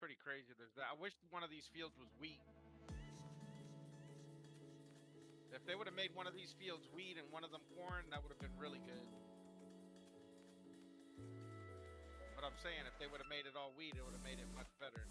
pretty crazy. There's that. I wish one of these fields was wheat. If they would have made one of these fields wheat and one of them corn, that would have been really good. But I'm saying if they would have made it all wheat, it would have made it much better.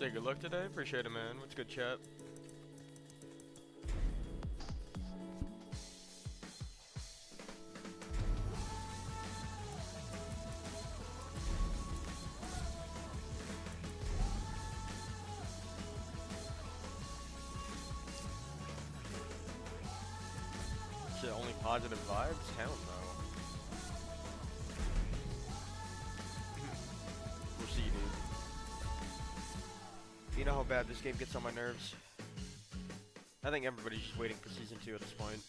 Say good luck today. Appreciate it, man. What's good, chat? Shit, only positive vibes? Hell no. We'll see, dude. You know how bad this game gets on my nerves? I think everybody's just waiting for Season 2 at this point.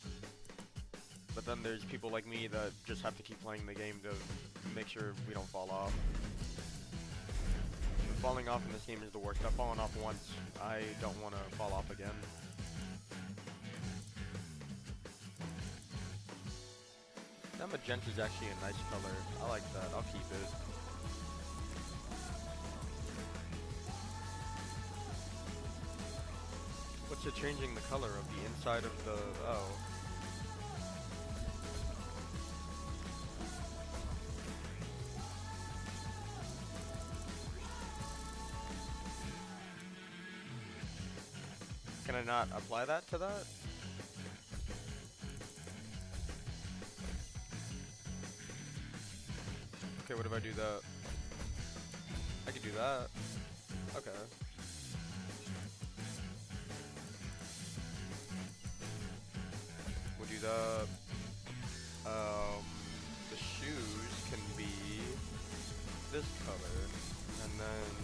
But then there's people like me that just have to keep playing the game to make sure we don't fall off. Falling off in this game is the worst. I've fallen off once. I don't want to fall off again. That magenta is actually a nice color. I like that. I'll keep it. What's it changing the color of the inside of the... oh. Can I not apply that to that? Okay, what if I do that? I could do that. Okay. We'll do the shoes can be this color, and then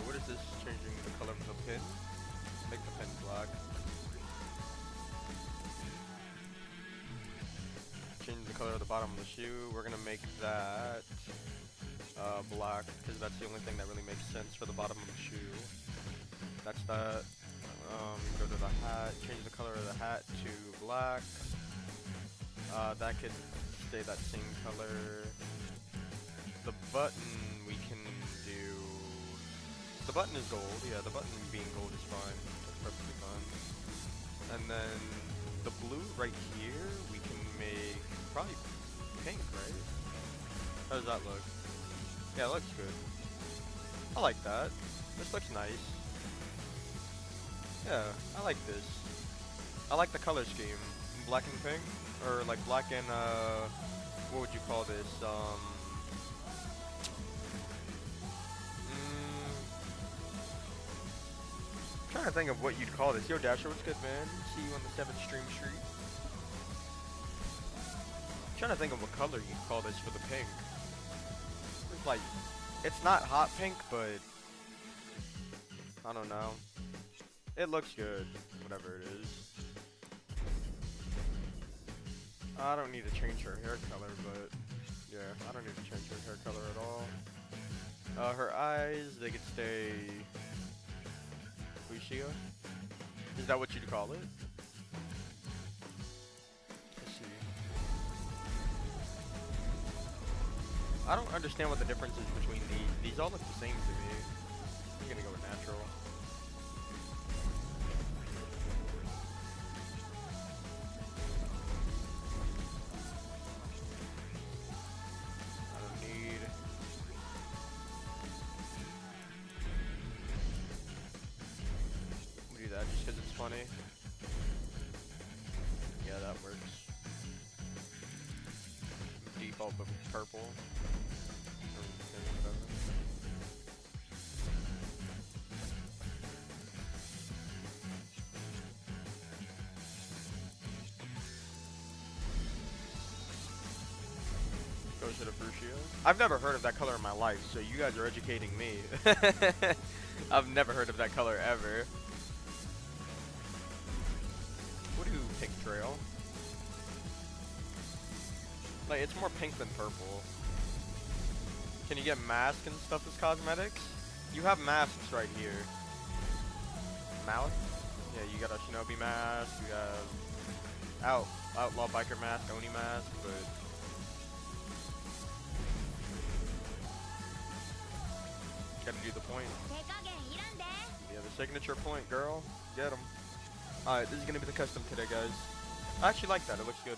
what is this changing the color of the pin? Make the pin black. Change the color of the bottom of the shoe. We're gonna make that black, because that's the only thing that really makes sense for the bottom of the shoe. That's that. Go to the hat, change the color of the hat to black. That could stay that same color. The button we can do... The button is gold, yeah, the button being gold is fine. That's perfectly fine. And then the blue right here, we can make probably pink, right? How does that look? Yeah, it looks good. I like that. This looks nice. Yeah, I like this. I like the color scheme. Black and pink? Or like black and, what would you call this? Trying to think of what you'd call this. Yo, Dasher, what's good, man? See you on the 7th Street. Trying to think of what color you'd call this for the pink. It's like, it's not hot pink, but I don't know. It looks good, whatever it is. I don't need to change her hair color, but yeah, I don't need to change her hair color at all. Her eyes, they could stay fuchsia. Is that what you'd call it? Let's see. I don't understand what the difference is between these. These all look the same to me. I'm gonna go with natural. funny. Yeah, that works. Default but purple. Or whatever. Goes to the Brucio. I've never heard of that color in my life, so you guys are educating me. I've never heard of that color ever. What do pink trail? Like, it's more pink than purple. Can you get masks and stuff as cosmetics? You have masks right here. Mouth? Yeah, you got a shinobi mask, you have outlaw biker mask, oni mask, but gotta do the point. Yeah, the signature point, girl. Get him. Alright, this is gonna be the custom today, guys. I actually like that. It looks good.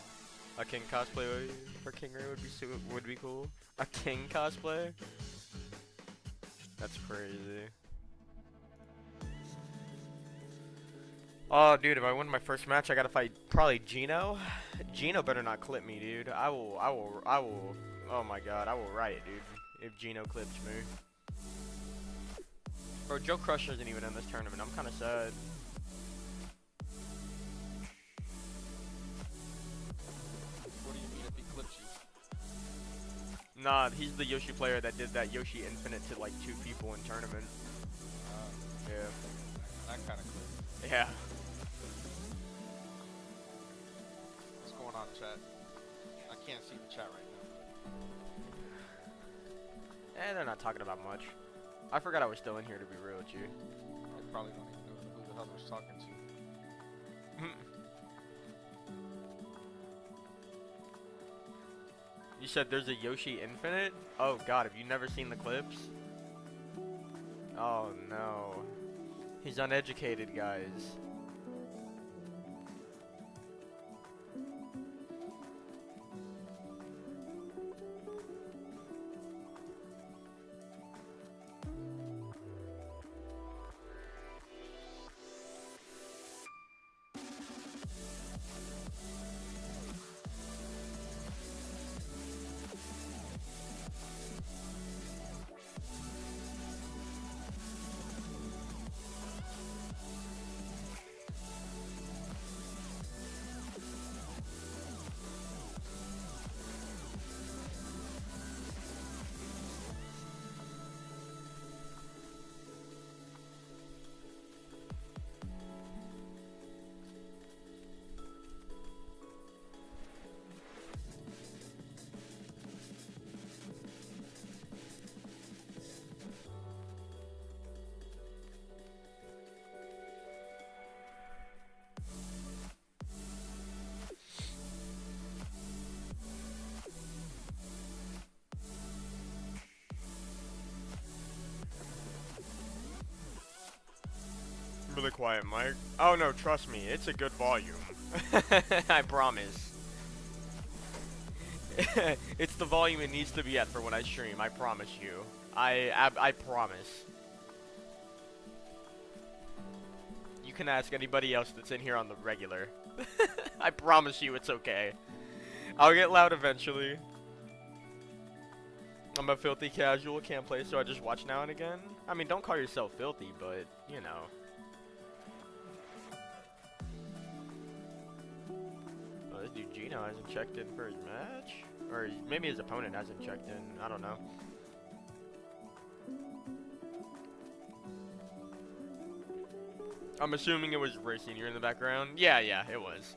A king cosplay for KingRey would be cool. A king cosplay? That's crazy. Oh, dude, if I win my first match, I gotta fight probably Gino. Gino better not clip me, dude. I will. Oh my god, I will riot, dude. If Gino clips me. Bro, Joe Crusher isn't even in this tournament. I'm kind of sad. What do you mean if he clips you? Nah, he's the Yoshi player that did that Yoshi Infinite to like 2 people in tournament. Yeah. That kind of clip. Yeah. What's going on, chat? I can't see the chat right now. They're not talking about much. I forgot I was still in here, to be real with you. I probably don't even know who the hell I was talking to. You said there's a Yoshi Infinite? Oh god, have you never seen the clips? Oh no. He's uneducated, guys. Really quiet, Mike. Oh no, trust me, it's a good volume. I promise. It's the volume it needs to be at for when I stream. I promise you. I promise. You can ask anybody else that's in here on the regular. I promise you, it's okay. I'll get loud eventually. I'm a filthy casual, can't play, so I just watch now and again. I mean, don't call yourself filthy, but you know. Dude, Gino hasn't checked in for his match? Or maybe his opponent hasn't checked in. I don't know. I'm assuming it was Ray Senior in the background. Yeah, it was.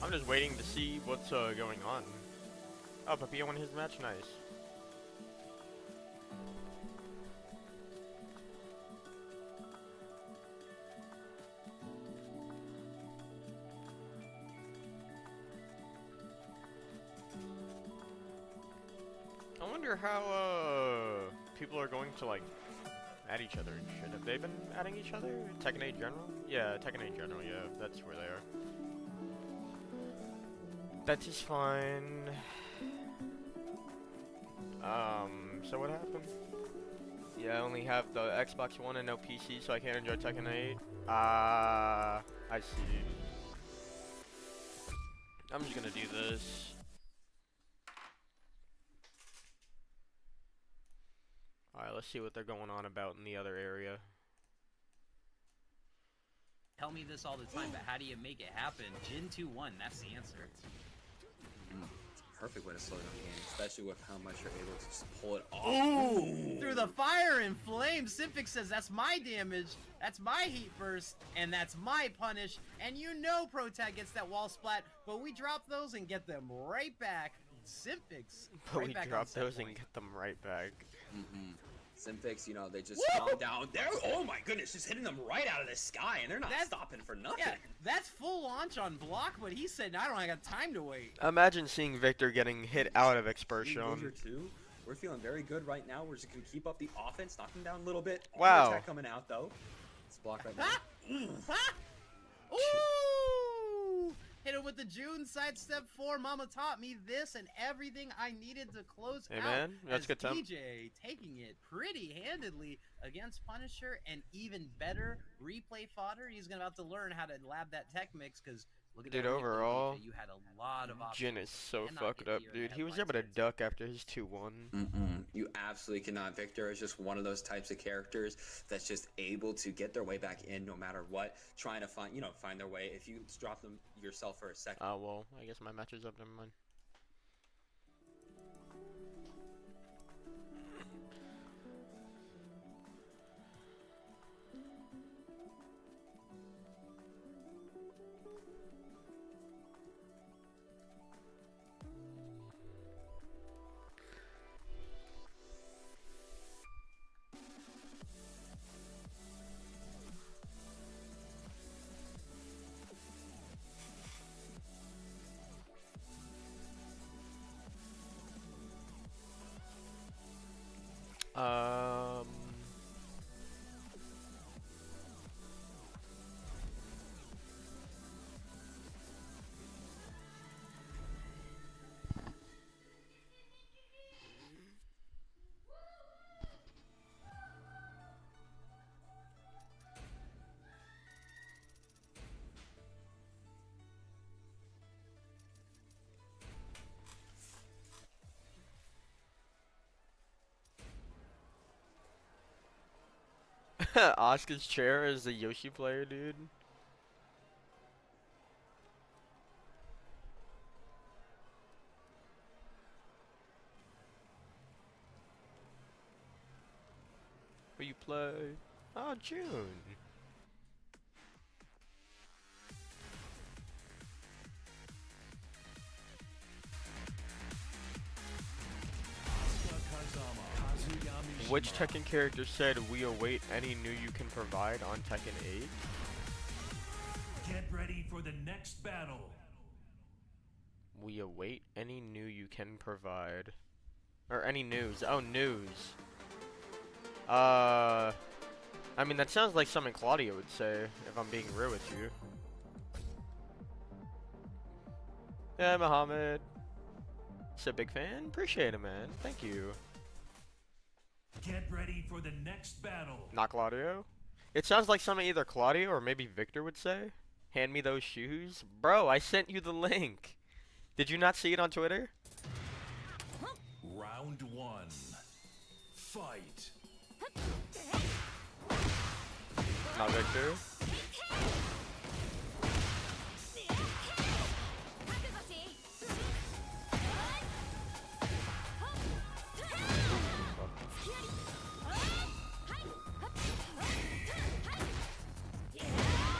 I'm just waiting to see what's going on. Oh, Papilla won his match. Nice. I wonder how people are going to like add each other and shit. Have they been adding each other? Tekken 8 General? Yeah, Tekken 8 General, yeah, that's where they are. That is fine. So what happened? Yeah, I only have the Xbox One and no PC, so I can't enjoy Tekken 8. I see. I'm just gonna do this. Alright, let's see what they're going on about in the other area. Tell me this all the time, but how do you make it happen? Jin 2-1, that's the answer. It's a perfect way to slow down the game, especially with how much you're able to just pull it off. Ooh! Through the fire and flame, Symphix says that's my damage, that's my heat burst, and that's my punish. And you know Protag gets that wall splat, but we drop those and get them right back. Symphix, But right we back drop on set those point. and get them right back. Symphix, you know, they just calm down. They're, oh my goodness, just hitting them right out of the sky, and they're not stopping for nothing. Yeah, that's full launch on block, but he said, I don't got time to wait. Imagine seeing Victor getting hit out of KingReyJr Expertion. too. We're feeling very good right now. We're just going to keep up the offense, knock them down a little bit. Wow. Attack coming out, though. It's blocked right now. Ha! Ooh! Hit him with the June sidestep 4. Mama taught me this and everything I needed to close Hey out. man, that's as good time. DJ taking it pretty handedly against Punisher, and even better replay fodder. He's about to learn how to lab that tech mix, because look at Dude, that replay, overall, DJ. You had a lot of options. Jin is so Cannot fucked get up, deer in dude. the He was headlights able to here. duck after his 2-1. You absolutely cannot. Victor is just one of those types of characters that's just able to get their way back in no matter what, trying to find, find their way. If you just drop them yourself for a second. Oh, well, I guess my match is up, never mind. Oscar's chair is the Yoshi player, dude. Who you play? Oh, June. Which Tekken character said, "We await any new you can provide" on Tekken 8? Get ready for the next battle. We await any new you can provide. Or any news. Oh, news. I mean, that sounds like something Claudia would say, if I'm being real with you. Yeah, Muhammad. He's a big fan? Appreciate it, man. Thank you. Get ready for the next battle. Not Claudio? It sounds like something either Claudio or maybe Victor would say. Hand me those shoes. Bro, I sent you the link. Did you not see it on Twitter? Round 1. Fight. Not Victor.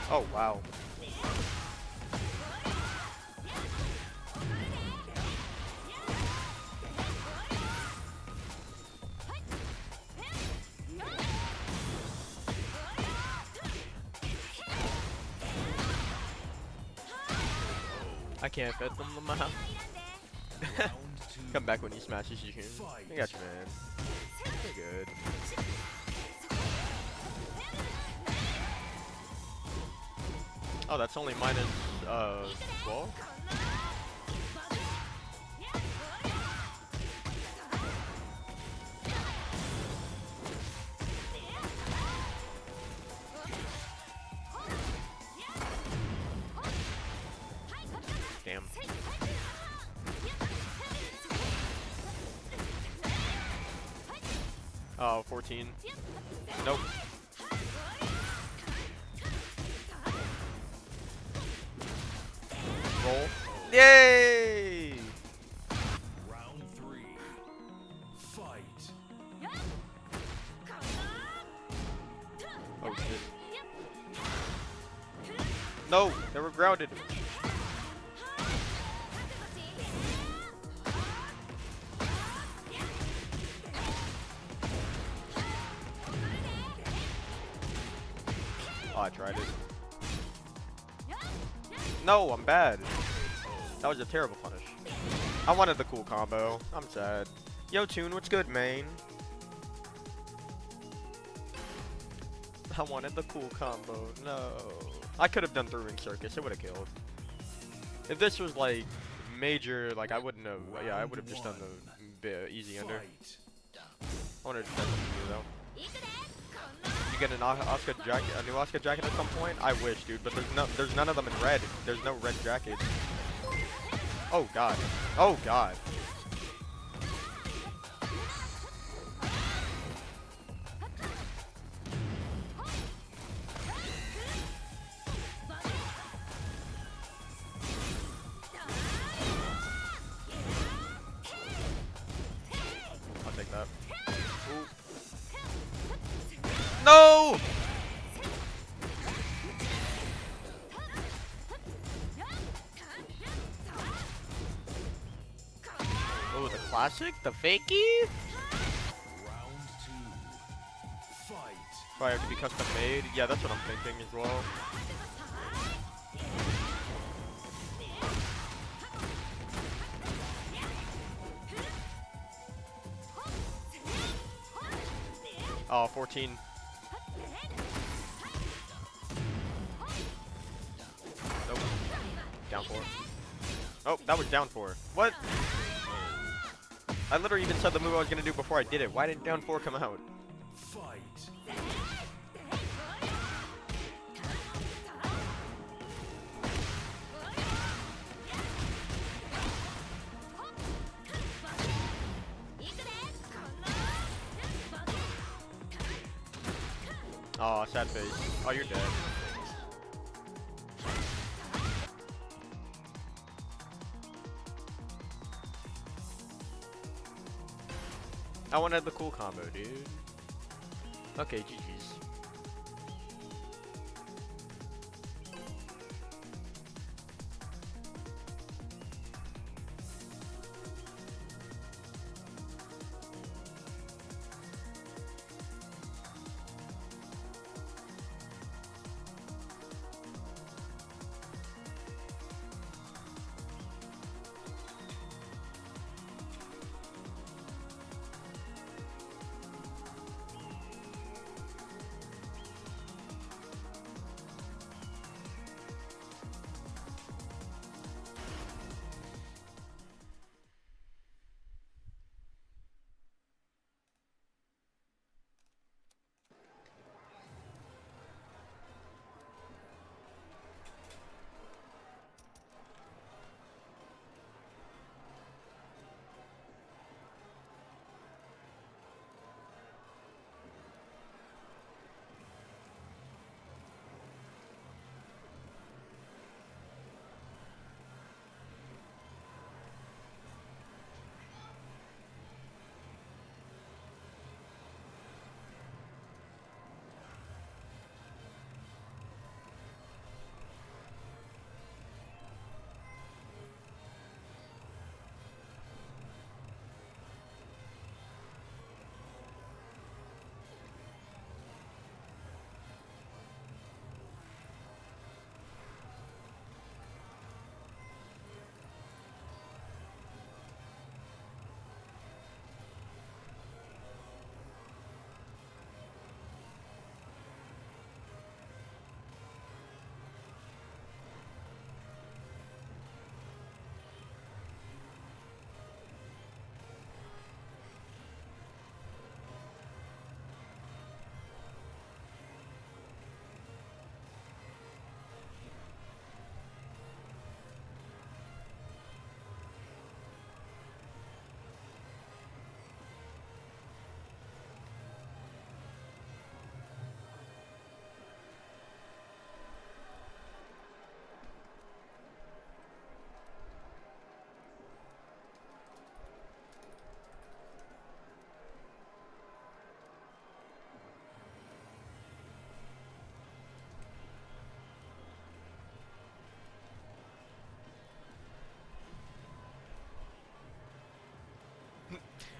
Oh, wow. I can't fit them in my house. Round two. Come back when he smashes you. I got you, man. You're good. Oh, that's only minus 12? Damn. Oh, 14. Nope. Roll. Yay! Round three. Fight. Oh shit. No, they were grounded. Oh, I tried it. No, I'm bad. That was a terrible punish. I wanted the cool combo. I'm sad. Yo, Tune, what's good, main? I wanted the cool combo. No. I could have done 3-ring circus. It would have killed. If this was like major, like I wouldn't have. Yeah, I would have just done the easy ender. Fight. I wanted to try something new though. You get an Oscar jacket, a new Oscar jacket at some point? I wish, dude, but there's none of them in red. There's no red jackets. Oh god. Oh god. I'll take that. Ooh. No! Oh, the classic? The fakie? Round two. Fight. Probably have to be custom made. Yeah, that's what I'm thinking as well. Oh, 14. Nope. Down 4. Oh, that was down 4. What? I literally even said the move I was gonna do before I did it. Why didn't down 4 come out? Fight. Oh, sad face. Oh, you're dead. I wanted the cool combo, dude. Okay, GG's.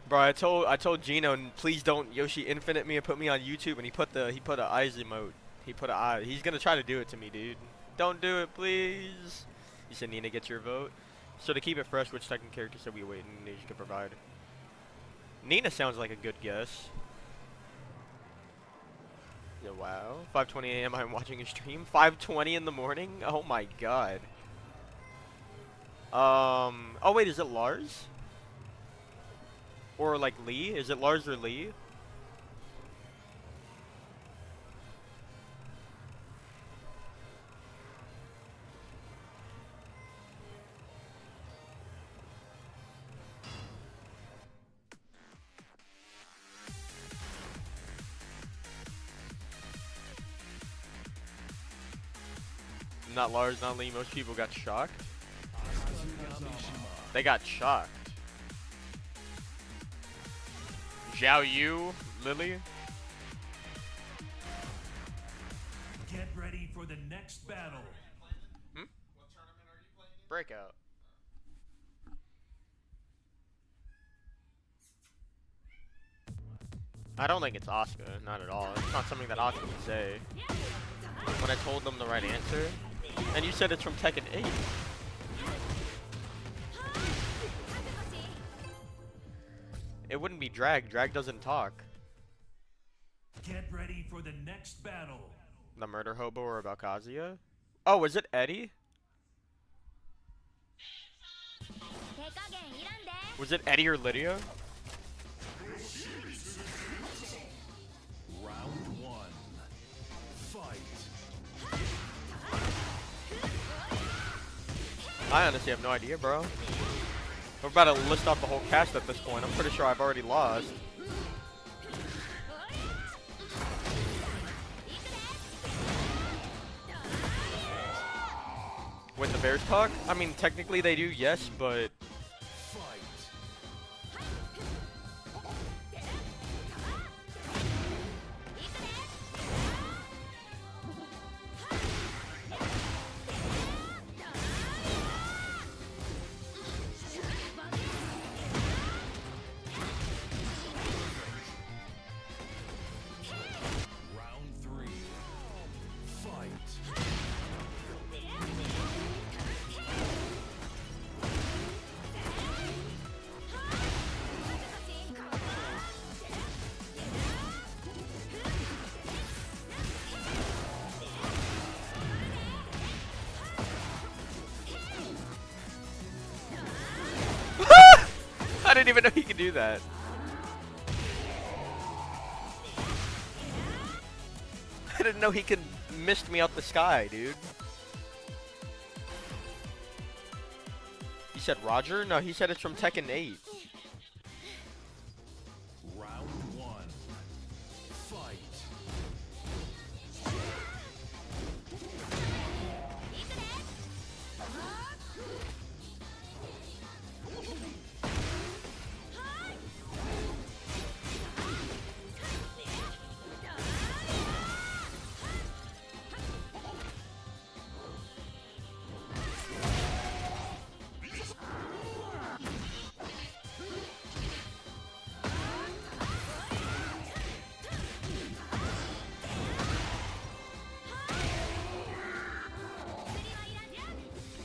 Bro, I told Gino, please don't Yoshi Infinite me and put me on YouTube, and he put a eyes emote. He put a eye. He's gonna try to do it to me, dude. Don't do it, please. He said, Nina, get your vote. So to keep it fresh, which Tekken character should we wait and Nina can provide? Nina sounds like a good guess. Yeah, wow. 5:20 a.m. I'm watching a stream. 5:20 in the morning. Oh my god. Oh wait, is it Lars? Or like Lee? Is it Lars or Lee? Not Lars, not Lee. Most people got shocked. They got shocked. Zhao Yu, Lily. Get ready for the next battle. Breakout. I don't think it's Asuka, not at all. It's not something that Asuka would say. When I told them the right answer, and you said it's from Tekken 8. It wouldn't be Drag. Drag doesn't talk. Get ready for the next battle. The Murder Hobo or about Kazuya? Oh, is it Eddie? Was it Eddie or Lydia? Round one. Fight. I honestly have no idea, bro. We're about to list off the whole cast at this point. I'm pretty sure I've already lost. When the Bears talk? I mean, technically they do, yes, but... I didn't even know he could do that. I didn't know he could mist me out the sky, dude. He said Roger? No, he said it's from Tekken 8. Round one. Fight.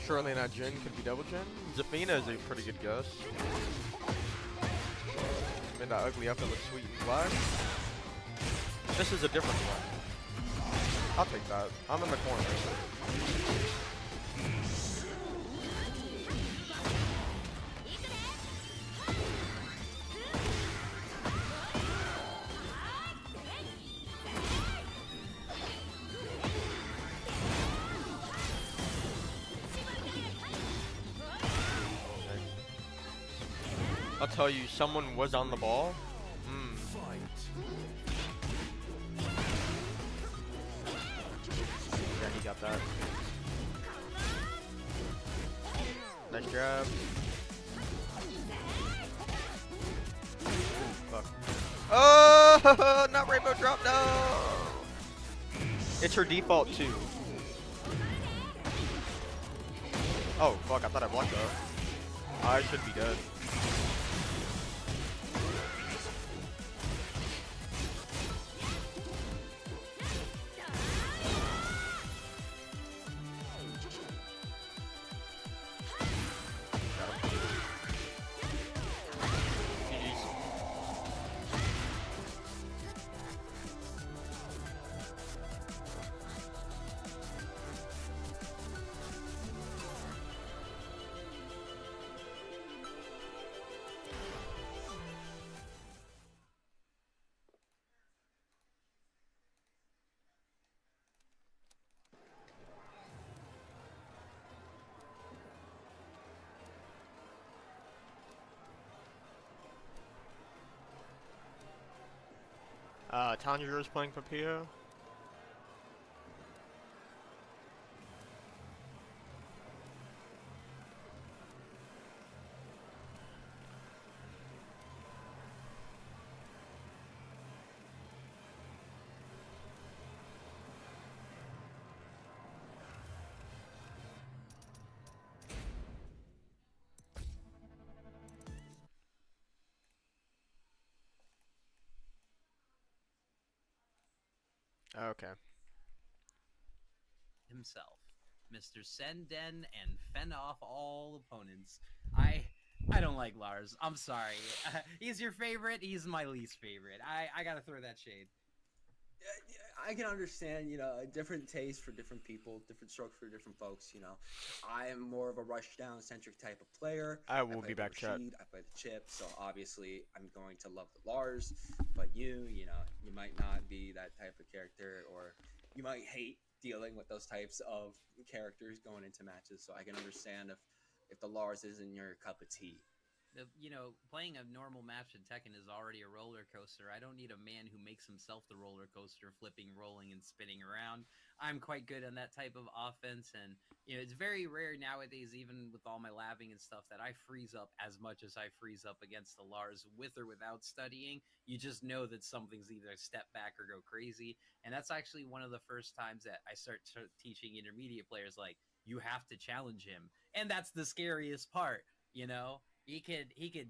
Surely not Jin, could be double Jin. Zafina is a pretty good guess. Made that ugly outfit look sweet and black. This is a different one. I'll take that. I'm in the corner. I'll tell you, someone was on the ball. Yeah, he got that. Nice grab. Ooh, fuck. Oh, not rainbow drop, no! It's her default too. Oh, fuck, I thought I blocked that. I should be dead. Tanjiro is playing Papilla. Okay. Himself, Mr. Senden, and fend off all opponents. I don't like Lars. I'm sorry. He's your favorite. He's my least favorite. I gotta throw that shade. I can understand, you know, a different taste for different people, different strokes for different folks. You know, I am more of a rushdown centric type of player. I will play be the back, chat. Rashid, I play the Chip, so obviously I'm going to love the Lars. But you know, you might not be that type of character, or you might hate dealing with those types of characters going into matches. So I can understand if the Lars isn't your cup of tea. You know, playing a normal match in Tekken is already a roller coaster. I don't need a man who makes himself the roller coaster, flipping, rolling, and spinning around. I'm quite good on that type of offense, and you know, it's very rare nowadays, even with all my labbing and stuff, that I freeze up as much as I freeze up against the Lars with or without studying. You just know that something's either step back or go crazy, and that's actually one of the first times that I start teaching intermediate players, like, you have to challenge him, and that's the scariest part, you know? He could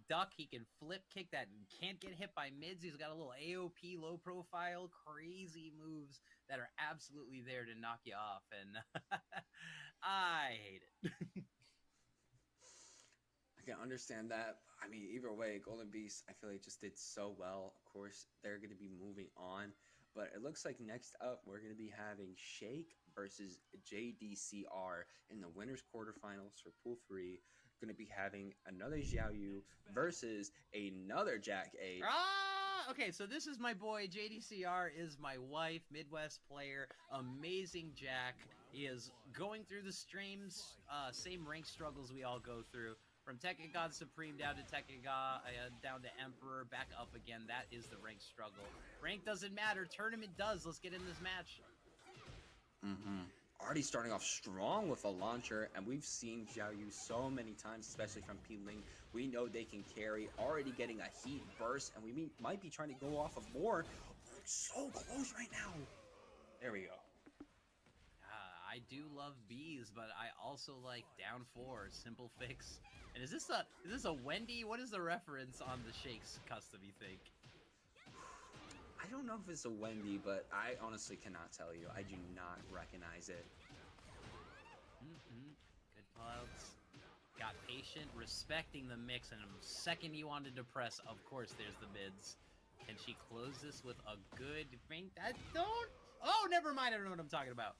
duck, he can flip kick that can't get hit by mids. He's got a little AOP, low profile, crazy moves that are absolutely there to knock you off, and I hate it. I can understand that. I mean, either way, Golden Beast, I feel like just did so well. Of course, they're going to be moving on. But it looks like next up, we're going to be having Shake versus JDCR in the winners quarterfinals for Pool 3. Going to be having another Xiaoyu versus another Jack A. Okay, so this is my boy. JDCR is my wife, Midwest player, amazing Jack. He is going through the streams, same rank struggles we all go through. From Tekken God Supreme down to Tekken God, down to Emperor, back up again. That is the rank struggle. Rank doesn't matter. Tournament does. Let's get in this match. Already starting off strong with a launcher, and we've seen Xiaoyu so many times, especially from P-Ling. We know they can carry, already getting a heat burst, and we might be trying to go off of more. Oh, so close right now. There we go. I do love bees, but I also like down 4, simple fix. And is this a Wendy? What is the reference on the Shakes custom, you think? I don't know if it's a Wendy, but I honestly cannot tell you. I do not recognize it. Good pullouts. Got patient, respecting the mix, and the second you wanted to press, of course, there's the mids. Can she close this with a good ring? Oh, never mind. I don't know what I'm talking about.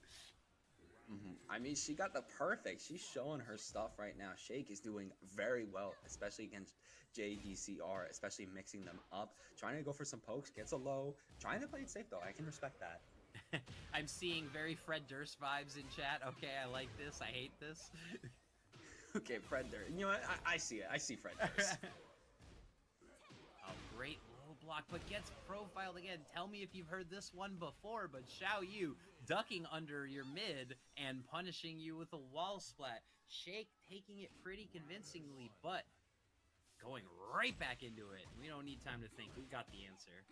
I mean, she got the perfect. She's showing her stuff right now. Shake is doing very well, especially against JDCR, especially mixing them up. Trying to go for some pokes, gets a low. Trying to play it safe, though. I can respect that. I'm seeing very Fred Durst vibes in chat. Okay, I like this. I hate this. Okay, Fred Durst. You know what? I see it. I see Fred Durst. A great low block, but gets profiled again. Tell me if you've heard this one before, but Xiaoyu ducking under your mid and punishing you with a wall splat. Shake taking it pretty convincingly, but going right back into it. We don't need time to think. We got the answer.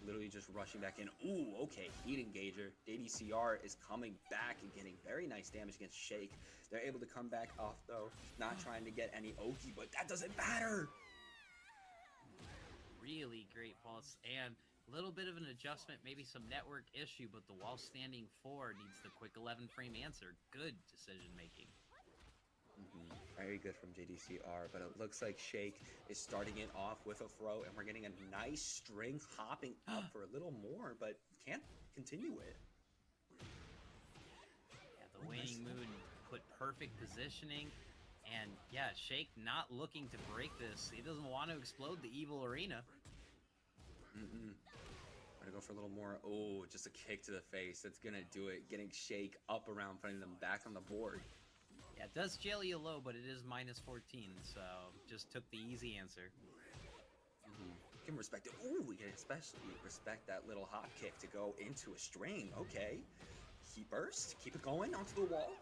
Literally just rushing back in. Ooh, okay. Heat engager. JDCR is coming back and getting very nice damage against Shake. They're able to come back off, though. Not trying to get any Oki, but that doesn't matter. Really great pulse, and a little bit of an adjustment, maybe some network issue, but the wall standing 4 needs the quick 11 frame answer. Good decision making. Very good from JDCR, but it looks like Shake is starting it off with a throw, and we're getting a nice string hopping up for a little more, but can't continue it. Yeah, the waning moon put perfect positioning, and yeah, Shake not looking to break this. He doesn't want to explode the evil arena. Gonna go for a little more. Oh, just a kick to the face. That's gonna do it. Getting Shake up around, putting them back on the board. Yeah, it does jail you low, but it is -14, so just took the easy answer. can respect it. Ooh, we can especially respect that little hop kick to go into a string. Okay. Heat burst. Keep it going onto the wall.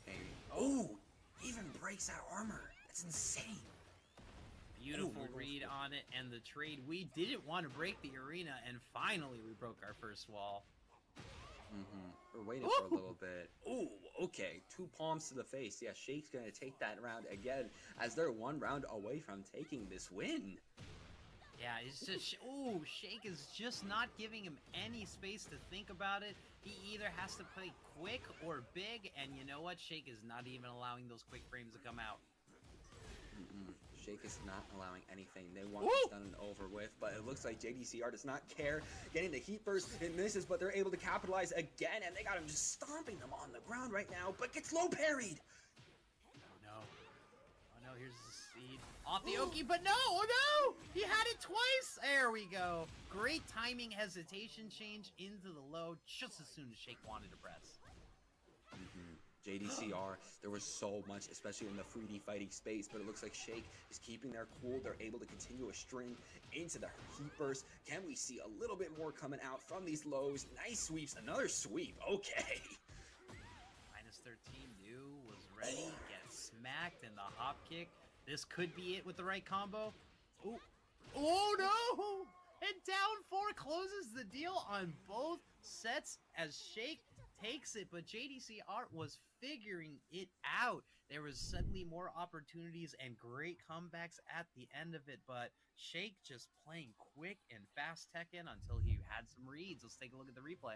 And, ooh, even breaks that armor. That's insane. Beautiful read on it, and the trade. We didn't want to break the arena, and finally we broke our first wall. We're waiting for a little bit. Ooh, okay. 2 palms to the face. Yeah, Shake's going to take that round again as they're 1 round away from taking this win. Yeah, it's just, ooh, Shake is just not giving him any space to think about it. He either has to play quick or big, and you know what? Shake is not even allowing those quick frames to come out. Shake is not allowing anything. They want this done and over with, but it looks like JDCR does not care. Getting the heat burst, it misses, but they're able to capitalize again, and they got him just stomping them on the ground right now, but gets low parried. Oh no, here's the seed. Off the Oki, but no, oh no! He had it twice! There we go. Great timing, hesitation change into the low just as soon as Shake wanted to press. JDCR, there was so much, especially in the 3D fighting space, but it looks like Shake is keeping their cool. They're able to continue a string into the heat burst. Can we see a little bit more coming out from these lows? Nice sweeps, another sweep, okay. Minus 13, New was ready, gets smacked in the hop kick. This could be it with the right combo. Ooh. Oh no! And down 4 closes the deal on both sets as Shake takes it, but JDCR was figuring it out. There was suddenly more opportunities and great comebacks at the end of it, but Shake just playing quick and fast Tekken until he had some reads. Let's take a look at the replay.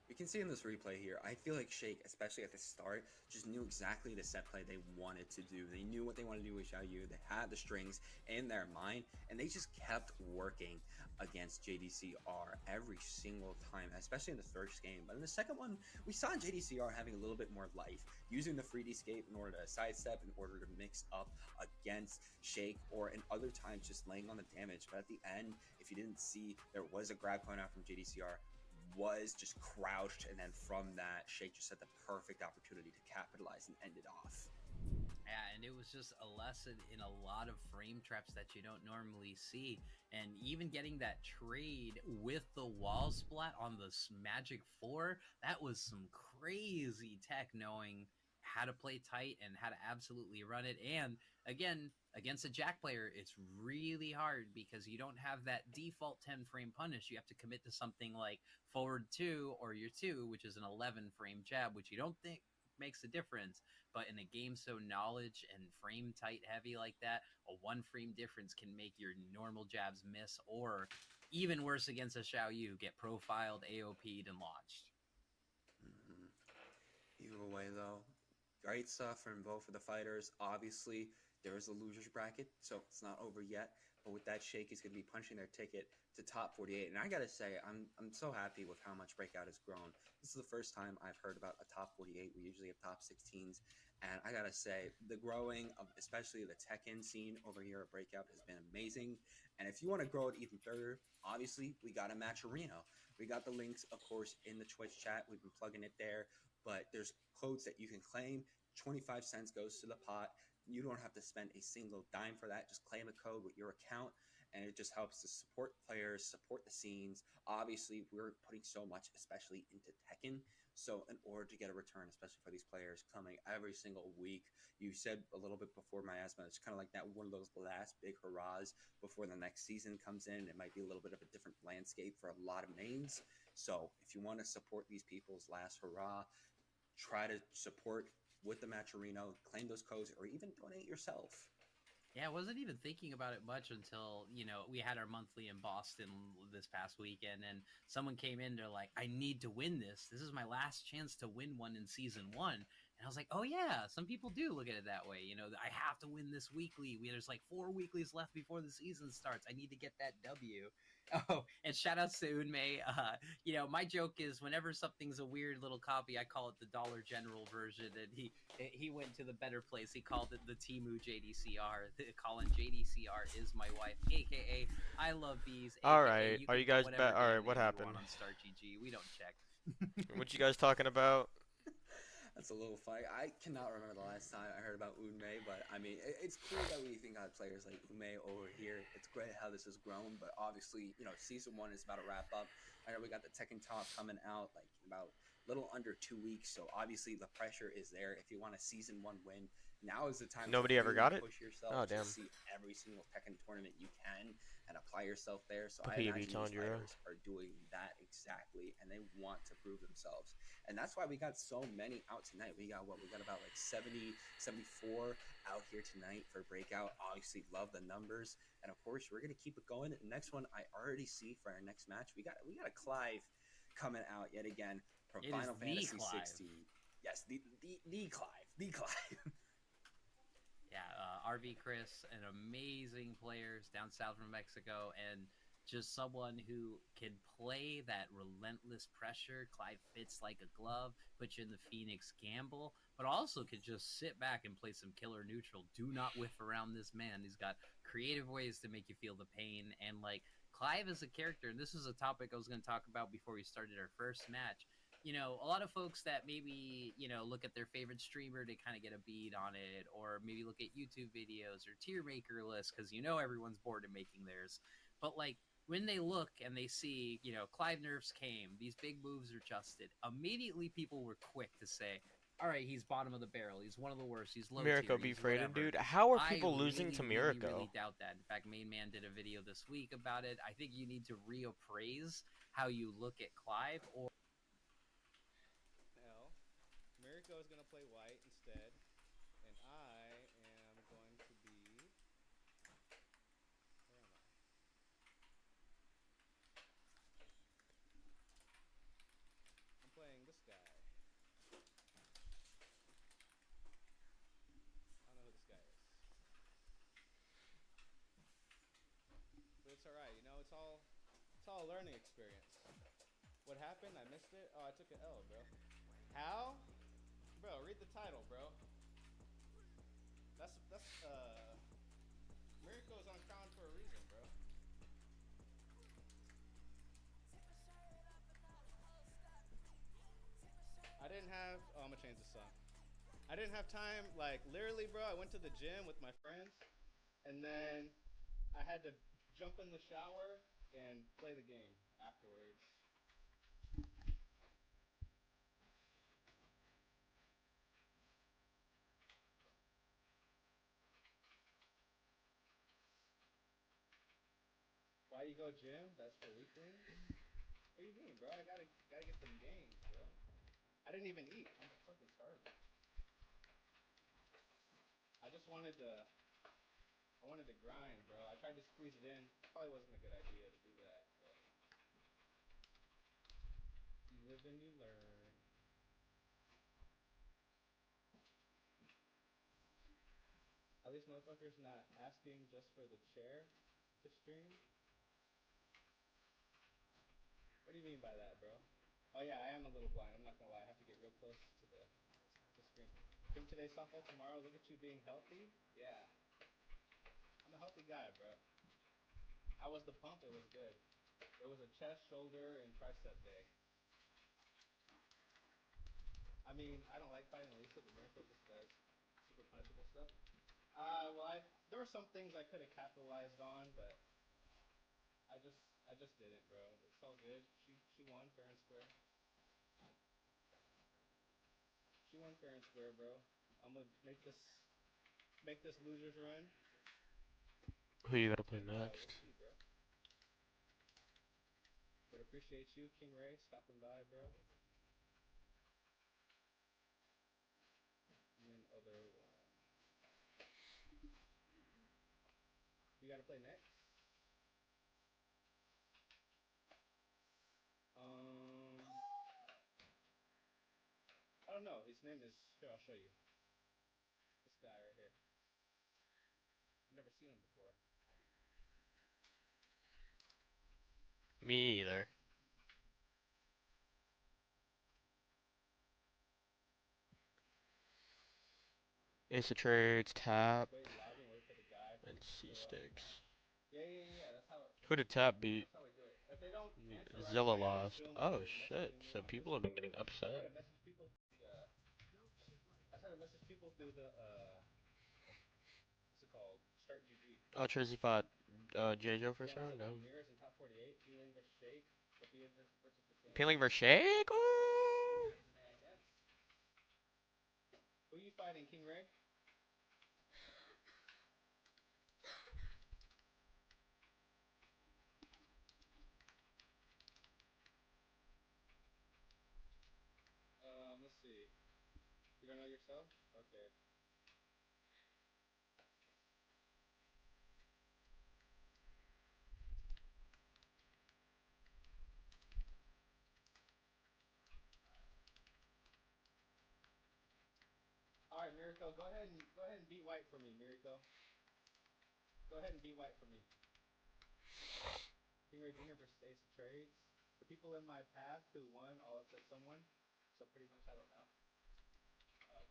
We can see in this replay here, I feel like Shake, especially at the start, just knew exactly the set play they wanted to do. They knew what they wanted to do with Xiaoyu. They had the strings in their mind, and they just kept working against JDCR every single time, especially in the first game. But in the second one, we saw JDCR having a little bit more life, using the 3D escape in order to sidestep, in order to mix up against Shake, or in other times just laying on the damage. But at the end, if you didn't see, there was a grab going out from JDCR, was just crouched, and then from that, Shake just had the perfect opportunity to capitalize and end it off. Yeah, and it was just a lesson in a lot of frame traps that you don't normally see. And even getting that trade with the wall splat on the Magic 4, that was some crazy tech, knowing how to play tight and how to absolutely run it. And again, against a Jack player, it's really hard because you don't have that default 10 frame punish. You have to commit to something like forward 2 or your 2, which is an 11 frame jab, which you don't think makes a difference. But in a game so knowledge and frame tight heavy like that, a 1 frame difference can make your normal jabs miss, or even worse against a Xiaoyu, get profiled, AOP'd, and launched. Either way though, great stuff from both of the fighters. Obviously, there is a loser's bracket, so it's not over yet. But with that, Shake is going to be punching their ticket to top 48. And I got to say, I'm so happy with how much Breakout has grown. This is the first time I've heard about a top 48. We usually have top 16s. And I got to say, the growing of especially the Tekken scene over here at Breakout has been amazing. And if you want to grow it even further, obviously, we got a matcherino. We got the links, of course, in the Twitch chat. We've been plugging it there. But there's codes that you can claim. 25 cents goes to the pot. You don't have to spend a single dime for that. Just claim a code with your account, and it just helps to support players, support the scenes. Obviously, we're putting so much, especially into Tekken. So in order to get a return, especially for these players coming every single week, you said a little bit before my asthma, it's kind of like that one of those last big hurrahs before the next season comes in. It might be a little bit of a different landscape for a lot of mains. So if you want to support these people's last hurrah, try to support with the matcherino, claim those codes, or even donate yourself. Yeah, I wasn't even thinking about it much until, you know, we had our monthly in Boston this past weekend, and someone came in, they're like, I need to win this. This is my last chance to win one in season 1. And I was like, oh yeah, some people do look at it that way. You know, I have to win this weekly. There's like 4 weeklies left before the season starts. I need to get that W. Oh, and shout out to Unmei. You know, my joke is whenever something's a weird little copy, I call it the Dollar General version. And he went to the better place. He called it the Temu JDCR. Calling JDCR is my wife, aka I love bees. All right, are you guys back? All right, what happened? On Star GG, we don't check. What you guys talking about? That's a little funny. I cannot remember the last time I heard about Unmei, but I mean, it's cool that we even got players like Unmei over here. It's great how this has grown, but obviously, you know, season 1 is about to wrap up. I know we got the Tekken Talk coming out like in about little under 2 weeks, so obviously the pressure is there. If you want a season 1 win, now is the time Nobody to ever really got it? push yourself Oh, to damn. see every single Tekken tournament you can and apply yourself there. So I PB imagine these Tanjiro. players are doing that exactly, and they want to prove themselves. And that's why we got so many out tonight. We got about like 70, 74 out here tonight for Breakout. Obviously, love the numbers. And of course, we're gonna keep it going. The next one I already see for our next match. We got a Clive coming out yet again from It Final is the Fantasy Clive. 16. Yes, the Clive. The Clive. Yeah, RV Chris, an amazing player down south from Mexico, and just someone who can play that relentless pressure. Clive fits like a glove, put you in the Phoenix Gamble, but also could just sit back and play some killer neutral. Do not whiff around this man. He's got creative ways to make you feel the pain. And like Clive is a character, and this is a topic I was going to talk about before we started our first match. You know, a lot of folks that maybe, you know, look at their favorite streamer to kind of get a beat on it, or maybe look at YouTube videos or tier maker lists because, you know, everyone's bored of making theirs. But like when they look and they see, you know, Clive nerfs came, these big moves are adjusted, immediately people were quick to say, all right, he's bottom of the barrel. He's one of the worst. He's low Mirko tier. beef He's rating, whatever. dude. How are I people losing to really Mirko? doubt that. In fact, Main Man did a video this week about it. I think you need to reappraise how you look at Clive, or L. Mirko is going to play white instead, and I am going to be. Where am I? I'm playing this guy. I don't know who this guy is. But it's alright, you know, it's all a learning experience. What happened? I missed it? Oh, I took an L, bro. How? Bro, read the title, bro. That's Mirko's on Crown for a reason, bro. I didn't have, oh, I'm gonna change the song. I didn't have time, like, literally, bro, I went to the gym with my friends, and then I had to jump in the shower and play the game afterwards. Why you go gym? That's for weaklings? What do you mean, bro? I gotta get some games, bro. I didn't even eat. I'm fucking starving. I just wanted to grind, bro. I tried to squeeze it in. Probably wasn't a good idea to do that, but you live and you learn. At least motherfuckers not asking just for the chair to stream. What do you mean by that, bro? Oh yeah, I am a little blind. I'm not gonna lie. I have to get real close to the screen. Gym today, softball tomorrow. Look at you being healthy. Yeah, I'm a healthy guy, bro. How was the pump? It was good. It was a chest, shoulder, and tricep day. I mean, I don't like fighting Lisa, but Miracle just does super punishable stuff. Well, there were some things I could have capitalized on, but I just didn't, bro. It's all good. She won fair and square. She won fair and square, bro. I'm gonna make this losers run. Who you gonna play And next? we'll see, bro. But appreciate you, King Ray, stopping by, bro. And then other one. You gotta play next. I don't know. His name is. Here, I'll show you. This guy right here. I've never seen him before. Me either. Instant trades, tap, Wait loud and wait for the guy and to C go up. sticks. Yeah. Who did tap beat? That's how we do it. If they don't answer right Zilla away, I lost. assume Oh they're shit, messaging me so on people have been Discord. getting Try upset. to message people. through the what's it called? Start GG. Oh, Trizzy fought JoJo first round? No. Mirrors in top 48. Peeling versus Shake. Sophia versus Peeling versus Shake? Ooh. Who you fighting, King Ray? Let's see. You don't know yourself? Okay. All right, Miracle, go ahead and beat White for me, Miracle. Go ahead and beat White for me. KingReyJr versus Ace of Trades. The people in my path who won all except someone, so pretty much I don't know.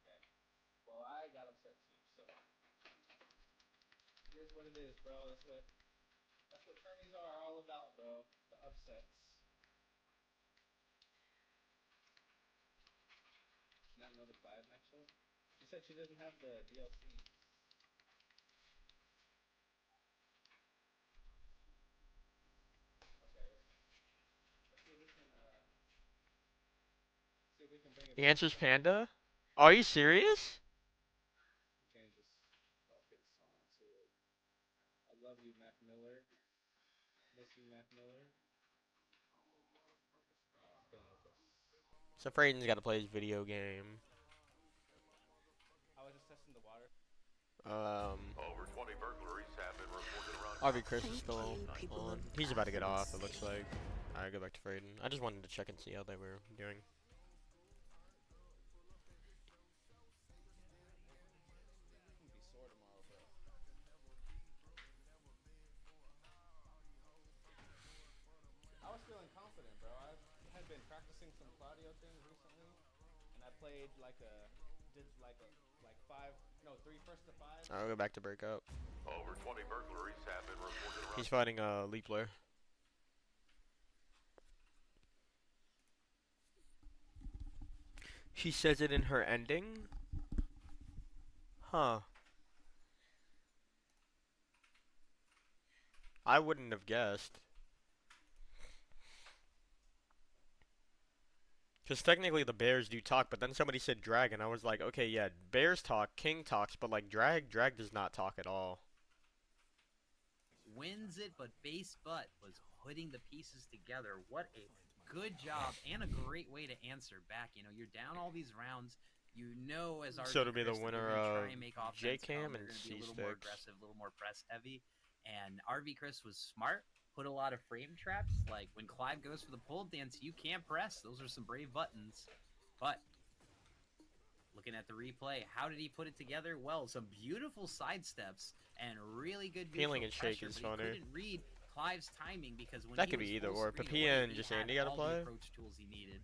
Okay. Well, I got upset too, so here's what it is, bro. That's what tourneys are all about, bro. The upsets. Not know the Clive matchup. She said she doesn't have the DLC. Okay. Let's see if we can bring it The back. answer's Panda? Are you serious? Change this fucking song to I love you, Mac Miller. Miss you, Mac Miller. Killing with this. So Frayden's got to play his video game. I was just testing the water. Over 20 burglaries have been reported around. RV Chris is still Thank you, people on. of He's about to get off, it Athens. looks like. Alright, go back to Frayden. I just wanted to check and see how they were doing. I'm gonna be sore tomorrow, bro. I was feeling confident, bro. I had been practicing some Claudio things recently, and I played like three first to five. I'll go back to Breakout. Over 20 burglaries have been reported around. He's fighting a Leap player. She says it in her ending? Huh. I wouldn't have guessed. Because technically the bears do talk, but then somebody said dragon. I was like, okay, yeah, bears talk, king talks, but like drag does not talk at all. Wins it, but base butt was putting the pieces together. What a good job and a great way to answer back. You know, you're down all these rounds. You know, as our So to be the winner of J-Cam and C-Sticks, a little more aggressive, a little more press heavy. And RV Chris was smart. Put a lot of frame traps. Like when Clive goes for the pole dance, you can't press. Those are some brave buttons. But looking at the replay, how did he put it together? Well, some beautiful side steps and really good Peeling and Shake pressure, is but funny. he couldn't read Clive's timing because when That he could was be either full or. screen Papilla away, and he just had Andy gotta all the play. approach tools he needed.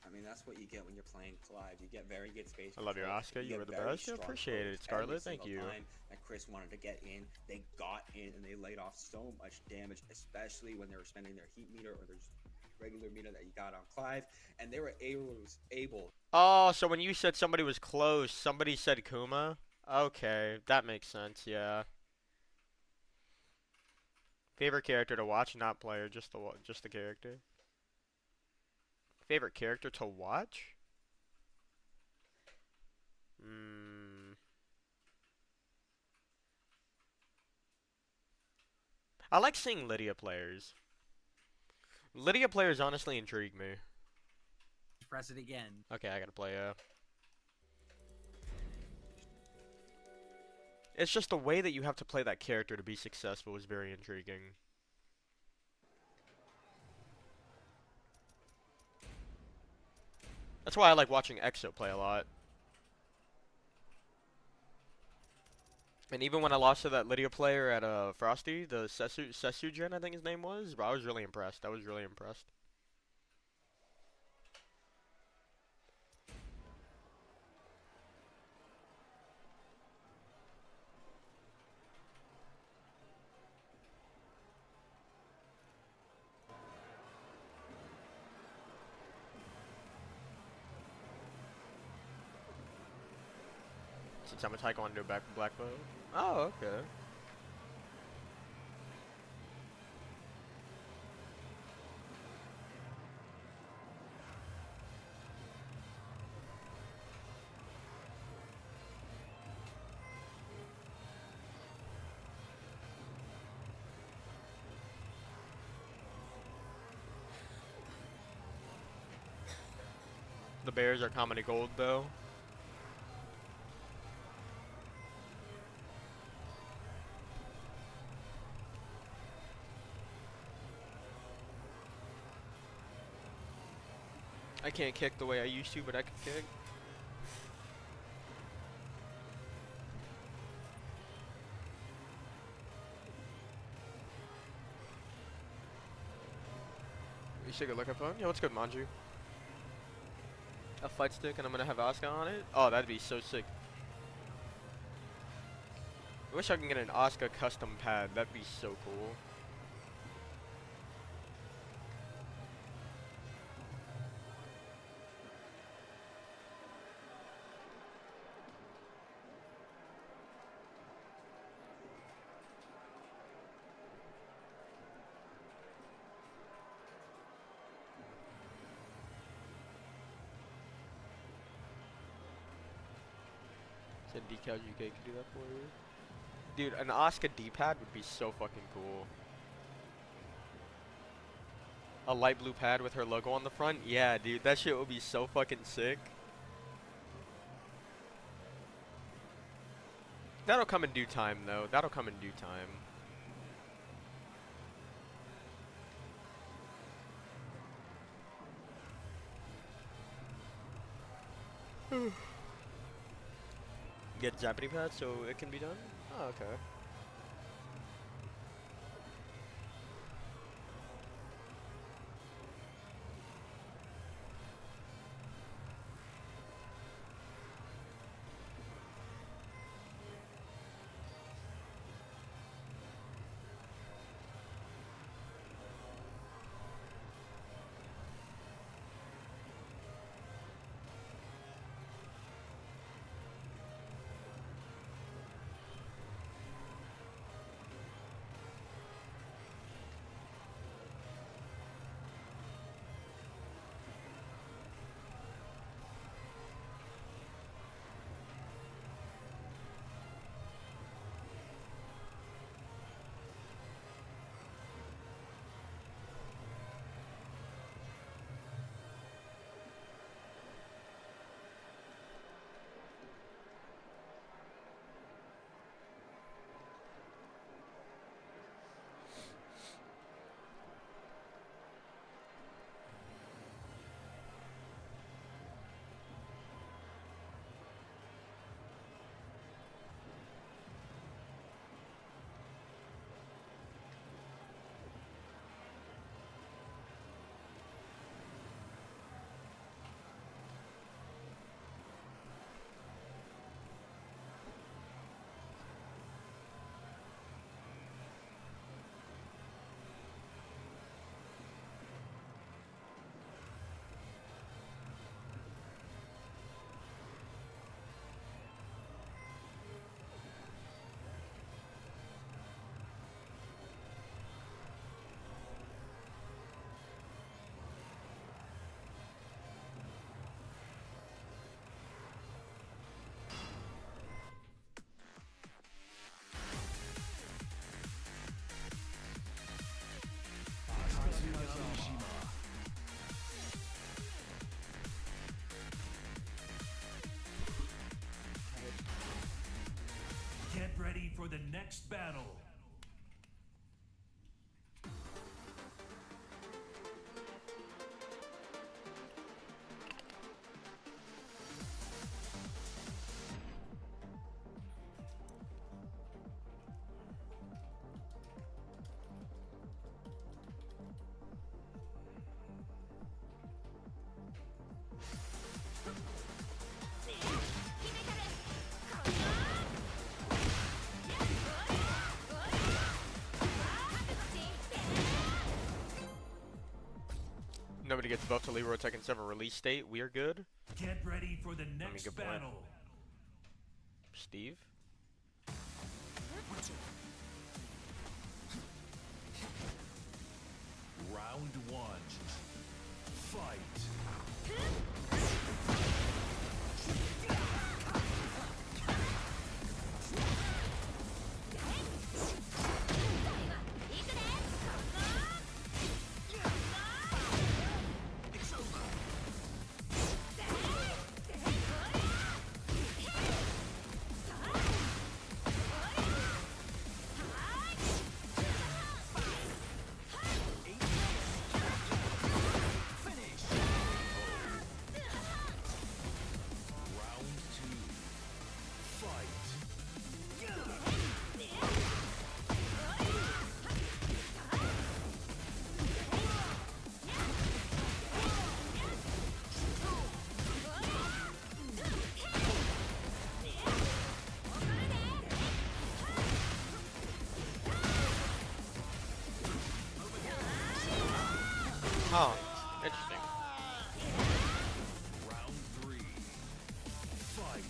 I mean, that's what you get when you're playing Clive. You get very good space. I love you, control. Oscar. You get were the very best. I strong appreciate it, throws Scarlett. every Thank single you. time that Chris wanted to get in, they got in and they laid off so much damage, especially when they were spending their heat meter or their regular meter that you got on Clive, and they were able. Oh, so when you said somebody was close, somebody said Kuma? Okay, that makes sense, yeah. Favorite character to watch, not player, just the character. Favorite character to watch? I like seeing Lydia players. Lydia players honestly intrigue me. Press it again. Okay, I gotta play, It's just the way that you have to play that character to be successful is very intriguing. That's why I like watching EXO play a lot. And even when I lost to that Lydia player at Frosty, the Sesujin, I think his name was, I was really impressed. I was really impressed. Since I'm a taekwondo black belt. Oh, okay. The Bears are comedy gold, though. I can't kick the way I used to, but I can kick. You should go look at phone? Yeah, what's good, Manju? A fight stick and I'm gonna have Asuka on it? Oh, that'd be so sick. I wish I can get an Asuka custom pad. That'd be so cool. Said Decals UK could do that for you. Dude, an Asuka D-pad would be so fucking cool. A light blue pad with her logo on the front? Yeah, dude, that shit would be so fucking sick. That'll come in due time, though. That'll come in due time. Get Japanese pad so it can be done? Oh, okay. Get ready for the next battle. Nobody gets buffed to Leroy Tekken 7 release date. We're good. Get ready for the I mean, next good point. battle. Steve? Round one. Fight. Oh, interesting. Round three. Fight.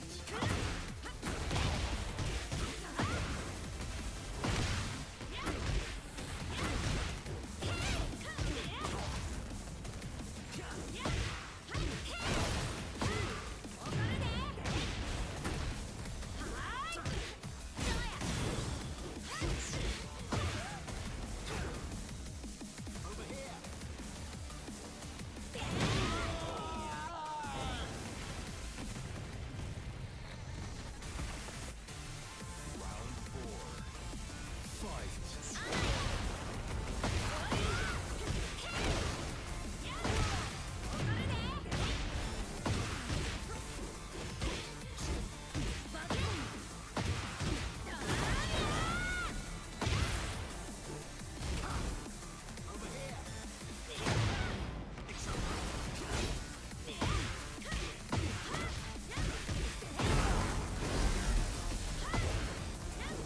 Round four. Fight.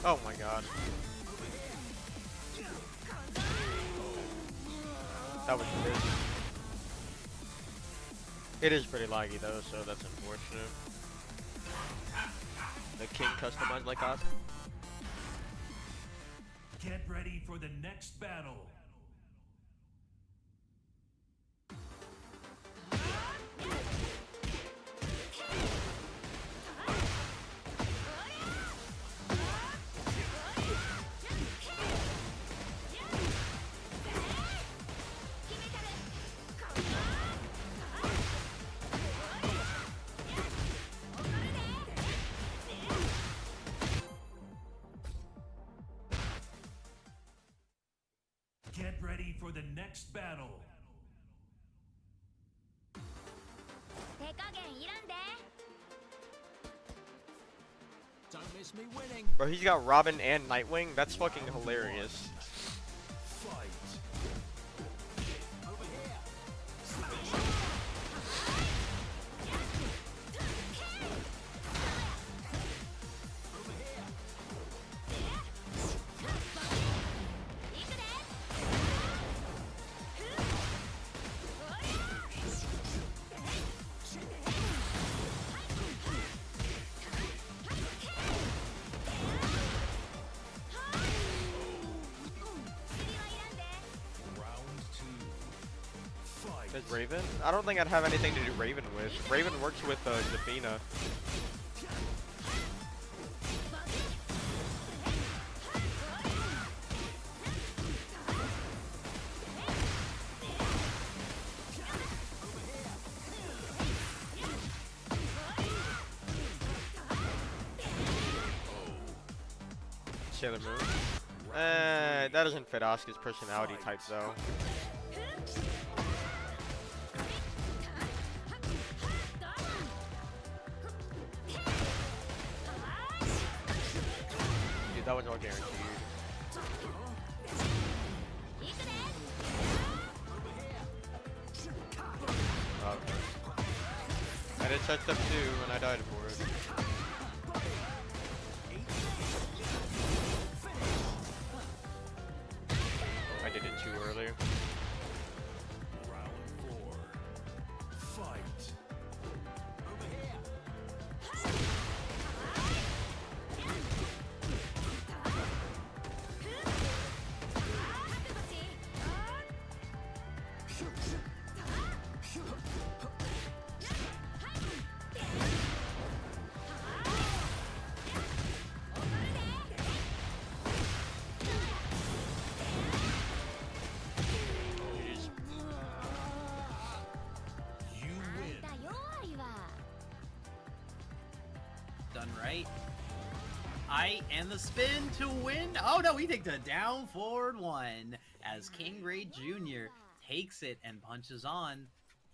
Oh my god. That was good. It is pretty laggy though, so that's unfortunate. The king customized like us. Get ready for the next battle. Get ready for the next battle. Don't miss me winning. Bro, he's got Robin and Nightwing. That's fucking hilarious. Fight. Over here. Over here. Round two. Fight. Does Raven? I don't think I'd have anything to do Raven with. Raven works with Zafina. Sailor Moon. That doesn't fit Asuka's personality type though. Dude, that was all guaranteed. Okay. I did touch up too and I died for it. I did it too early. Round four. Fight. Over here. right? And the spin to win. Oh no, he takes a down forward one as KingReyJr takes it and punches on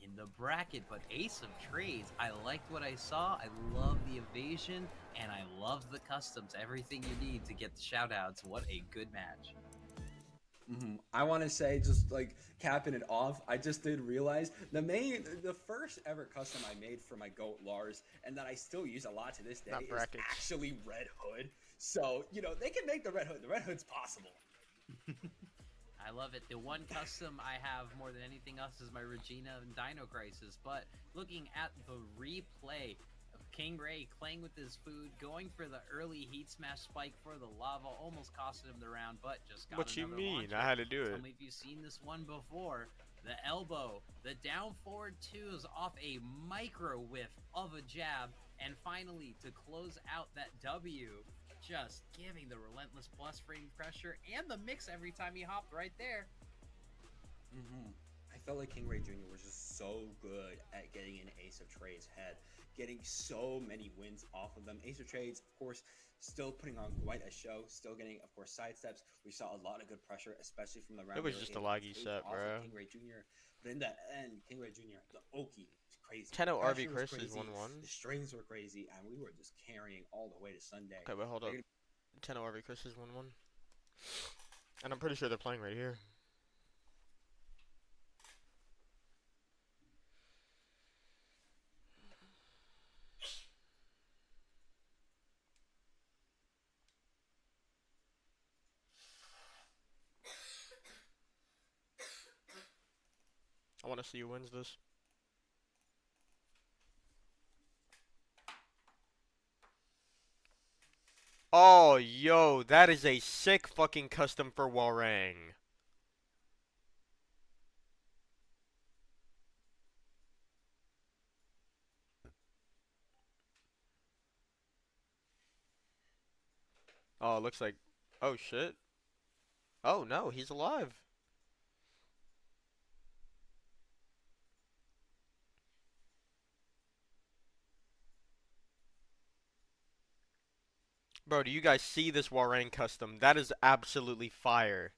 in the bracket. But Ace of Trades, I liked what I saw. I love the evasion and I love the customs. Everything you need to get the shout outs. What a good match. I want to say, just like capping it off, I just did realize the first ever custom I made for my GOAT Lars, and that I still use a lot to this day, is actually Red Hood. So, you know, they can make the Red Hood. The Red Hood's possible. I love it. The one custom I have more than anything else is my Regina and Dino Crisis. But looking at the replay of KingRey playing with his food, going for the early heat smash spike for the lava, almost costed him the round, but just got What you another mean? launcher. I had to do it. Tell me if you've seen this one before. The elbow, the down forward twos off a micro whiff of a jab, and finally to close out that W, just giving the relentless plus frame pressure and the mix every time he hopped right there. I felt like KingReyJr was just so good at getting in Ace of Trades' head, getting so many wins off of them. Ace of Trades, of course, still putting on quite a show, still getting, of course, sidesteps. We saw a lot of good pressure, especially from the round. It was just a laggy set, bro. KingReyJr, but in the end, KingReyJr, the Oki was crazy. 10-0 RV Pressure was Chris is crazy, 1-1. The strings were crazy, and we were just carrying all the way to Sunday. Okay, wait, hold up. 10-0 RV Chris is 1-1. And I'm pretty sure they're playing right here. I want to see who wins this. Oh, yo, that is a sick fucking custom for Warang. Oh, it looks like... Oh, shit. Oh, no, he's alive. Bro, do you guys see this Warang custom? That is absolutely fire.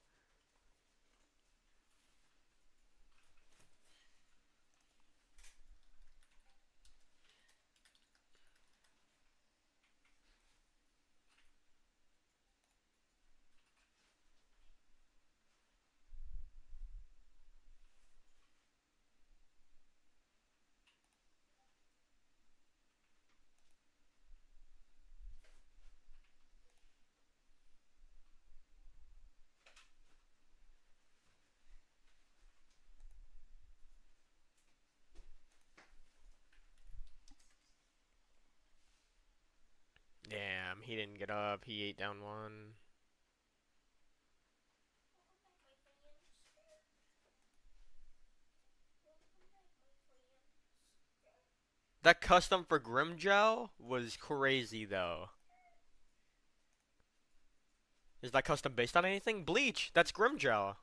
Damn, he didn't get up. He ate down one. That custom for Grimjow was crazy, though. Is that custom based on anything? Bleach! That's Grimjow.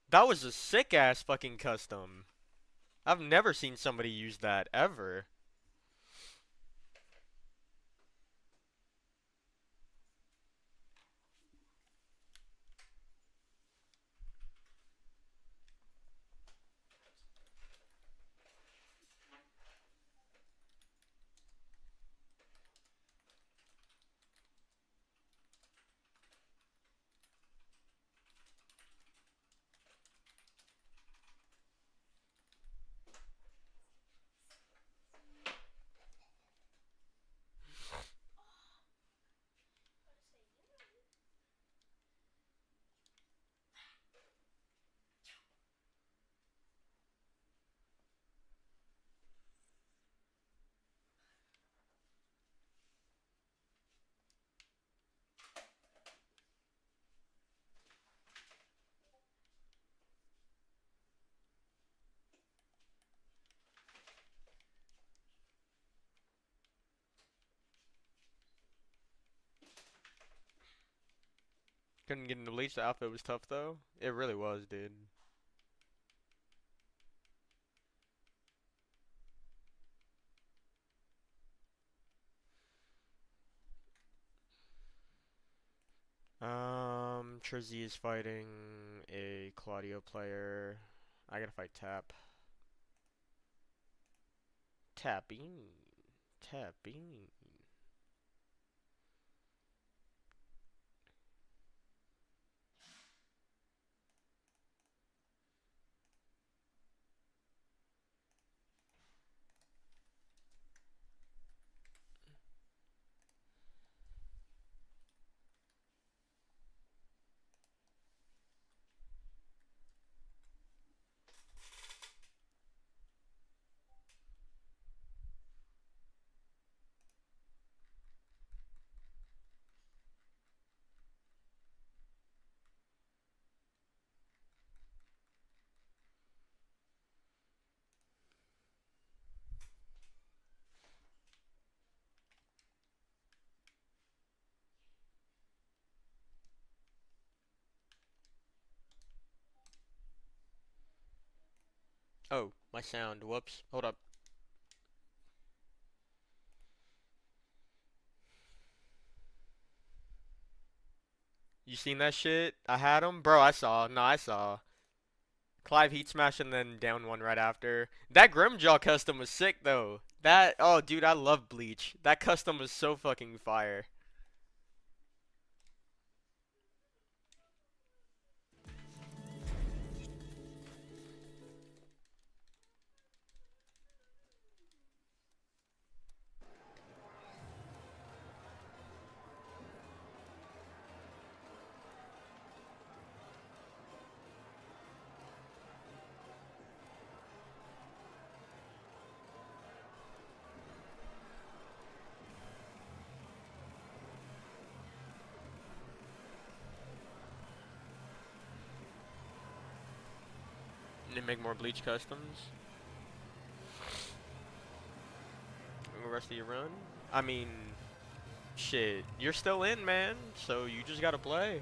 That was a sick-ass fucking custom. I've never seen somebody use that, ever. Couldn't get into Bleach. The outfit was tough, though. It really was, dude. Trizzy is fighting a Claudio player. I gotta fight Tap. Tapping. Tapping. Oh, my sound. Whoops. Hold up. You seen that shit? I had him? Bro, I saw. No, I saw. Clive heat smash and then down one right after. That Grimjaw custom was sick though. That, oh dude, I love Bleach. That custom was so fucking fire. And they make more Bleach customs. The rest of your run? I mean, shit, you're still in, man. So you just gotta play.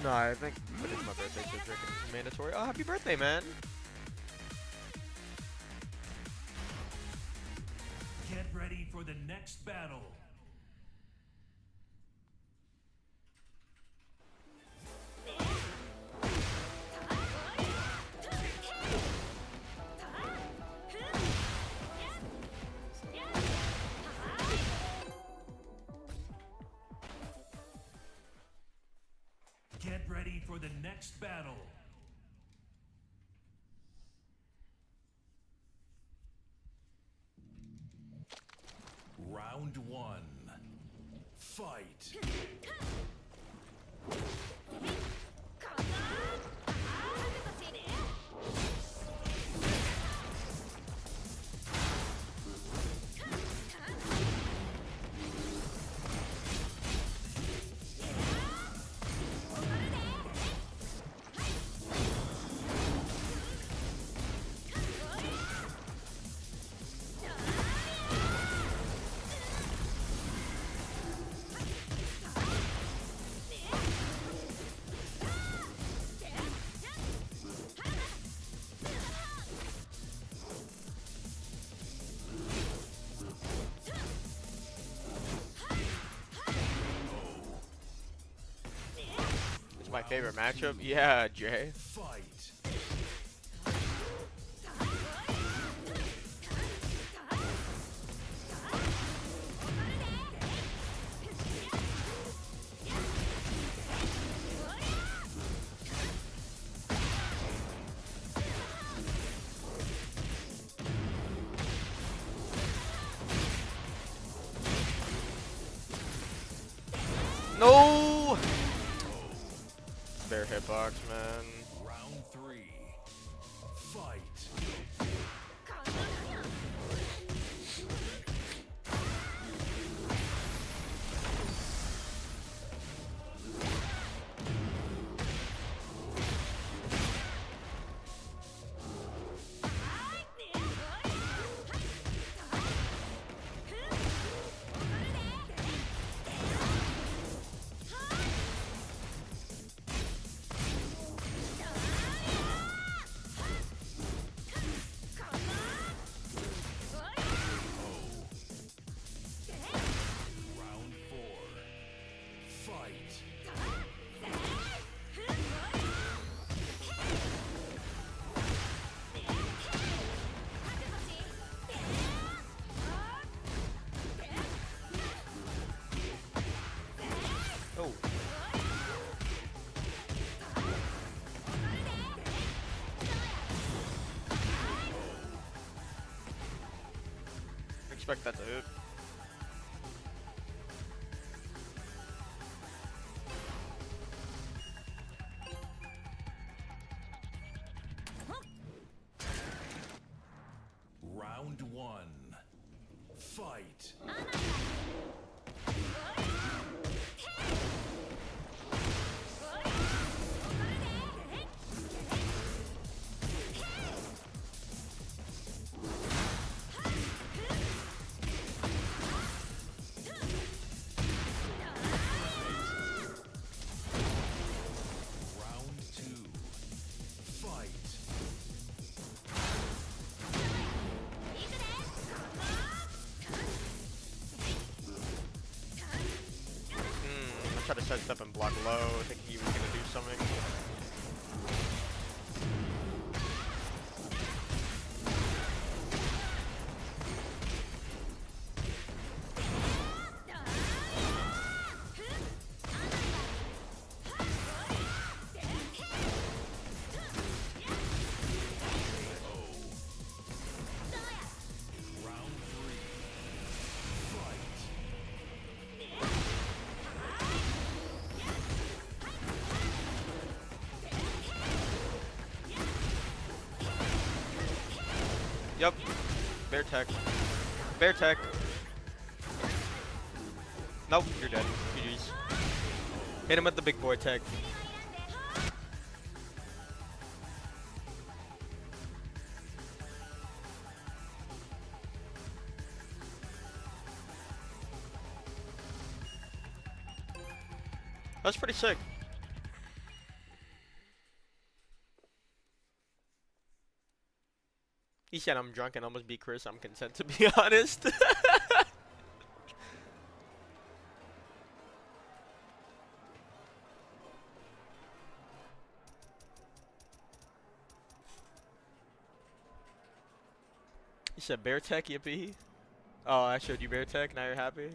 No, I think but it's my birthday, so drinking is mandatory. Oh, happy birthday, man! Get ready for the next battle. Get ready for the next battle. Round one. Fight. My favorite matchup? Yeah, Jay. Fight. No! Spare hitbox, man. expect that to hit. Round one. Fight. Round two. Fight. I tried to set stuff and block low, thinking he was gonna do something. Round three. Fight. Yup. Bear tech. Bear tech. Nope, you're dead. GG's. Hit him with the big boy tech. That's pretty sick. He said I'm drunk and almost beat Chris. I'm content to be honest. He said bear tech, yippee. Oh, I showed you bear tech, now you're happy?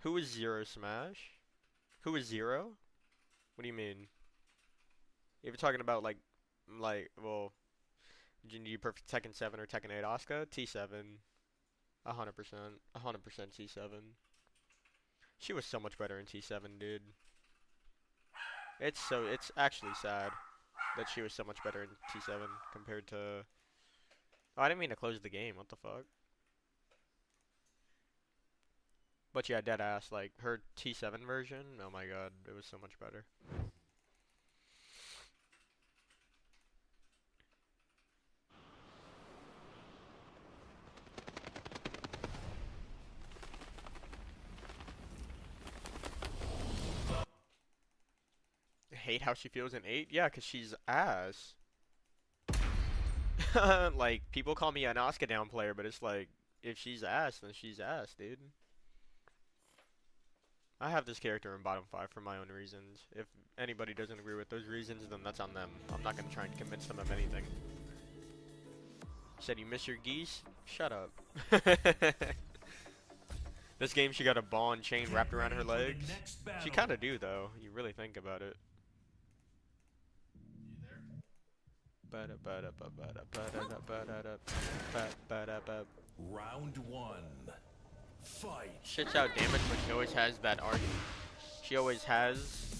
Who is Zero Smash? Who is Zero? What do you mean? If you're talking about like, well, do you prefer Tekken 7 or Tekken 8 Asuka? T7. 100%. 100% T7. She was so much better in T7, dude. It's actually sad that she was so much better in T7 compared to... Oh, I didn't mean to close the game. What the fuck? But yeah, deadass, like, her T7 version, oh my god, it was so much better. Hate how she feels in 8? Yeah, because she's ass. Like, people call me an Asuka down player, but it's like, if she's ass, then she's ass, dude. I have this character in bottom 5 for my own reasons. If anybody doesn't agree with those reasons, then that's on them. I'm not going to try and convince them of anything. Said you miss your geese? Shut up. This game, she got a ball and chain wrapped around her legs. She kind of do, though. You really think about it. Round one. Fight. Shits out damage, but she always has that argument. She always has,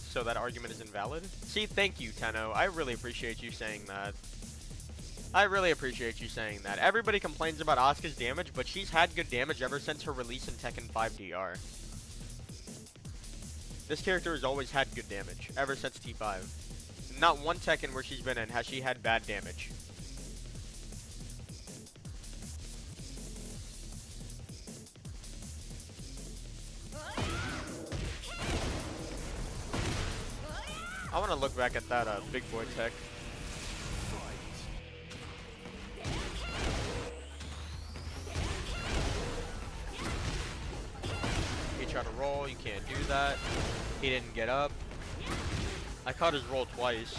so that argument is invalid. See, thank you, Tenno. I really appreciate you saying that. I really appreciate you saying that. Everybody complains about Asuka's damage, but she's had good damage ever since her release in Tekken 5 DR. This character has always had good damage, ever since T5. Not one Tekken where she's been in has she had bad damage. I want to look back at that big boy tech. He tried to roll, you can't do that. He didn't get up. I caught his roll twice.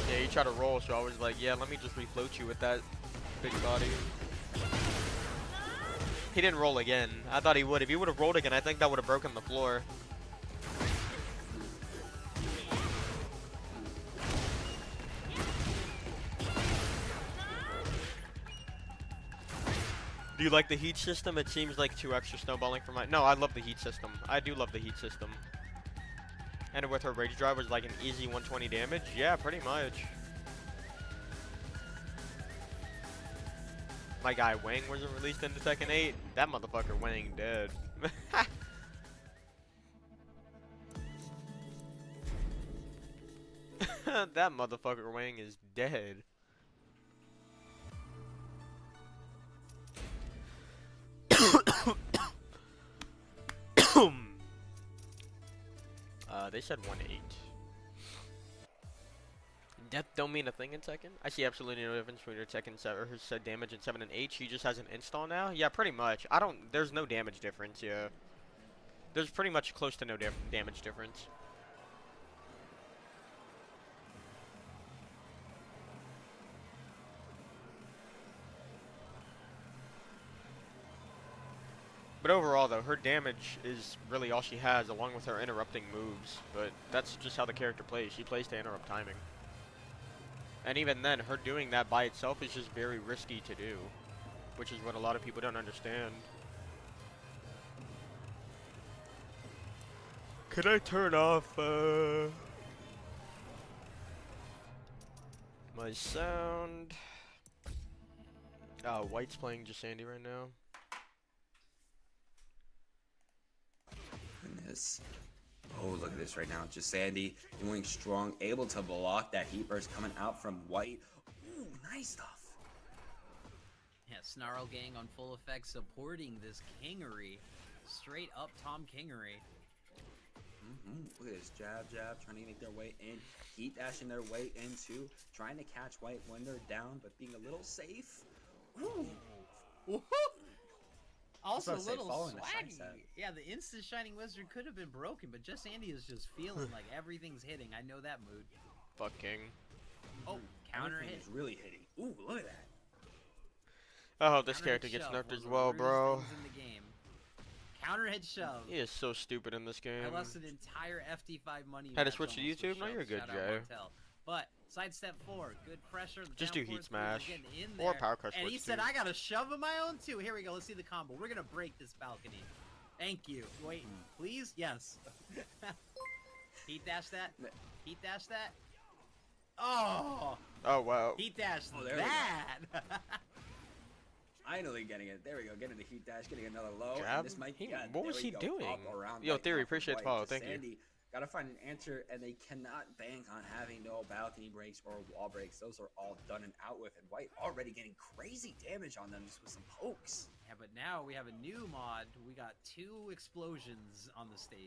Yeah, he tried to roll, so I was like, yeah, let me just refloat you with that big body. He didn't roll again. I thought he would. If he would have rolled again, I think that would have broken the floor. Do you like the heat system? It seems like 2 extra snowballing for my... No, I love the heat system. I do love the heat system. And with her rage drive was like an easy 120 damage? Yeah, pretty much. My guy Wang wasn't released into Tekken 8. That motherfucker Wang dead. That motherfucker Wang is dead. They said 1-8. Depth don't mean a thing in Tekken. I see absolutely no difference between your Tekken 7 who said damage in 7 and 8. She just has an install now. Yeah, pretty much. There's no damage difference. Yeah, there's pretty much close to no damage difference. But overall, though, her damage is really all she has, along with her interrupting moves. But that's just how the character plays. She plays to interrupt timing. And even then, her doing that by itself is just very risky to do. Which is what a lot of people don't understand. Could I turn off, my sound? White's playing just Sandy right now. Goodness. Oh, look at this right now. Just Sandy doing strong, able to block that heat burst coming out from White. Ooh, nice stuff. Yeah, Snarl Gang on full effect supporting this KingRey. Straight up Tom KingRey. Look at this jab, trying to make their way in. Heat dashing their way into, trying to catch White when they're down, but being a little safe. Ooh. Woohoo! Also a little following the swaggy. sunset. Yeah, the instant Shining Wizard could have been broken, but just Andy is just feeling like everything's hitting. I know that mood. Fuck King. Oh, counter Everything hit. is really hitting. Ooh, look at that. I hope this Counter character hit gets shove, nerfed one as of the well, weirdest bro. things in the game. Counter hit shove. He is so stupid in this game. I lost an entire FD5 money. Had to match switch to almost with YouTube? No, you're shoves. good, Shout out Jay. Martel. But sidestep 4, good pressure. The Just down do heat forward three, we're smash. getting in Or there. power crush And he works said, too. I got a shove of my own too. Here we go. Let's see the combo. We're gonna break this balcony. Thank you. Wait, please? Yes. Heat dash that. Heat dash that. Oh! Oh, wow. Heat dash there we go. that! Finally getting it. There we go. Getting the heat dash, getting another low. Jab? And this might, What there was we he go, doing? up around Yo, White, Theory, off of appreciate the White. follow. Just Thank you. Sandy gotta find an answer, and they cannot bank on having no balcony breaks or wall breaks. Those are all done and out with, and White already getting crazy damage on them just with some pokes. Yeah, but now we have a new mod. We got 2 explosions on the stage.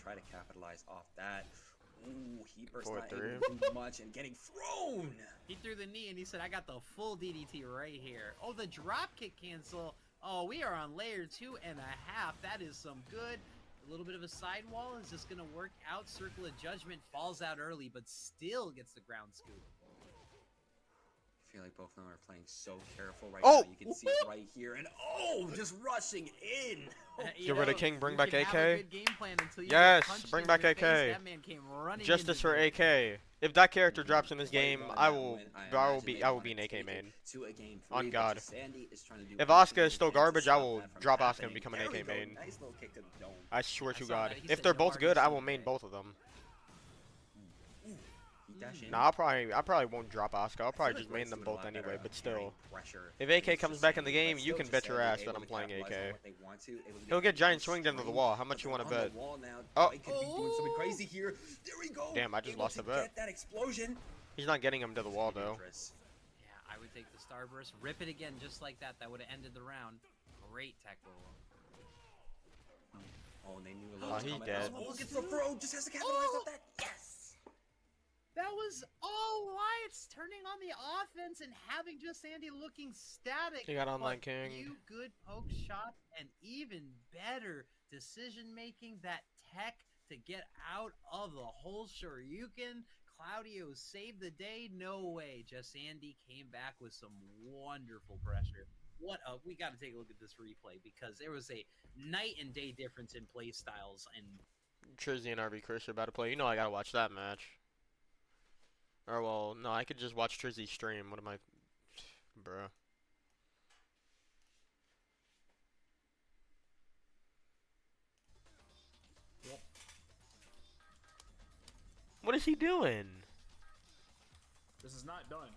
Try to capitalize off that. Ooh, heat burst Forward not three. able to do much and getting thrown. He threw the knee and he said, I got the full DDT right here. Oh, the drop kick cancel. Oh, we are on layer 2.5. That is some good. A little bit of a sidewall is just going to work out. Circle of Judgment falls out early, but still gets the ground scoop. I feel like both of them are playing so careful right Oh! now. You can see it right here. And oh, just rushing in. You Get rid of know, King, bring you back can AK. have a good game plan until you Yes, get punched bring in back the AK. face. That man came running Justice into for you. AK. If that character drops in this White game, won I that will, win. I will imagine be, they I will wanna be an take AK it main. to a game On 3, but God. Sandy is trying to do If everything Asuka is they still can to garbage, I stop will that from drop Asuka and happening. become an There we AK go. main. Nice little kick to the dome. I swear to saw God. that. He If said they're no both hard good, I will machine main today. both of them. Heat dash in. Nah, I probably won't drop Asuka. I'll I probably feel just like main White's them doing a both lot better anyway, at but carrying still. pressure If than AK just comes back in the Sandy, game, but you still can just bet your Sandy ass that able I'm to playing capitalize on AK. what they want to, able to He'll get get giant through swinged into the strong, wall. How much but you they're want to on bet? the wall now. Oh. White could be doing something crazy here. There we go. Damn, I just Able lost to a bet. Get that explosion. He's not getting him to the wall, though. Dangerous. Yeah, I would take the Starburst, rip it again just like that. That would have ended the round. Great tackle. Oh, and they knew a Oh, little he's coming. dead. Oh, gets the throw. Just has to capitalize on that. Yes. That was all Wyatt's turning on the offense and having just Andy looking static. He got online but King. few good poke shots and even better decision making. That tech to get out of the whole Shoryuken. Claudio saved the day. No way. Just Andy came back with some wonderful pressure. We got to take a look at this replay because there was a night and day difference in play styles and Trizzy and RV Chris are about to play. You know I gotta watch that match. Or, well, no, I could just watch Trizzy stream. What am I... Bruh. What is he doing? This is not done.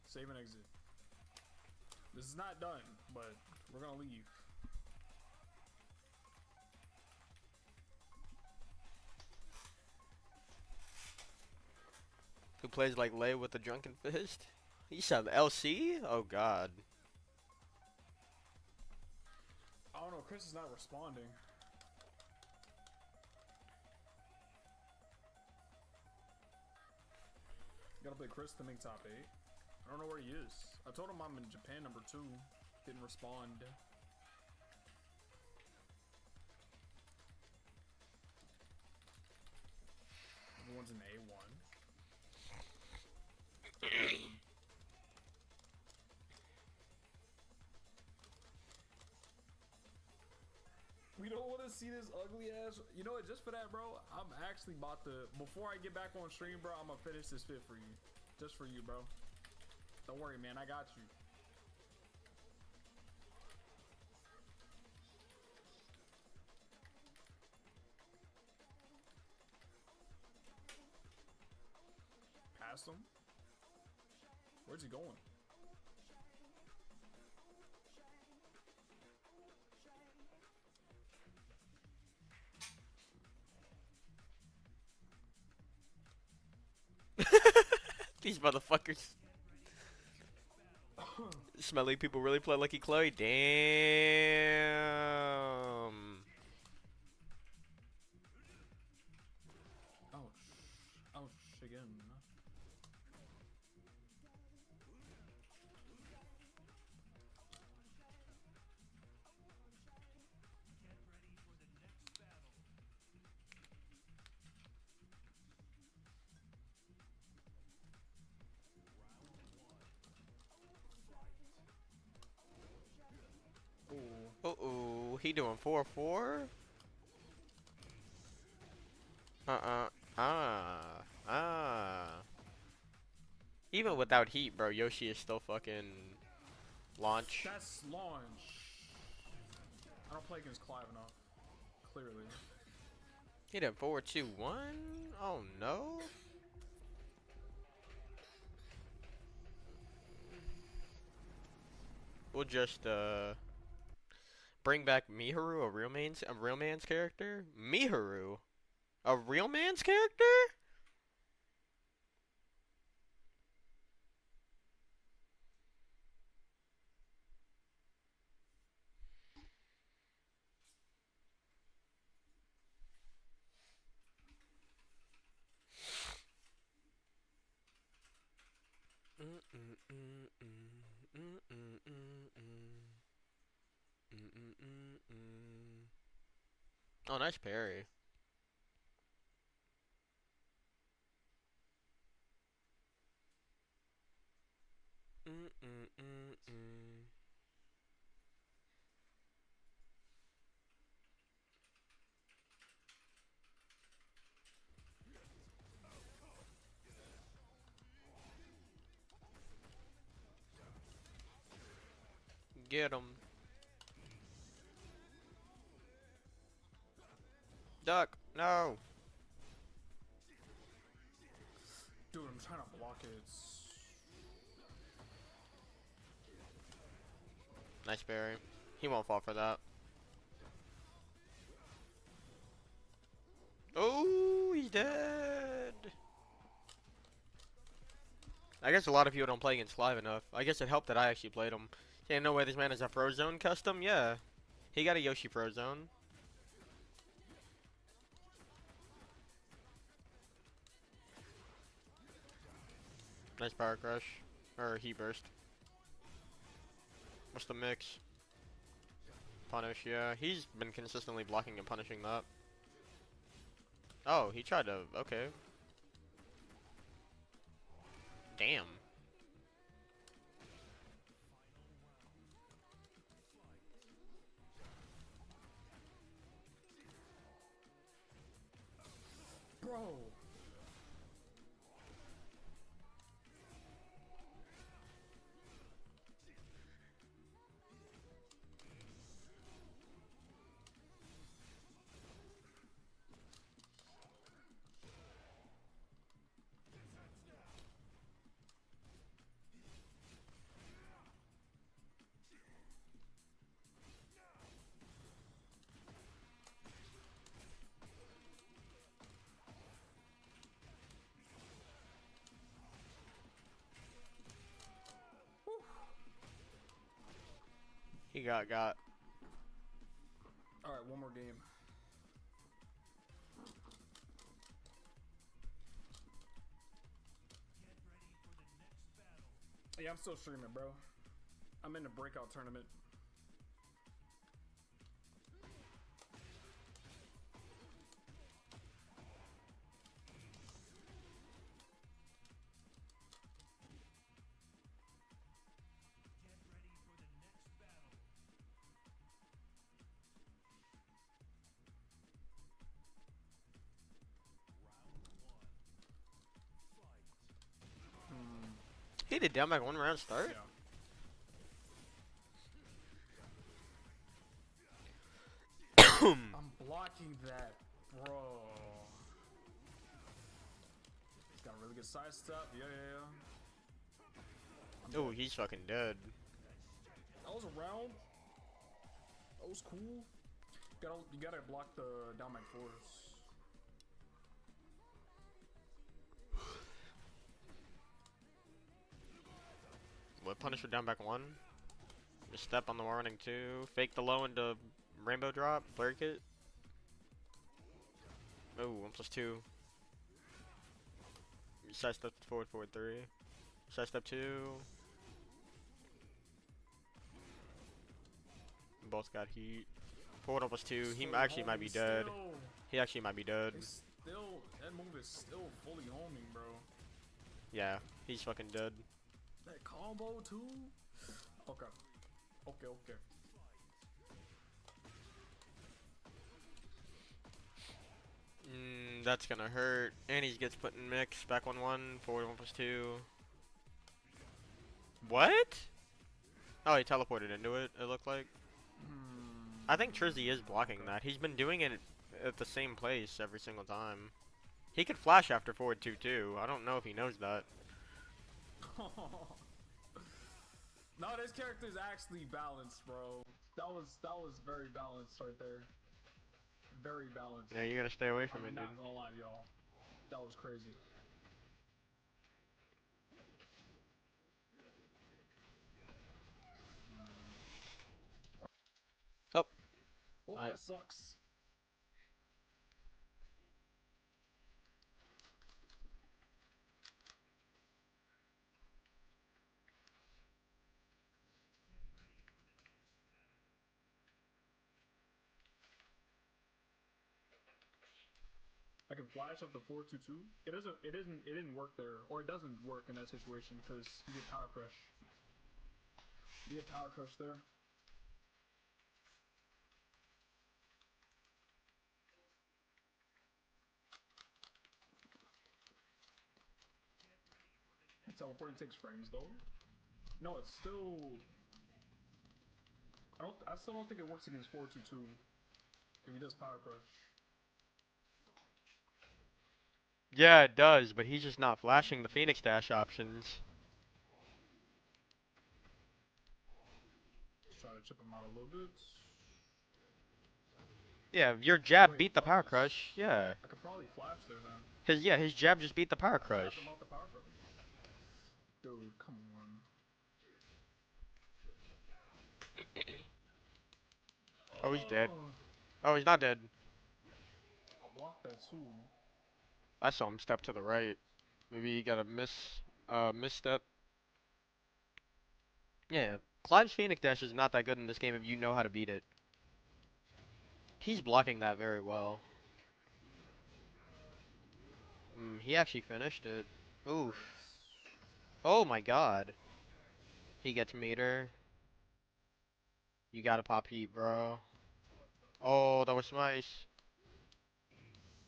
Save and exit. This is not done, but we're gonna leave. Who plays like Lay with a drunken fist? He said LC? Oh god. I don't know, Chris is not responding. Gotta play Chris to make top 8. I don't know where he is. I told him I'm in Japan number 2. Didn't respond. Everyone's in A1. We don't want to see this ugly ass. You know what? Just for that, bro, I'm actually about to. Before I get back on stream, bro, I'm gonna finish this fit for you. Just for you, bro. Don't worry, man. I got you. Past him? Where's he going? These motherfuckers. Smelly people really play Lucky Chloe? Damn. Ouch. Ouch again. Uh-oh, he doing 4-4? Even without heat, bro, Yoshi is still fucking launch. That's launch. I don't play against Clive enough. Clearly. He did 4-2-1? Oh no. We'll just bring back Miharu, a real man's character? Miharu? A real man's character? Oh, nice parry. Get him. Duck, no. Dude, I'm trying to block it. Nice parry. He won't fall for that. Oh, he's dead. I guess a lot of people don't play against Live enough. I guess it helped that I actually played him. Yeah, no way this man is a Frozone custom? Yeah. He got a Yoshi Frozone. Nice power crush. Or heat burst. What's the mix? Punish, yeah. He's been consistently blocking and punishing that. Oh, he tried to... Okay. Damn. Bro. got. Alright, one more game. Yeah, I'm still streaming, bro. I'm in the breakout tournament. He did down back 1 round start? Yeah. I'm blocking that, bro. He's got a really good side step. Yeah. Oh, he's fucking dead. That was a round. That was cool. You gotta block the down back force. What Punisher down back 1? Just step on the warning 2. Fake the low into rainbow drop. Break it. Oh, 1+2. Side step forward 3. Side step 2. Both got heat. Forward 1+2. He actually might be dead. He actually might be dead. That move is still fully homing, bro. Yeah, he's fucking dead. That combo too? Okay. That's gonna hurt. And he gets put in mix. Back 1-1. Forward 1+2. What? Oh, he teleported into it, it looked like. I think Trizzy is blocking that. He's been doing it at the same place every single time. He could flash after forward 2-2. I don't know if he knows that. No, this character is actually balanced, bro. That was very balanced right there. Very balanced. Yeah, you gotta stay away from it, I'm dude. not gonna lie, y'all. That was crazy. Oh. Oh, that sucks. I can flash up the 4-2-2. It didn't work there, or it doesn't work in that situation because you get power crush. You get power crush there. Teleporting takes frames though. No, it's still. I still don't think it works against 4-2-2 if he does power crush. Yeah, it does, but he's just not flashing the Phoenix Dash options. Just try to chip him out a little bit. Yeah, your jab beat the power crush. Yeah. I could probably flash there then. His jab just beat the power crush. Him out the power crush. Dude, come on. Oh, he's dead. Oh, he's not dead. I'll block that too. I saw him step to the right. Maybe he got a misstep. Yeah, Clive's Phoenix Dash is not that good in this game if you know how to beat it. He's blocking that very well. He actually finished it. Oof. Oh my god. He gets meter. You gotta pop heat, bro. Oh, that was nice.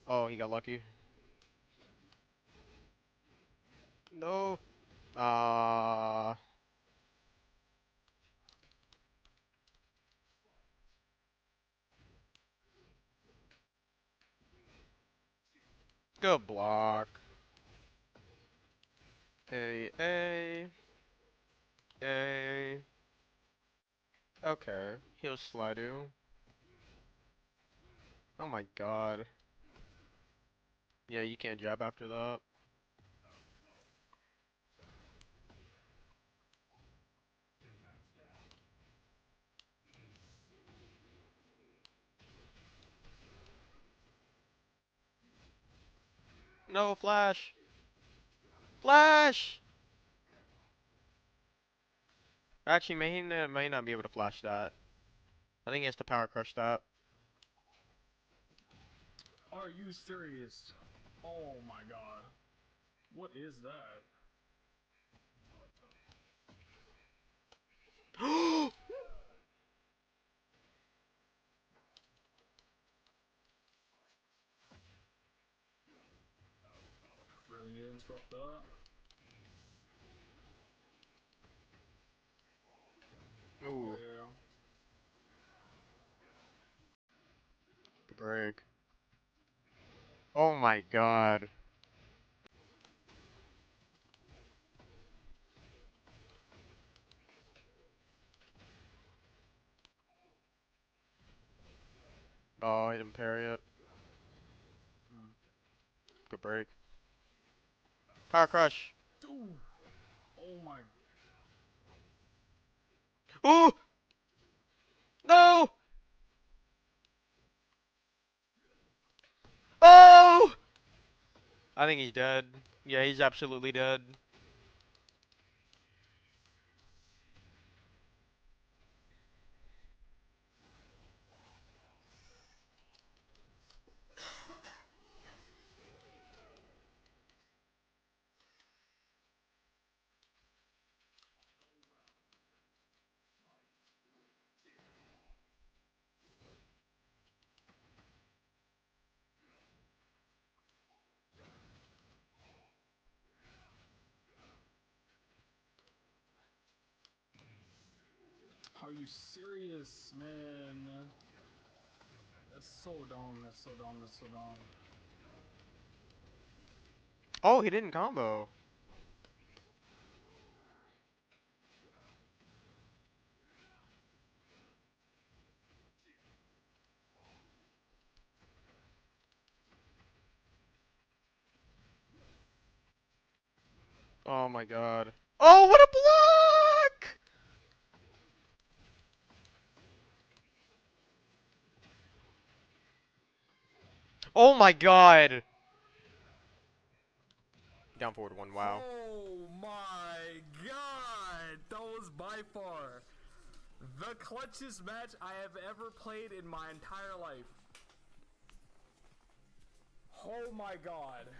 Oh, he got lucky. No. Good block. A. Okay. He'll slide you. Oh my god. Yeah, you can't jab after that. No, flash. Flash! Actually, may not be able to flash that. I think he has to power crush that. Are you serious? Oh my god. What is that? Really need to interrupt that. Ooh, Yeah. break. Oh my god. Oh, he didn't parry it. Good break. Power crush. Dude. Oh my. Ooh! No! Oh! I think he's dead. Yeah, he's absolutely dead. Are you serious, man? That's so dumb. That's so dumb. That's so dumb. Oh, he didn't combo. Oh my god. Oh, what a block! Oh my god. Down forward one, wow. Oh my god! That was by far the clutchest match I have ever played in my entire life. Oh my god.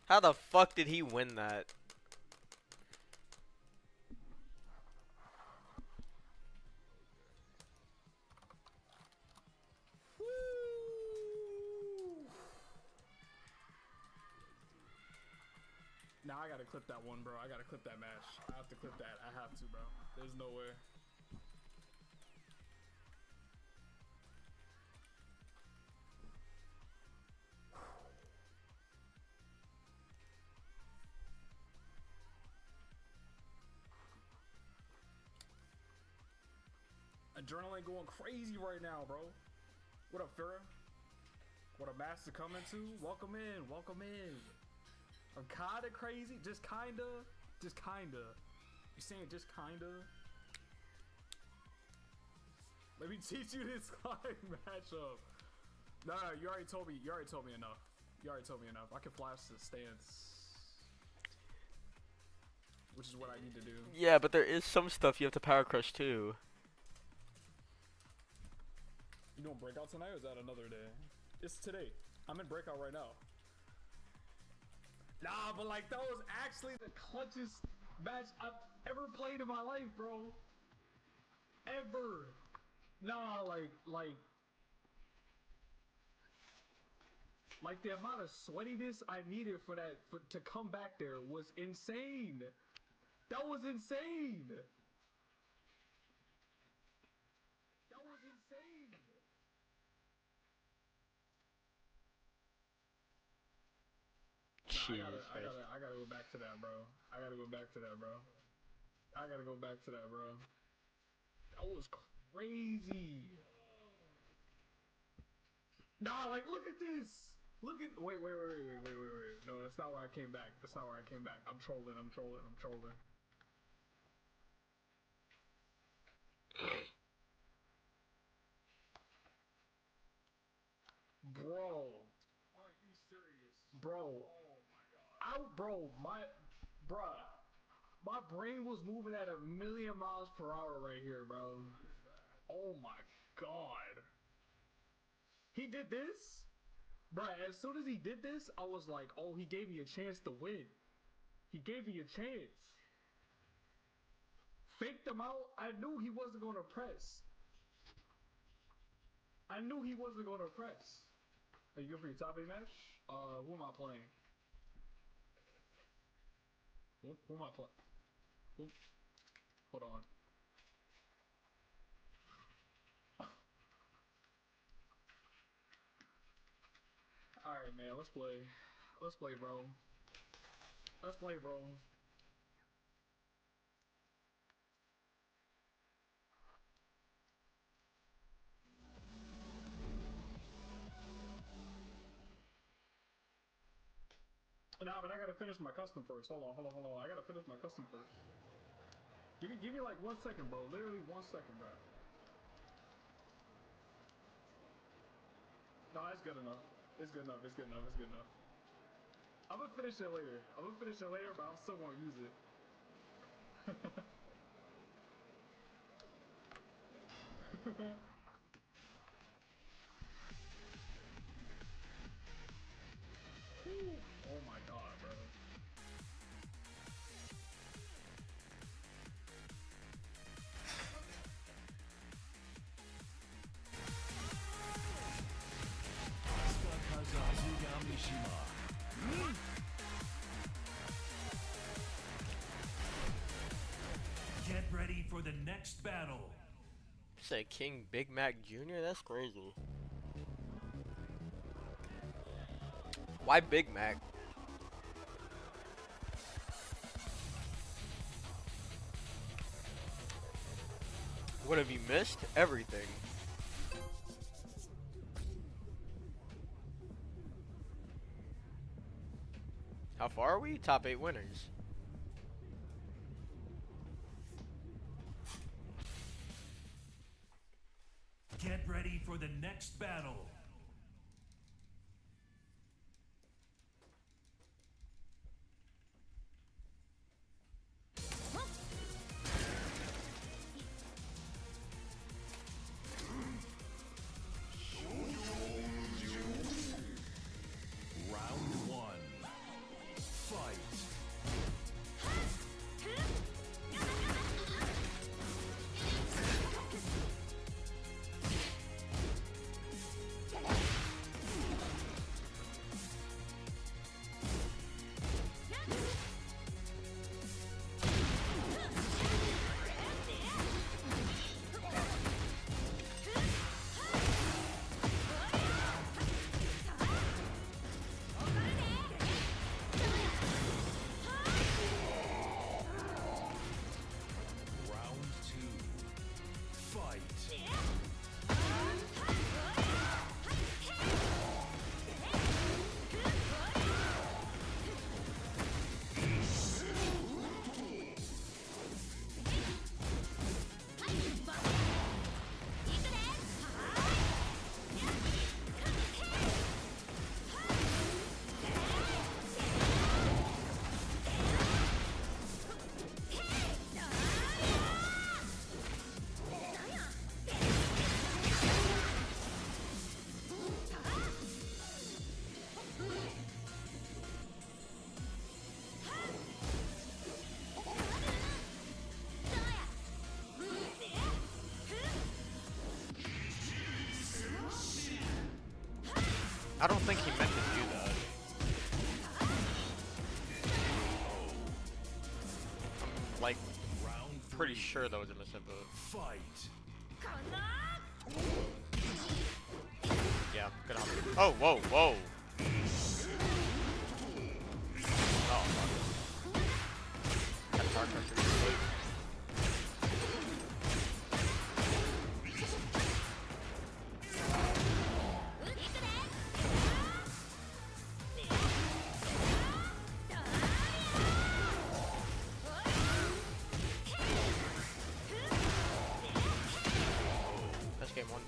How the fuck did he win that? Now I gotta clip that one, bro. I gotta clip that match. I have to clip that. I have to, bro. There's no way. Adrenaline going crazy right now, bro. What up, Farrah? What a match to come into. Welcome in. Welcome in. I'm kinda crazy. Just kinda. Just kinda. You saying just kinda? Let me teach you this slide matchup. No, you already told me. You already told me enough. You already told me enough. I can flash the stance, which is what I need to do. Yeah, but there is some stuff you have to power crush too. You doing breakout tonight, or is that another day? It's today. I'm in breakout right now. Nah, but like that was actually the clutchest match I've ever played in my life, bro. Ever. Nah, like the amount of sweatiness I needed for that to come back there was insane. That was insane. That was insane. Nah, I gotta go back to that, bro. I gotta go back to that, bro. I gotta go back to that, bro. That was crazy. Nah, like look at this. Look at wait. No, that's not where I came back. That's not where I came back. I'm trolling. Bro. Bro, my brain was moving at 1,000,000 miles per hour right here, bro. Oh my god. He did this? Bro, as soon as he did this, I was like, oh, he gave me a chance to win. He gave me a chance. Faked him out. I knew he wasn't going to press. I knew he wasn't going to press. Are you good for your top 8 match? Who am I playing? Who am I playing? Hold on. Alright, man, let's play. Let's play, bro. Let's play, bro. Nah, but I gotta finish my custom first. Hold on. I gotta finish my custom first. Give me like 1 second, bro. Literally 1 second, bro. No, it's good enough. It's good enough. I'm gonna finish it later. But I'm still gonna use it. Oh my god, bro. Get ready for the next battle. Say King Big Mac Jr.? That's crazy. Why Big Mac? What have you missed? Everything. How far are we? Top 8 winners. Get ready for the next battle. Round 1. Fight. I don't think he meant to do that. I'm like pretty sure that was a misinput. Fight. Yeah, good on. Oh, whoa, whoa. Oh, fuck. That's hard pressure. That's game 1.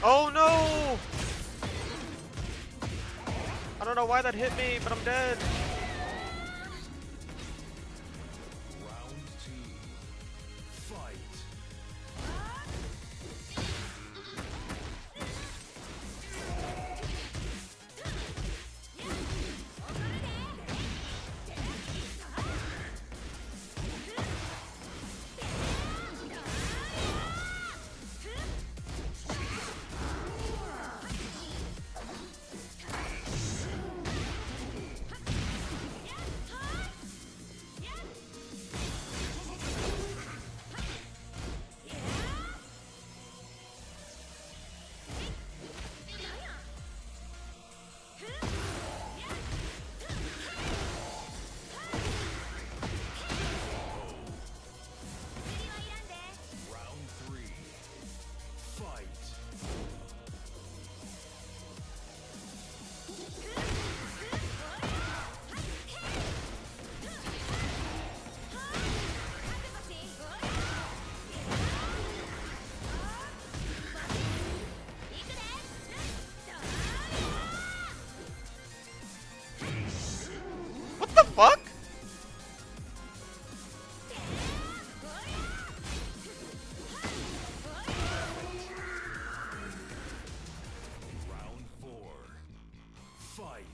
Oh no! I don't know why that hit me, but I'm dead. Round 2. Fight. Round 3. Fight. What the fuck? Round 4. Fight.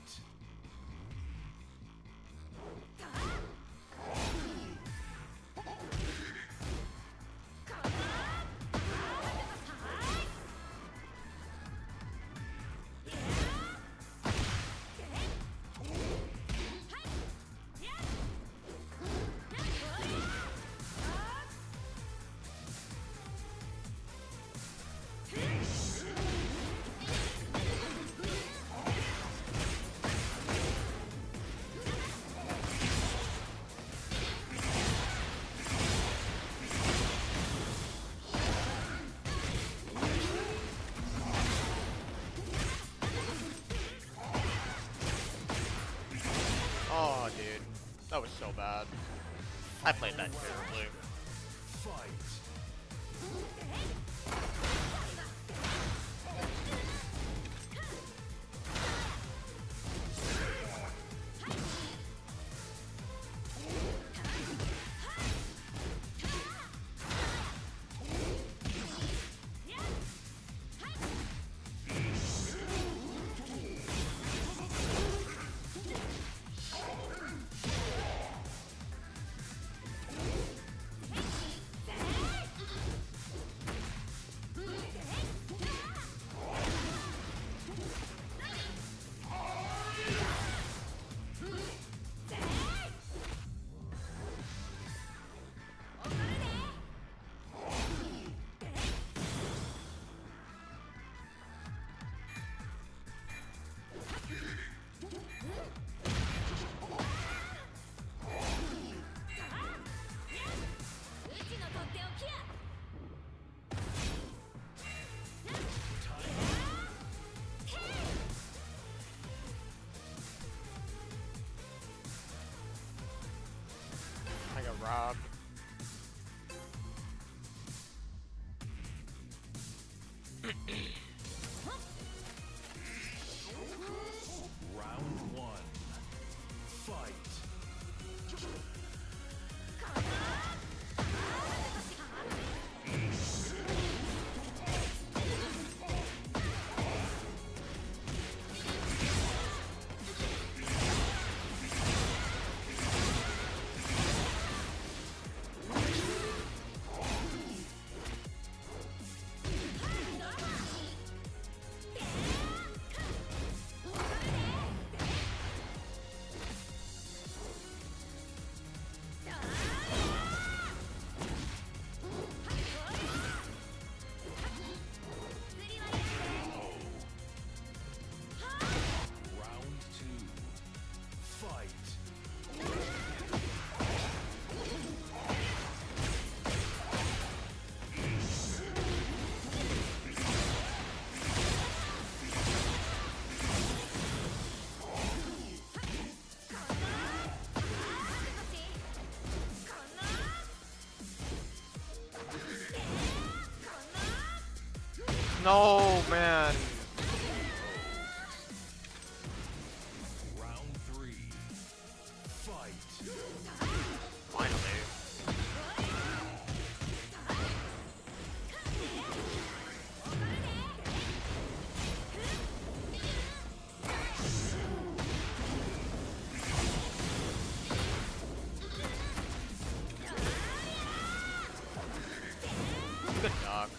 Oh, dude. That was so bad. I played that terribly. Fight. I got robbed. Round 1. Fight. No, man. Round 3. Fight. Finally. Good dog.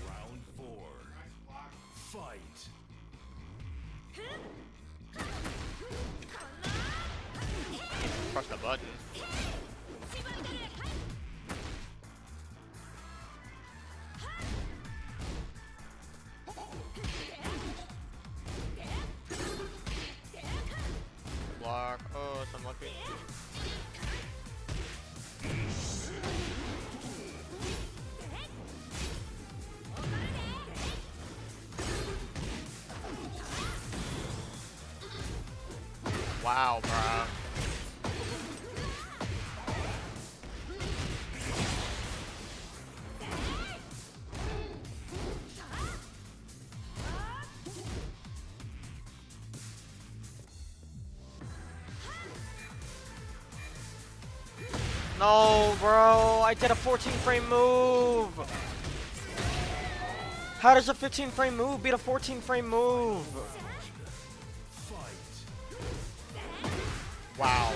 Round 4. Fight. Press the button. Block. Oh, it's unlucky. Wow, bruh. No, bro. I did a 14 frame move. How does a 15 frame move beat a 14 frame move? Wow.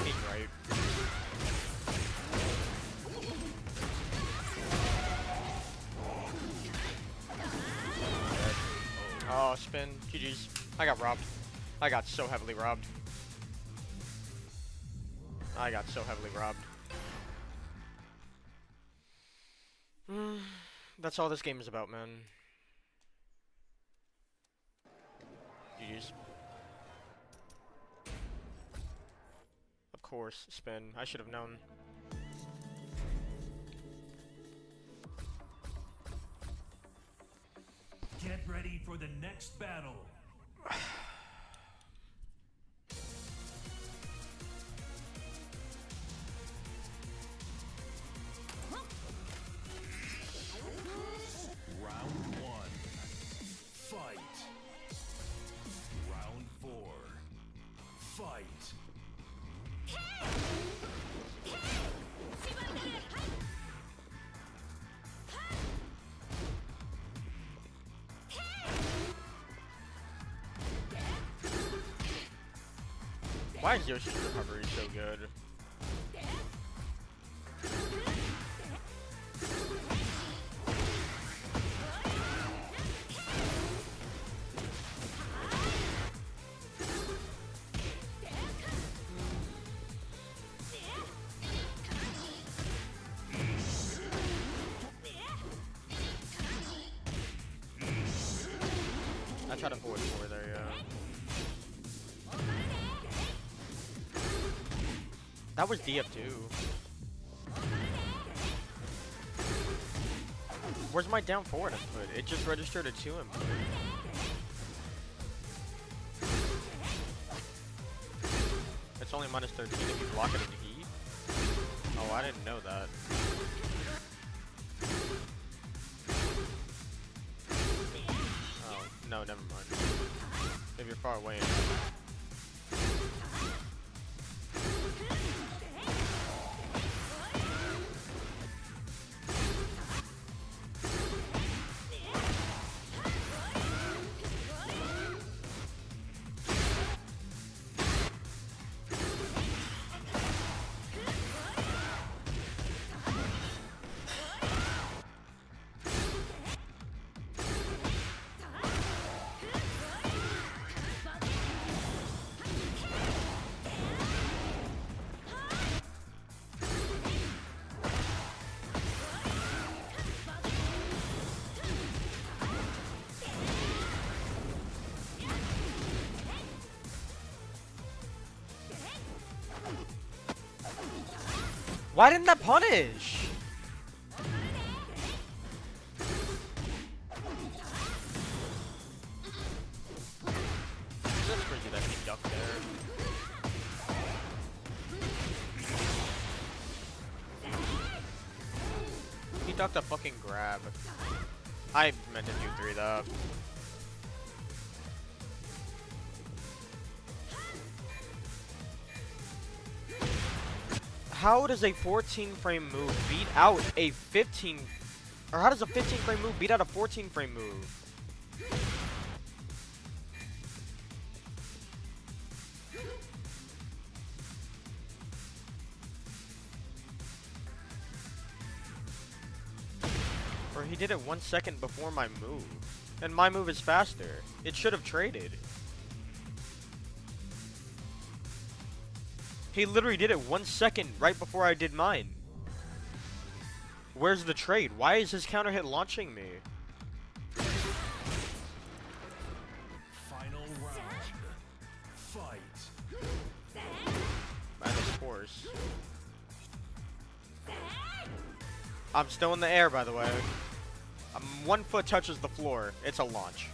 He's right. Oh, spin. GG's. I got robbed. I got so heavily robbed. I got so heavily robbed. That's all this game is about, man. GG's. Of course, spin. I should have known. Get ready for the next battle. Round 1. Fight. Round 4. Fight. Why is Yoshi's recovery so good? I tried to forward 4 there, yeah. That was DF2. Where's my down forward input? It just registered a 2 input. It's only minus 13 if you block it in heat. Oh, I didn't know that. Oh, no, never mind. If you're far away. Why didn't that punish? That's crazy that he ducked there. He ducked a fucking grab. I meant to do 3 though. How does a 14 frame move beat out a 15, or how does a 15 frame move beat out a 14 frame move? Or he did it 1 second before my move, and my move is faster. It should have traded. He literally did it 1 second right before I did mine. Where's the trade? Why is his counter hit launching me? Final round. Fight. Minus force. I'm still in the air, by the way. 1 foot touches the floor. It's a launch.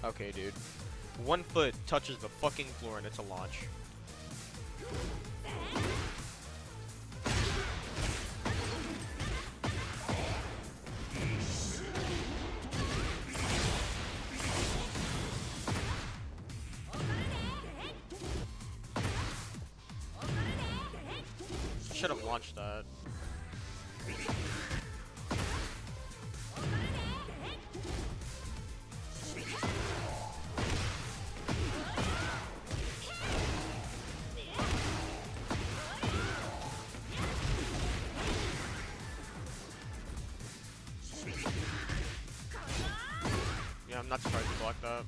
Okay, dude. 1 foot touches the fucking floor and it's a launch. Should have launched that. Yeah, I'm not surprised you blocked that.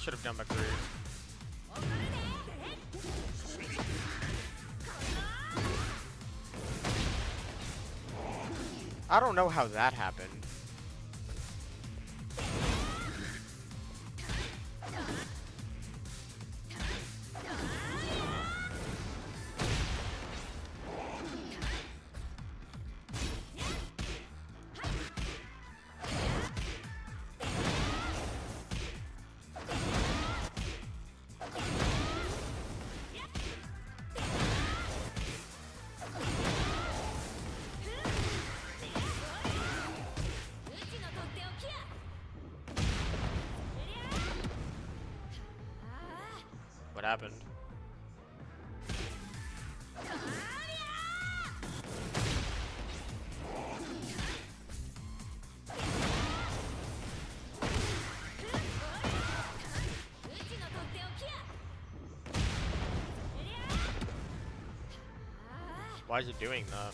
Should have done back 3. I don't know how that happened. What happened? Why is it doing that?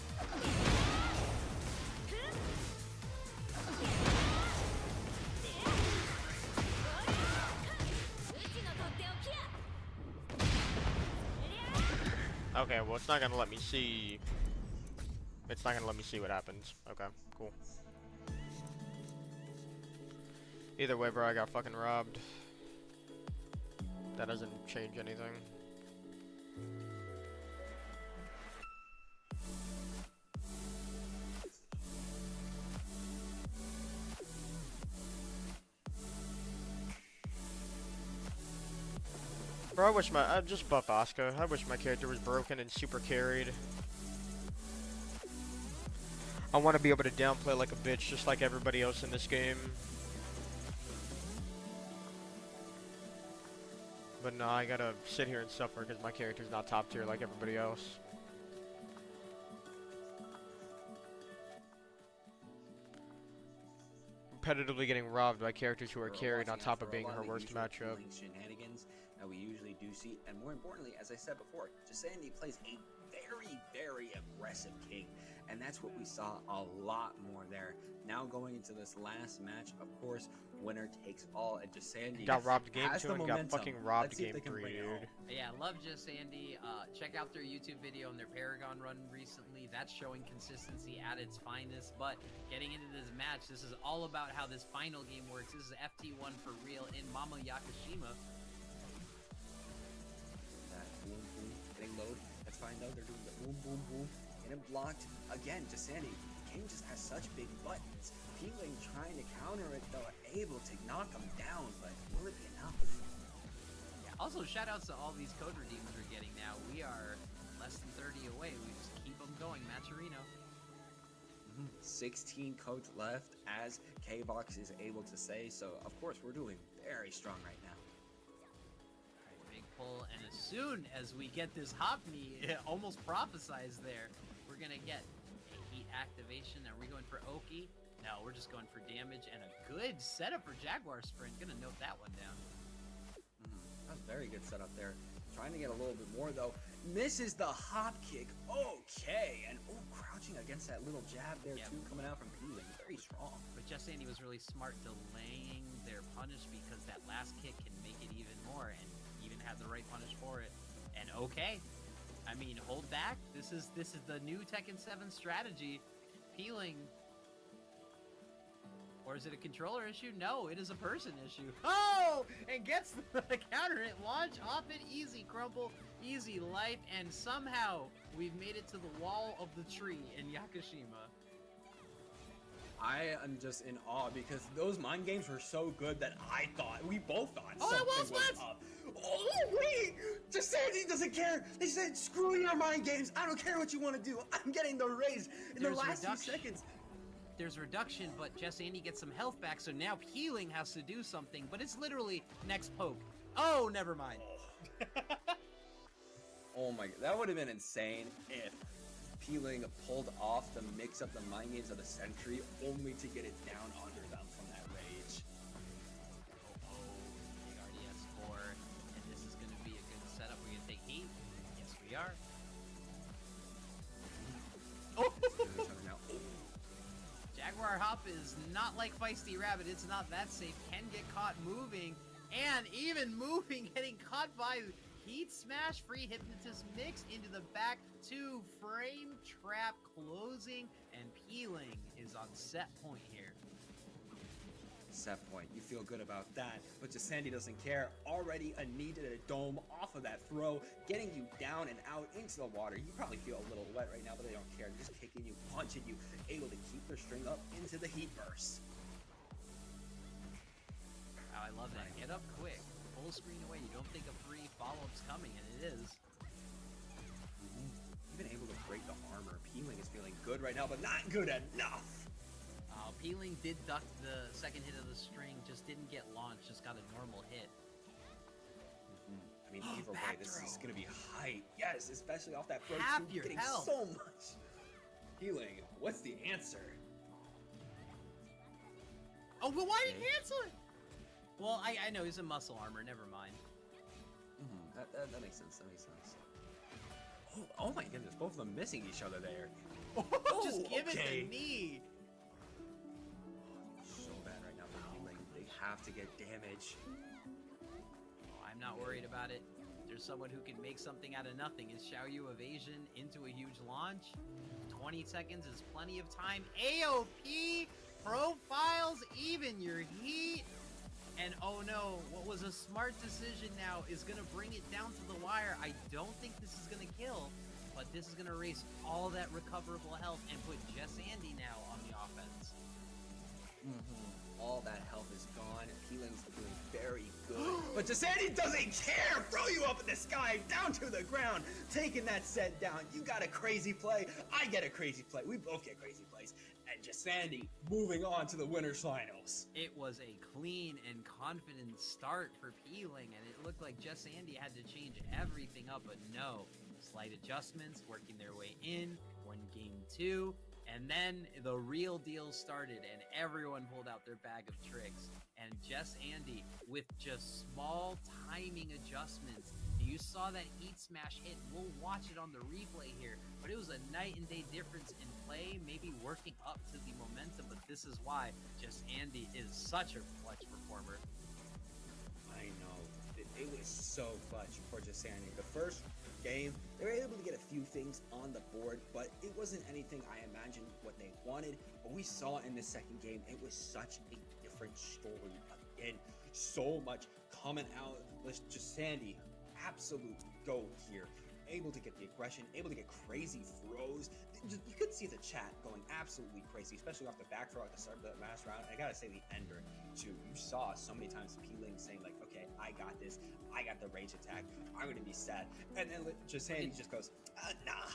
Okay, well it's not gonna let me see. It's not gonna let me see what happens. Okay, cool. Either way, bro, I got fucking robbed. That doesn't change anything. Bro, I wish I just buff Asuka. I wish my character was broken and super carried. I want to be able to downplay like a bitch, just like everybody else in this game. But no, I gotta sit here and suffer because my character's not top tier like everybody else. Competitively getting robbed by characters who are carried on top of being her worst matchup. Shenanigans that we usually do see, and more importantly, as I said before, Sandy plays a very aggressive king, and that's what we saw a lot more there. Now going into this last match, of course, winner takes all, and Sandy got robbed game 2 and got fucking robbed game 3, dude. Yeah, love Sandy. Check out their YouTube video on their Paragon run recently. That's showing consistency at its finest. But getting into this match, this is all about how this final game works. This is FT1 for real in Mama Yakashima. That load. That's fine though. They're doing the boom, boom, boom. And it blocked again. Jasandi, the game just has such big buttons. Peeling trying to counter it though, able to knock him down, but will it be enough? Yeah, also, shout outs to all these code redeems we're getting now. We are less than 30 away. We just keep them going. Matcherino. 16 codes left, as K-Box is able to say. So, of course, we're doing very strong right now. Big pull, and as soon as we get this hop knee, it almost prophesized there, we're going to get a heat activation. Are we going for Oki? No, we're just going for damage and a good setup for Jaguar Sprint. Gonna note that one down. That's a very good setup there. Trying to get a little bit more though. Misses the hop kick. Okay, and crouching against that little jab there too, coming out from Peeling. Very strong. But Jasandi was really smart delaying their punish because that last kick can make it even more, and even had the right punish for it. And okay, I mean, hold back. This is the new Tekken 7 strategy. Peeling. Or is it a controller issue? No, it is a person issue. Oh! And gets the counter hit. Launch off it. Easy crumple. Easy life. And somehow we've made it to the wall of the tree in Yakushima. I am just in awe because those mind games were so good that we both thought that something was was up. Oh, wait! Jasandi doesn't care! They said, screw your mind games! I don't care what you want to do! I'm getting the raise in the last 2 seconds! There's reduction, but Jasandi gets some health back, so now Peeling has to do something, but it's literally next poke. Oh, never mind. Oh my god, that would have been insane if Peeling pulled off the mix up the mind games of the century only to get it down under them from that rage. Big RDS 4, and this is going to be a good setup. We're going to take heat. Yes, we are. Jaguar Hop is not like Feisty Rabbit. It's not that safe. Can get caught moving, and even moving, getting caught by Heat Smash. Free Hypnotist mix into the back 2. Frame trap closing, and Peeling is on set point here. Set point. You feel good about that, but Jasandi doesn't care. Already a knee to the dome off of that throw, getting you down and out into the water. You probably feel a little wet right now, but they don't care. They're just kicking you, punching you, able to keep their string up into the heat burst. Oh, I love that. Get up quick. Full screen away. You don't think a free follow-up's coming, and it is. Even able to break the armor. Peeling is feeling good right now, but not good enough. Peeling did duck the second hit of the string, just didn't get launched, just got a normal hit. I mean, either way, this is going to be hype. Yes, especially off that throw. Half your getting health. So much. Peeling, what's the answer? Oh, well, why did he cancel it? Well, I know he's in muscle armor, never mind. That makes sense, that makes sense. Oh my goodness, both of them missing each other there. Just give it the knee. So bad right now for Peeling. They have to get damage. Oh, I'm not worried about it. There's someone who can make something out of nothing. Is Xiaoyu evasion into a huge launch? 20 seconds is plenty of time. AOP profiles even your heat. And oh no, what was a smart decision now is going to bring it down to the wire. I don't think this is going to kill, but this is going to erase all that recoverable health and put Jasandi now on the offense. All that health is gone. Peeling's doing very good. But Jasandi doesn't care! Throw you up in the sky, down to the ground, taking that set down. You got a crazy play. I get a crazy play. We both get crazy plays. And Jasandi moving on to the winner's finals. It was a clean and confident start for Peeling, and it looked like Jasandi had to change everything up, but no. Slight adjustments, working their way in, won game 2, and then the real deal started, and everyone pulled out their bag of tricks. And Jasandi, with just small timing adjustments, you saw that Heat Smash hit. We'll watch it on the replay here, but it was a night and day difference in play, maybe working up to the momentum, but this is why Jasandi is such a clutch performer. I know. It was so clutch for Jasandi. The first game, they were able to get a few things on the board, but it wasn't anything I imagined what they wanted. But we saw in the second game, it was such a different story again. So much coming out. Let's Jasandi, absolute GOAT here. able to get the aggression, able to get crazy throws. You could see the chat going absolutely crazy, especially off the back throw at the start of the last round. And I gotta say the ender too. You saw so many times Peeling saying like, okay, I got this. I got the rage attack. I'm gonna be sad. And then just Sandy just goes, nah.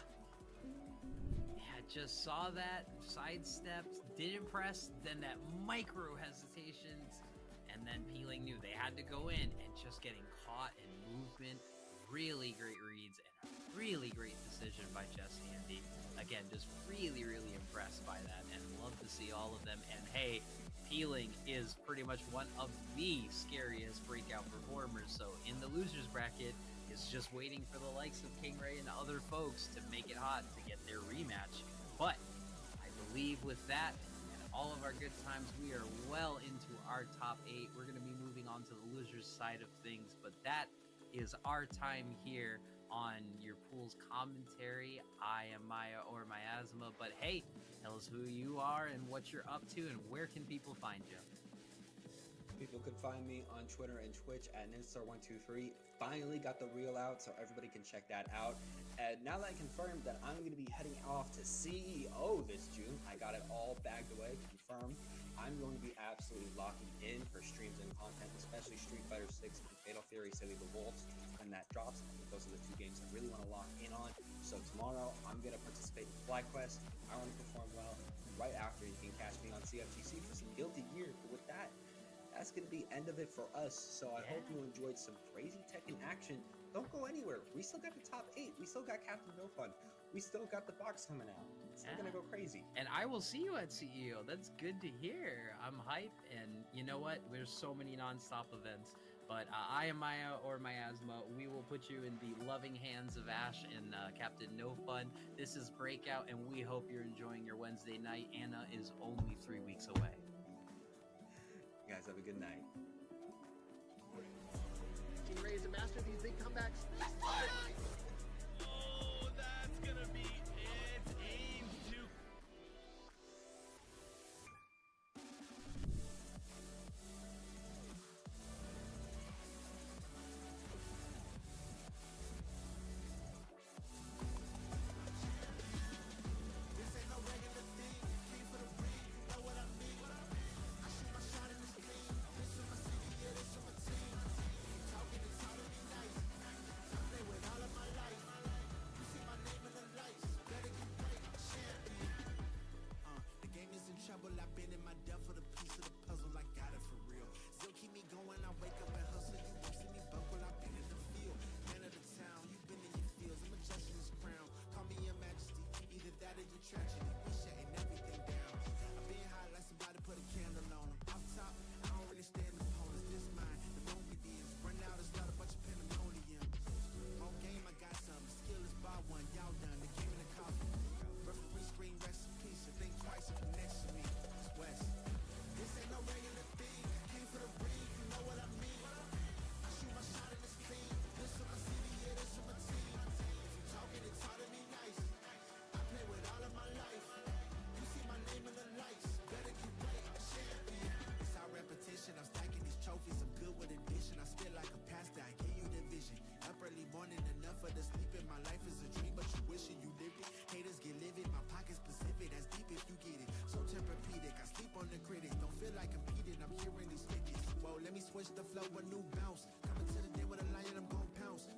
Yeah, just saw that, sidestepped, didn't press, then that micro hesitations, and then Peeling knew they had to go in, and just getting caught in movement. Really great reads and a really great decision by Jess Handy. Again, just really, really impressed by that and love to see all of them. And hey, Peeling is pretty much one of the scariest breakout performers. So in the losers bracket, it's just waiting for the likes of KingRey and other folks to make it hot to get their rematch. But I believe with that and all of our good times, we are well into our top 8. We're going to be moving on to the losers side of things, but that is our time here on your pool's commentary. I am Maya or Miasma, but hey, tell us who you are and what you're up to and where can people find you. People can find me on Twitter and Twitch at Ninstar123. Finally got the reel out, so everybody can check that out. And now that I confirmed that I'm going to be heading off to CEO this June, I got it all bagged away, confirmed. I'm going to be absolutely locking in for streams and content, especially Street Fighter 6 and Fatal Fury Silly the Wolves when that drops. I think those are the 2 games I really want to lock in on. So tomorrow, I'm going to participate in Flag Quest. I want to perform well. Right after, you can catch me on CFGC for some Guilty Gear. But with that, that's going to be end of it for us. So I hope you enjoyed some crazy Tekken action. Don't go anywhere. We still got the top 8. We still got Captain No Fun. We still got the box coming out. It's still going to go crazy. And I will see you at CEO. That's good to hear. I'm hyped. And you know what? There's so many non-stop events. But I am Maya or Miasma. We will put you in the loving hands of Ash and Captain No Fun. This is Breakout, and we hope you're enjoying your Wednesday night. Anna is only 3 weeks away. You guys have a good night. KingRey is a master of these big comebacks. Oh, that's gonna be it. Aim to. This ain't no regular thing. Came for the ring, you know what I mean. I shoot my shot in this clean. This is my city, yeah, this is my team. If you talking, it's all to be nice. I play with all of my life. You see my name in the lights. Better get right, champion. The game is in trouble. I've been in my depth for the piece of the puzzle. I got it for real. Still keep me going. I wake up and hustle. You won't see me buckle. I've been in the field. Man of the town. You've been in your fields. I'm adjusting this crown. Call me your majesty. Either that or your tragedy. We shutting everything down. I've been high like somebody put a candle on them. Off top, I don't really stand opponents. This mine, the moment is. Run out is not a bunch of pandemonium. On game, I got some. The skill is by one. Y'all done. The game in the coffee. Referee screen, rest in peace. So think twice if you're next to me. It's West. This ain't no regular thing. Came for the ring, you know what I mean. I shoot my shot in this clean. This is my city, yeah, this is my team. If you talking, it's hard to be nice. I play with all of my life. You see my name in the lights. Better get right, champion. It's our repetition. I'm stacking these trophies. I'm good with addition. I spit like a pastor. I give you the vision. Up early morning, enough of the sleeping. My life is a dream, but you wishing you lived it. Haters get livid. My pocket's specific. That's deep if you get it. So Tempur-Pedic. I sleep on the critics. Don't feel like competing. I'm hearing these stitches. Whoa, let me switch the flow. A new bounce. Coming to the day with a lion. I'm gon' pounce.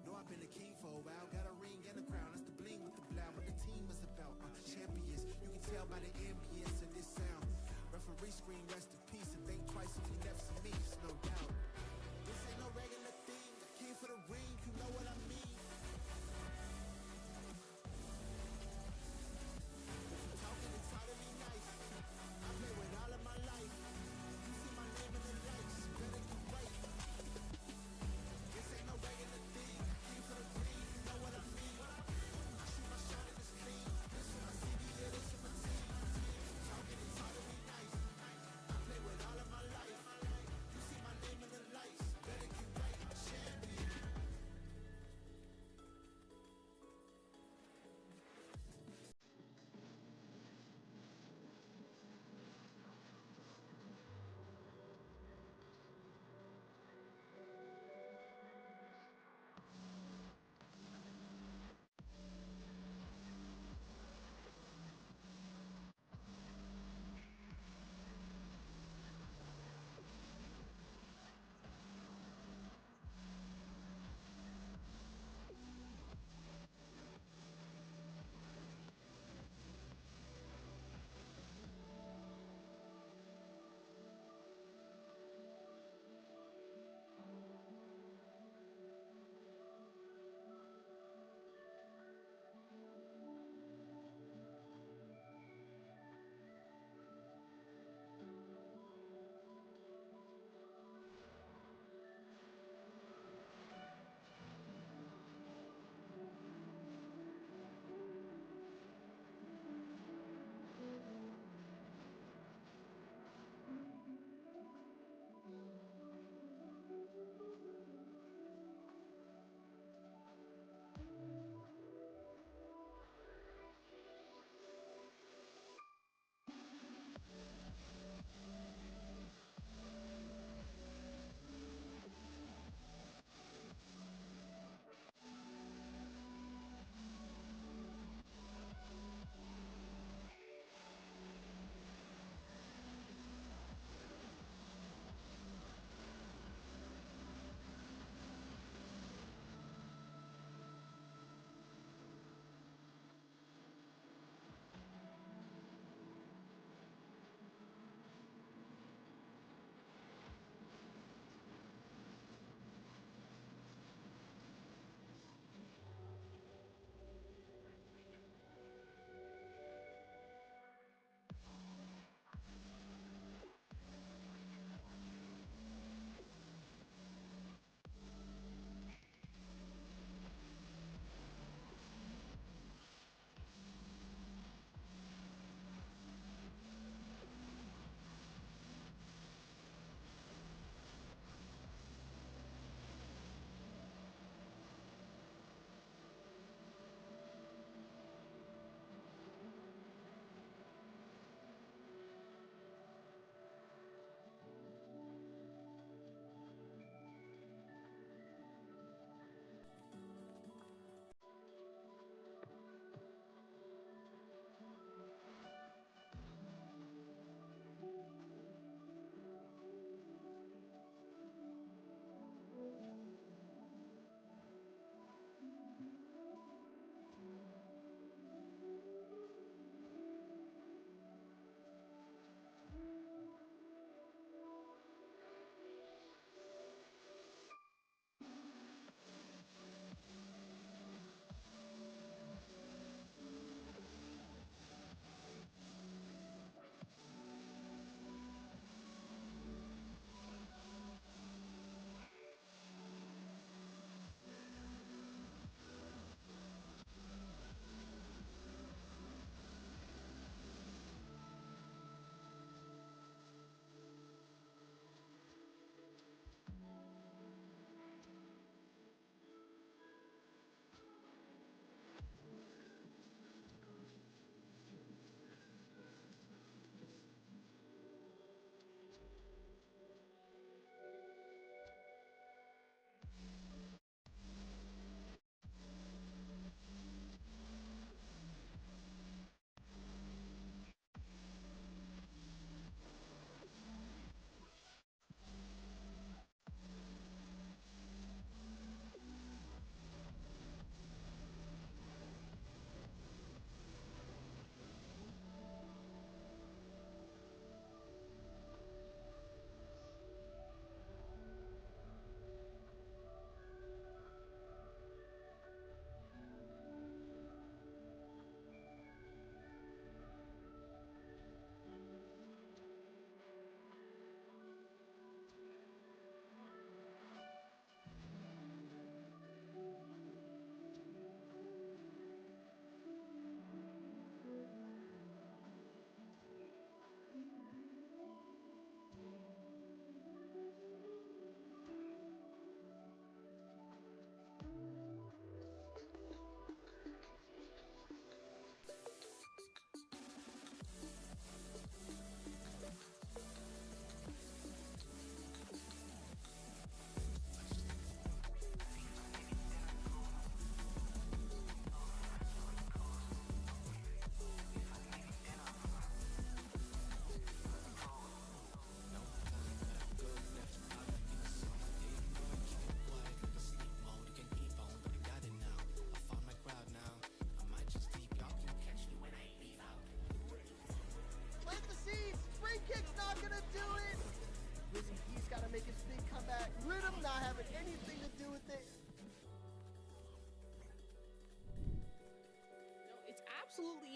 Know I've been a king for a while. Got a ring and a crown. That's the bling with the blow. What the team is about. Champions. You can tell by the ambience of this sound. Referee screen, rest in peace. And think twice if you never see me. It's no doubt. This ain't no regular thing. I came for the ring. You know what I mean. If you talking, it's hard to be nice. I play with all of my life. You see my name in the lights. Better get right. This ain't no regular thing. I came for the ring. You know what I mean. I shoot my shot in this clean. This is my city, yeah, this is my team. If you talking, it's hard to be nice. I play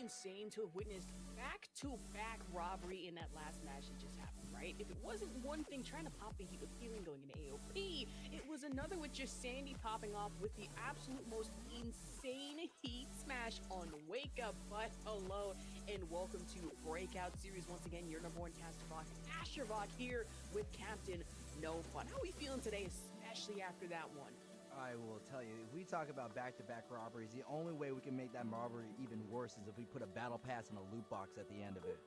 insane to have witnessed back-to-back robbery in that last match that just happened, right? If it wasn't one thing trying to pop the heat with Healing going into AOP, it was another with just Sandy popping off with the absolute most insane heat smash on Wake Up. But hello and welcome to Breakout Series. Once again, your number one caster Vok, Asher Vok, here with Captain No Fun. How are we feeling today, especially after that one? I will tell you, if we talk about back-to-back robberies, the only way we can make that robbery even worse is if we put a battle pass and a loot box at the end of it.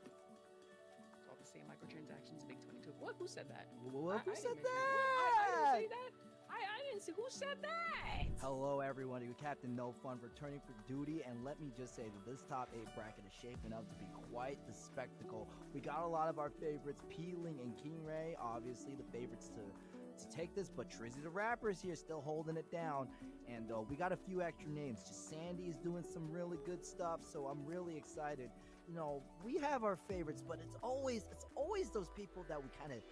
It's all the same microtransactions, big 22. What? Who said that? Who said I that? didn't say that. I didn't say. Who said that? Hello, everyone. You're Captain No Fun returning for duty, and let me just say that this top 8 bracket is shaping up to be quite the spectacle. We got a lot of our favorites, Peeling and KingRey, obviously the favorites to take this, but Trizzy the Rapper is here still holding it down, and we got a few extra names. Just Sandy is doing some really good stuff, so I'm really excited. You know, we have our favorites, but it's always those people that we kind of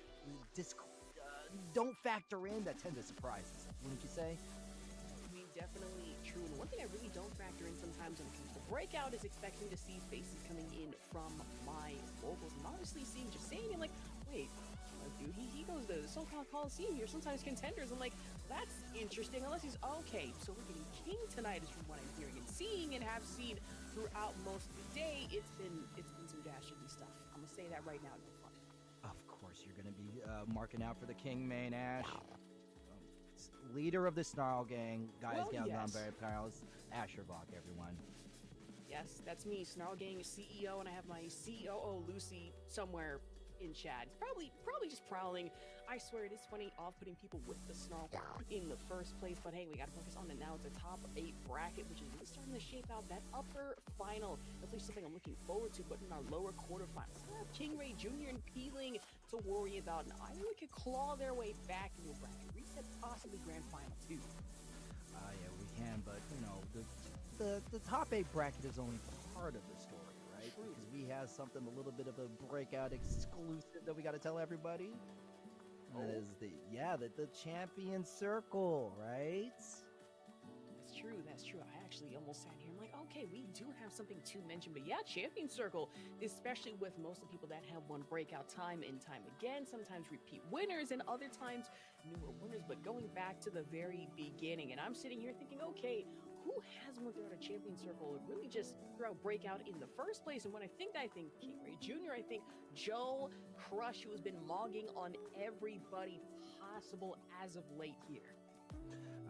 don't factor in that tend to surprise us, wouldn't you say? Definitely true. And one thing I really don't factor in sometimes when it comes to Breakout is expecting to see faces coming in from my locals, and obviously seeing just saying it like, wait, dude, he goes to the so-called Coliseum here, sometimes contenders. I'm like, that's interesting. Unless he's okay. So we're getting King tonight, is from what I'm hearing and seeing and have seen throughout most of the day. It's been some dastardly stuff. I'm gonna say that right now. No fun. Of course, you're gonna be marking out for the King main, Ash. Leader of the Snarl Gang, guys, gals, non-very pals, Asher Vok, everyone. Yes, that's me, Snarl Gang CEO, and I have my COO Lucy somewhere in chat. It's probably just prowling. I swear it is funny off-putting people with the snarl in the first place, but hey, we gotta focus on it now. It's a top 8 bracket, which is really starting to shape out that upper final. Definitely something I'm looking forward to, but in our lower quarterfinals, we'll have KingReyJr and Peeling to worry about, and I really could claw their way back into a bracket, reset possibly grand final too. Yeah, we can, but you know, the top 8 bracket is only part of the story, right? True. Because we have something a little bit of a breakout exclusive that we got to tell everybody. That is the champion circle, right? That's true. I actually almost sat here. I'm like, okay, we do have something to mention, but yeah, champion circle, especially with most of the people that have won Breakout time and time again, sometimes repeat winners and other times newer winners, but going back to the very beginning. And I'm sitting here thinking, okay, who has won throughout a champion circle, really just throughout Breakout in the first place? And when I think KingReyJr, I think Joe Crush, who has been mogging on everybody possible as of late here.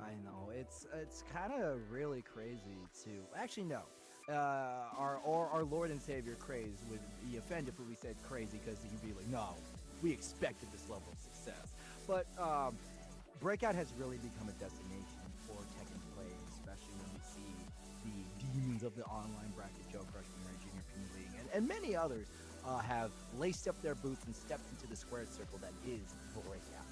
I know, it's kind of really crazy to actually no. Our Lord and Savior Craze would be offended if we said crazy, because he'd be like, no, we expected this level of success. But Breakout has really become a destination for Tekken play, especially when we see the demons of the online bracket, Joe Crush, KingReyJr, Peeling, and many others have laced up their boots and stepped into the squared circle that is Breakout.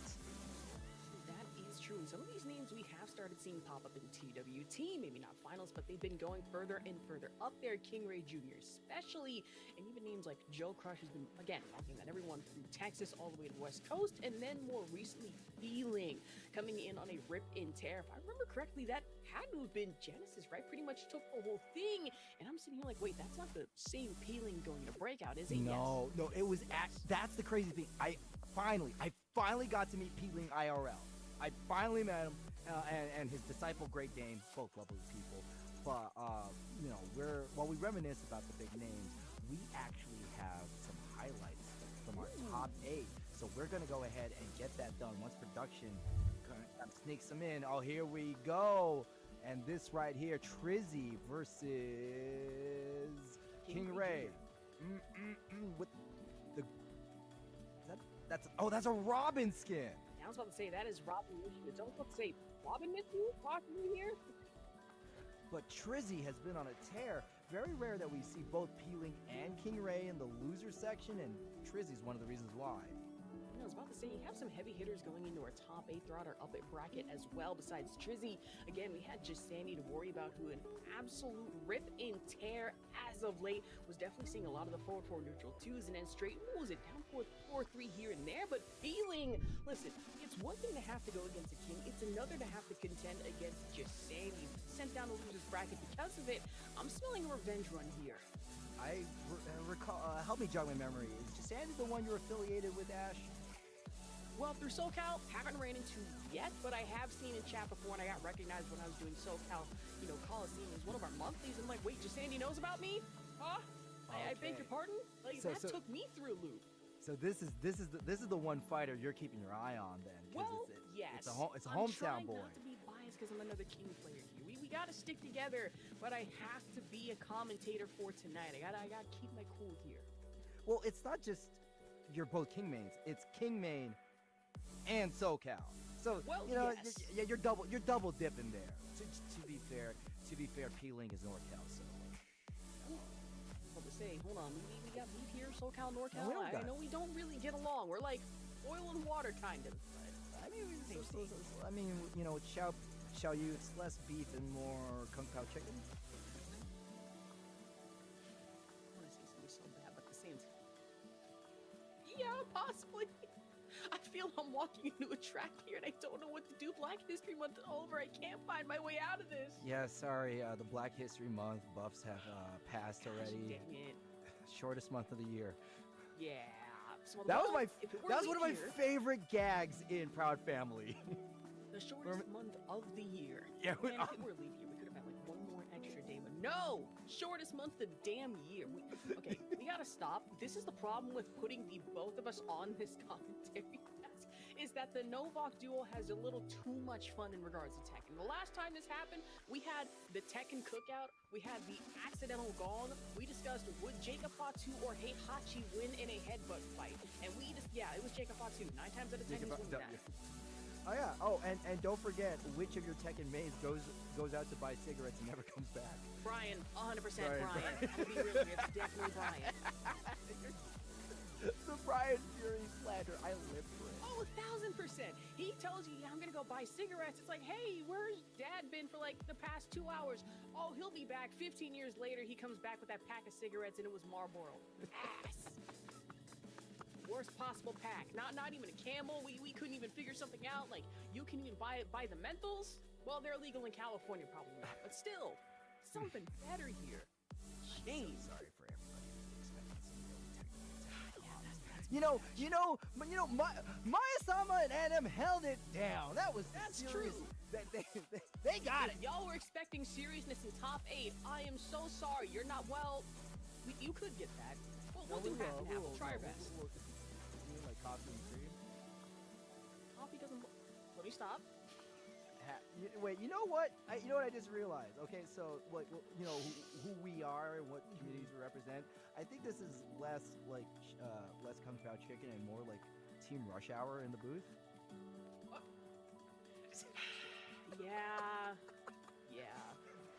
That is true. And some of these names we have started seeing pop up in TWT, maybe not finals, but they've been going further and further up there. KingReyJr especially, and even names like Joe Crush has been, again, knocking that everyone from Texas all the way to the West Coast, and then more recently Peeling coming in on a rip and tear. If I remember correctly, that had to have been Genesis, right? Pretty much took the whole thing, and I'm sitting here like, wait, that's not the same Peeling going to Breakout, is it? No, no, it was that's the crazy thing. I finally got to meet Peeling IRL. I finally met him, and his disciple, Great Dane, both lovely people. But you know, while we reminisce about the big names, we actually have some highlights from our top 8. So we're gonna go ahead and get that done once production kind of sneaks them in. Oh, here we go, and this right here, Trizzy versus KingRey. With the that's a Robin skin. I was about to say, that is Robin Mitchell. Don't about to say Robin Mitchell talking here. But Trizzy has been on a tear. Very rare that we see both Peeling and KingRey in the loser section, and Trizzy's one of the reasons why. No, I was about to say, you have some heavy hitters going into our top 8 throughout our up it bracket as well, besides Trizzy. Again, we had just Sandy to worry about, who an absolute rip and tear as of late. Was definitely seeing a lot of the forward 4 neutral 2s, and then straight, what was it, down 4-3 here and there, but feeling, listen, it's one thing to have to go against a King, it's another to have to contend against just Sandy. Sent down the loser's bracket because of it. I'm smelling a revenge run here. I recall, help me jog my memory. Is Sandy the one you're affiliated with, Ash? Well, through SoCal, haven't ran into yet, but I have seen in chat before, and I got recognized when I was doing SoCal, you know, Coliseum as one of our monthlies. I'm like, wait, just Sandy knows about me? Huh? I beg your pardon? Like, that took me through a loop. So this is the one fighter you're keeping your eye on then. Well, yes. It's a hometown boy. I'm trying not to be biased because I'm another King player here. We gotta stick together, but I have to be a commentator for tonight. I gotta keep my cool here. Well, it's not just you're both King mains. It's King main and SoCal. So well, you know, yes. you're double dipping there. To be fair, P-Link is NorCal. So. What to say? Hold on, we got beef here, SoCal, NorCal. No, I know we don't really get along. We're like oil and water, kind of. I mean, you know, Xiao Yu, it's less beef and more Kung Pao chicken. I want to say something so bad, but at the same time, yeah, possibly. I feel I'm walking into a trap here and I don't know what to do. Black History Month over. I can't find my way out of this. Yeah, sorry. The Black History Month buffs have passed already. Dang it. Shortest month of the year. Yeah. So That was one of my here, favorite gags in Proud Family. The shortest month of the year. Yeah, man, if it were leap year, we could have had like one more extra day, but no! Shortest month of the damn year. Okay, we gotta stop. This is the problem with putting the both of us on this commentary. Is that the Novak duo has a little too much fun in regards to Tekken. The last time this happened, we had the Tekken cookout, we had the accidental gong, we discussed would Jacob Fatu or Heihachi win in a headbutt fight, and it was Jacob Fatu. 9 times out of 10 he's winning that. Oh yeah. Oh, and don't forget which of your Tekken mains goes out to buy cigarettes and never comes back. Brian, 100% Brian. I'm gonna be real here. It's definitely Brian. The Brian Fury slander. I live for it. Oh, 1000%. He tells you, yeah, I'm gonna go buy cigarettes. It's like, hey, where's Dad been for like the past 2 hours? Oh, he'll be back. 15 years later, he comes back with that pack of cigarettes, and it was Marlboro. Ass. Worst possible pack. Not even a Camel. We couldn't even figure something out. Like, you can even buy the menthols. Well, they're illegal in California, probably not. But still, something better here. Shame. So sorry for everybody who's expecting some really technical. Maya-sama and Adam held it down. That's true. They got it. Y'all were expecting seriousness in top 8. I am so sorry. You're not well. You could get that. We'll do half and half. We'll try our best. You like coffee and cream? Coffee doesn't. Let me stop. Wait, you know what? I just realized. Okay, so like, you know who we are and what communities we represent. I think this is less like less Kung Pao Chicken and more like Team Rush Hour in the booth. Yeah.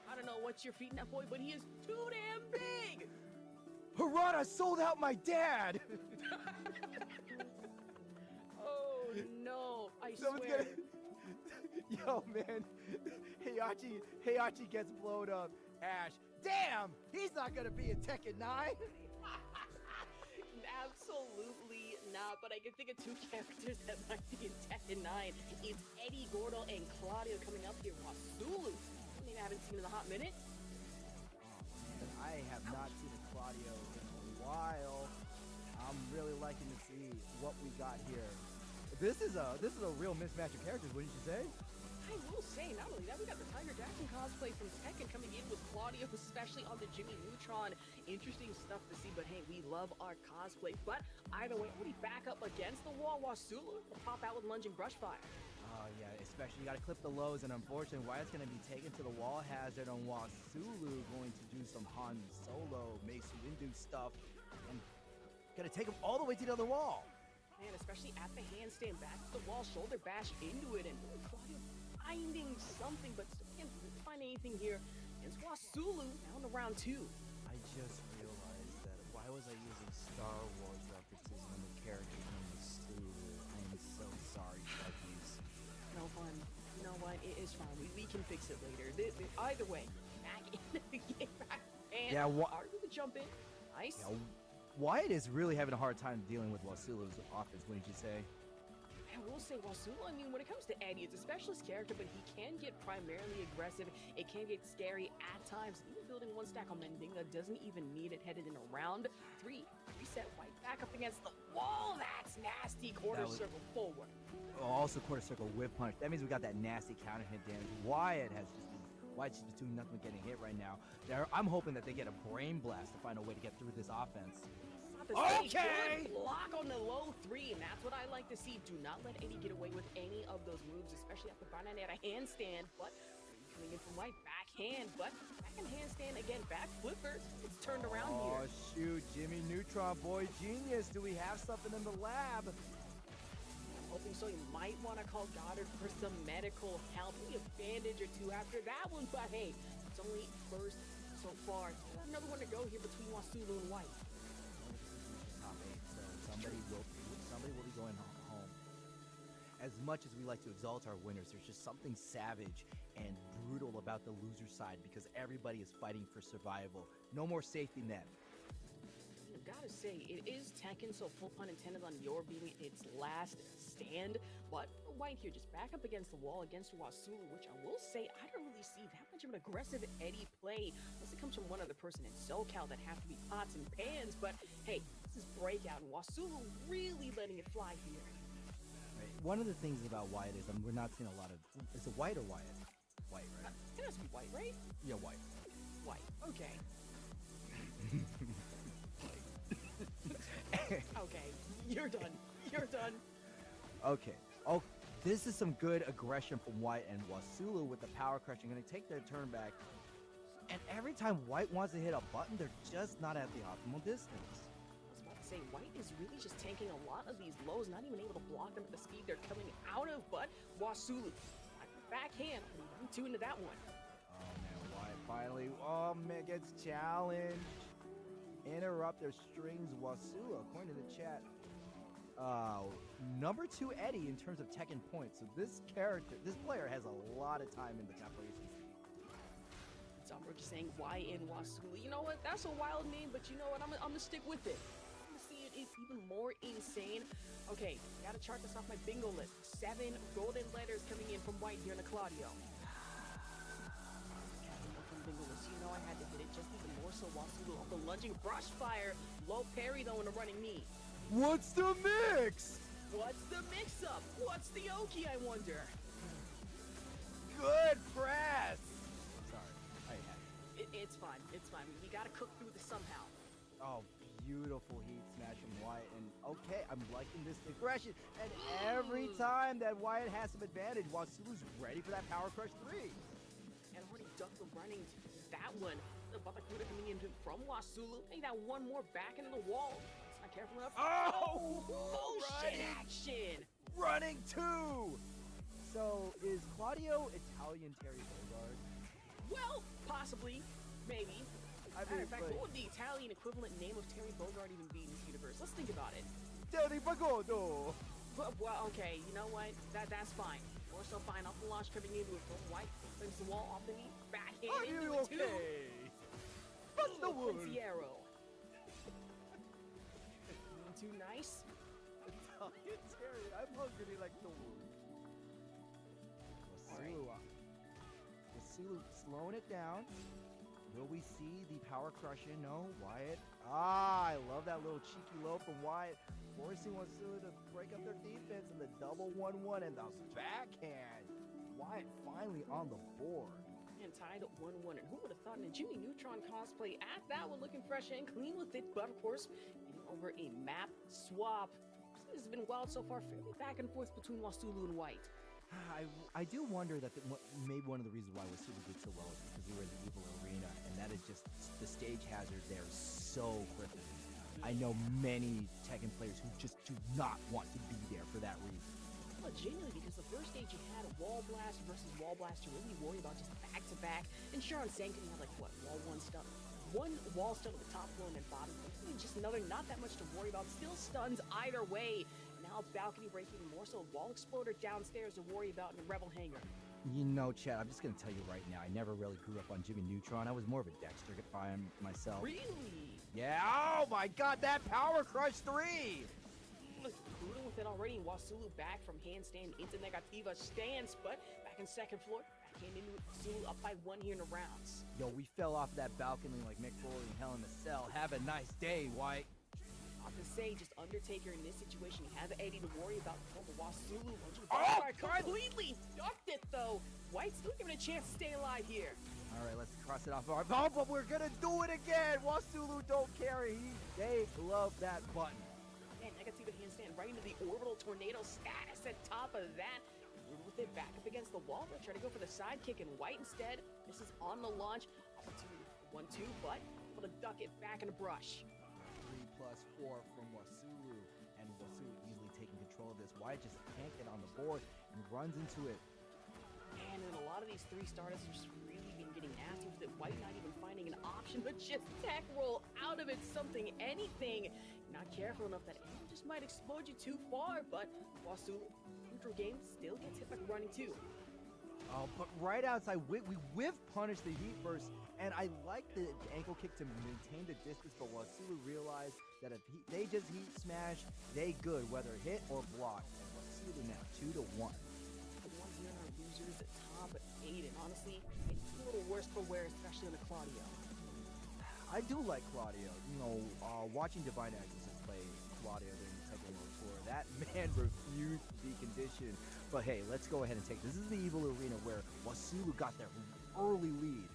I don't know what you're feeding that boy, but he is too damn big. Harada sold out my dad. Oh no! I swear. Yo, man, Heihachi gets blown up. Ash, damn, he's not gonna be in Tekken 9. Absolutely not. But I can think of 2 characters that might be in Tekken 9. It's Eddie Gordo and Claudio coming up here. Wasulu. I haven't seen in a hot minute. Oh man, I have not seen a Claudio in a while. I'm really liking to see what we got here. This is a real mismatch of characters, wouldn't you say? I will say, not only that, we got the Tiger Jackson cosplay from Tekken coming in with Claudio, especially on the Jimmy Neutron. Interesting stuff to see, but hey, we love our cosplay. But either way, we back up against the wall. Wasulu will pop out with lunging brush fire. Oh yeah, especially you gotta clip the lows, and unfortunately, Wyatt's gonna be taken to the wall hazard on Wasulu, going to do some Han Solo, Mace Windu stuff, and gonna take him all the way to the other wall. Man, especially at the handstand, back to the wall, shoulder bash into it, and Claudio finding something, but still can't find anything here. And Wasulu down to round 2. I just realized that why was I using Star Wars references when the character's name is Sulu? is fine. We can fix it later. Either way, back in the game, and Yeah, are you to jump in? Nice. Yeah, Wyatt is really having a hard time dealing with Wasulu's offense, wouldn't you say? I will say, Wasulu, I mean, when it comes to Eddie, it's a specialist character, but he can get primarily aggressive. It can get scary at times. Even building one stack on Mendinga doesn't even need it headed in a round 3. Reset White back up against the wall. That's nasty. Quarter circle forward. Oh, also quarter circle whip punch. That means we got that nasty counter hit damage. Wyatt's just doing nothing but getting hit right now. I'm hoping that they get a brain blast to find a way to get through this offense. Okay! Good block on the low 3, and that's what I like to see. Do not let Eddie get away with any of those moves, especially after finding out a handstand. But coming in from White, backhand, but backhand handstand again, back flipper. It's turned around here. Oh shoot, Jimmy Neutron, boy genius. Do we have something in the lab? I'm hoping so. You might want to call Goddard for some medical help. Maybe a bandage or two after that one, but hey, it's only first so far. Another one to go here between Wasulu and White. Somebody will be going home. As much as we like to exalt our winners, there's just something savage and brutal about the loser side because everybody is fighting for survival. No more safety net. I've got to say, it is Tekken, so full pun intended on your being its last stand. But White here just back up against the wall against Wasulu, which I will say I don't really see that much of an aggressive Eddie play unless it comes from one other person in SoCal that have to be pots and pans. But hey, this is Breakout, and Wasulu really letting it fly here. Right. One of the things about Wyatt is we're not seeing a lot of. Is it White or Wyatt? White, right? It has to be White, right? Yeah, White. White. Okay. Okay, you're done. You're done. Okay. Oh, this is some good aggression from White and Wasulu with the power crushing. Going to take their turn back. And every time White wants to hit a button, they're just not at the optimal distance. I was about to say, White is really just tanking a lot of these lows, not even able to block them at the speed they're coming out of. But Wasulu, backhand, 2 into that one. Oh man, White finally, gets challenged. Interrupt their strings, Wasulu, according to the chat. Number 2 Eddie in terms of Tekken points. So this player has a lot of time in the calculations. We're just saying why in Wasulu. You know what? That's a wild name, but you know what? I'm gonna stick with it. I'm gonna see it is even more insane. Okay, gotta chart this off my bingo list. 7 golden letters coming in from White here in the Claudio. From bingo list, you know I had to hit it just even more so. Wasulu off the lunging brush fire. Low parry though in a running knee. What's the mix? What's the mix-up? What's the Oki, I wonder? Good press! Sorry, I had it. It's fine, it's fine. You gotta cook through this somehow. Oh, beautiful heat smash from Wyatt. And okay, I'm liking this aggression. And every time that Wyatt has some advantage, Wasulu's ready for that power crush 3. And already ducked the running to that one. The Batakuda coming in from Wasulu. Ain't that one more back into the wall. It's not careful enough. Oh! Bullshit action! Running 2! So, is Claudio Italian Terry Bogard? Well, possibly. Maybe. Matter of fact, what would the Italian equivalent name of Terry Bogard even be in this universe? Let's think about it. Terry Bogard! Well, okay, you know what? That's fine. Or so fine. Off the launch coming into it from White. Brings the wall off the knee. Backhand Are into you it okay? too. What's the word? Arrow. Too nice. Italian Terry, I'm hungry like the wood. Wasulu slowing it down. Will we see the power crushing? No, Wyatt. I love that little cheeky low from Wyatt, forcing Wasulu to break up their defense and the double 1-1 and the backhand. Wyatt finally on the board. And tied at 1-1. And who would have thought in a Jimmy Neutron cosplay at that one, looking fresh and clean with it, but of course, getting over a map swap. This has been wild so far, fairly back and forth between Wasulu and White. I do wonder that maybe one of the reasons why Wasulu did so well is because we were in the Evil Arena, and that is just the stage hazard there is so crippling. I know many Tekken players who just do not want to be there for that reason. Well, genuinely, because the first stage you had a Wall Blast versus Wall Blast, you really worry about just back-to-back. And sure, on Sankin, you had like, what, one wall stun at the top floor and then bottom. Just another, not that much to worry about. Still stuns either way. Now Now balcony break, even more so wall exploder downstairs to worry about in Rebel Hangar. You know, Chad, I'm just gonna tell you right now, I never really grew up on Jimmy Neutron. I was more of a Dexter fan myself. Really? Yeah, oh my god, that Power Crush 3! Including with it already, Wasulu back from handstand into Negativa stance, but back in second floor, backhand into Zulu up by 1 here in the rounds. Yo, we fell off that balcony like Mick Foley and Hell in a Cell. Have a nice day, White. Not to say, just Undertaker in this situation, you have Eddie to worry about. Wasulu, Oh, completely ducked it though. White still giving a chance to stay alive here. All right, let's cross it off. Oh, but we're gonna do it again. Wasulu don't carry. They love that button. And Negativa handstand right into the orbital tornado status at top of that. With it back up against the wall, they'll try to go for the side kick, and White instead. This is on the launch. 1-2, but able to duck it back in the brush. 3+4 from Wasulu, and Wasulu easily taking control of this. White just can't get on the board and runs into it. And in a lot of these 3 starters have just really been getting nasty with it. White not even finding an option, but just tech roll out of it, something, anything. Not careful enough that it just might explode you too far, but Wasulu, neutral game, still gets hit by running too. Oh, but right outside, we whiff punish the heat burst, and I like the ankle kick to maintain the distance, but Wasulu realized that if they just heat smash, they good, whether hit or block. And Wasulu now 2-1. The ones here are losers at top 8, and honestly, it's a little worse for wear, especially on the Claudio. I do like Claudio. You know, watching Divine Access play Claudio during the Tekken World Tour, that man refused to be conditioned. But hey, let's go ahead and take this. This is the Evil Arena where Wasulu got their early lead.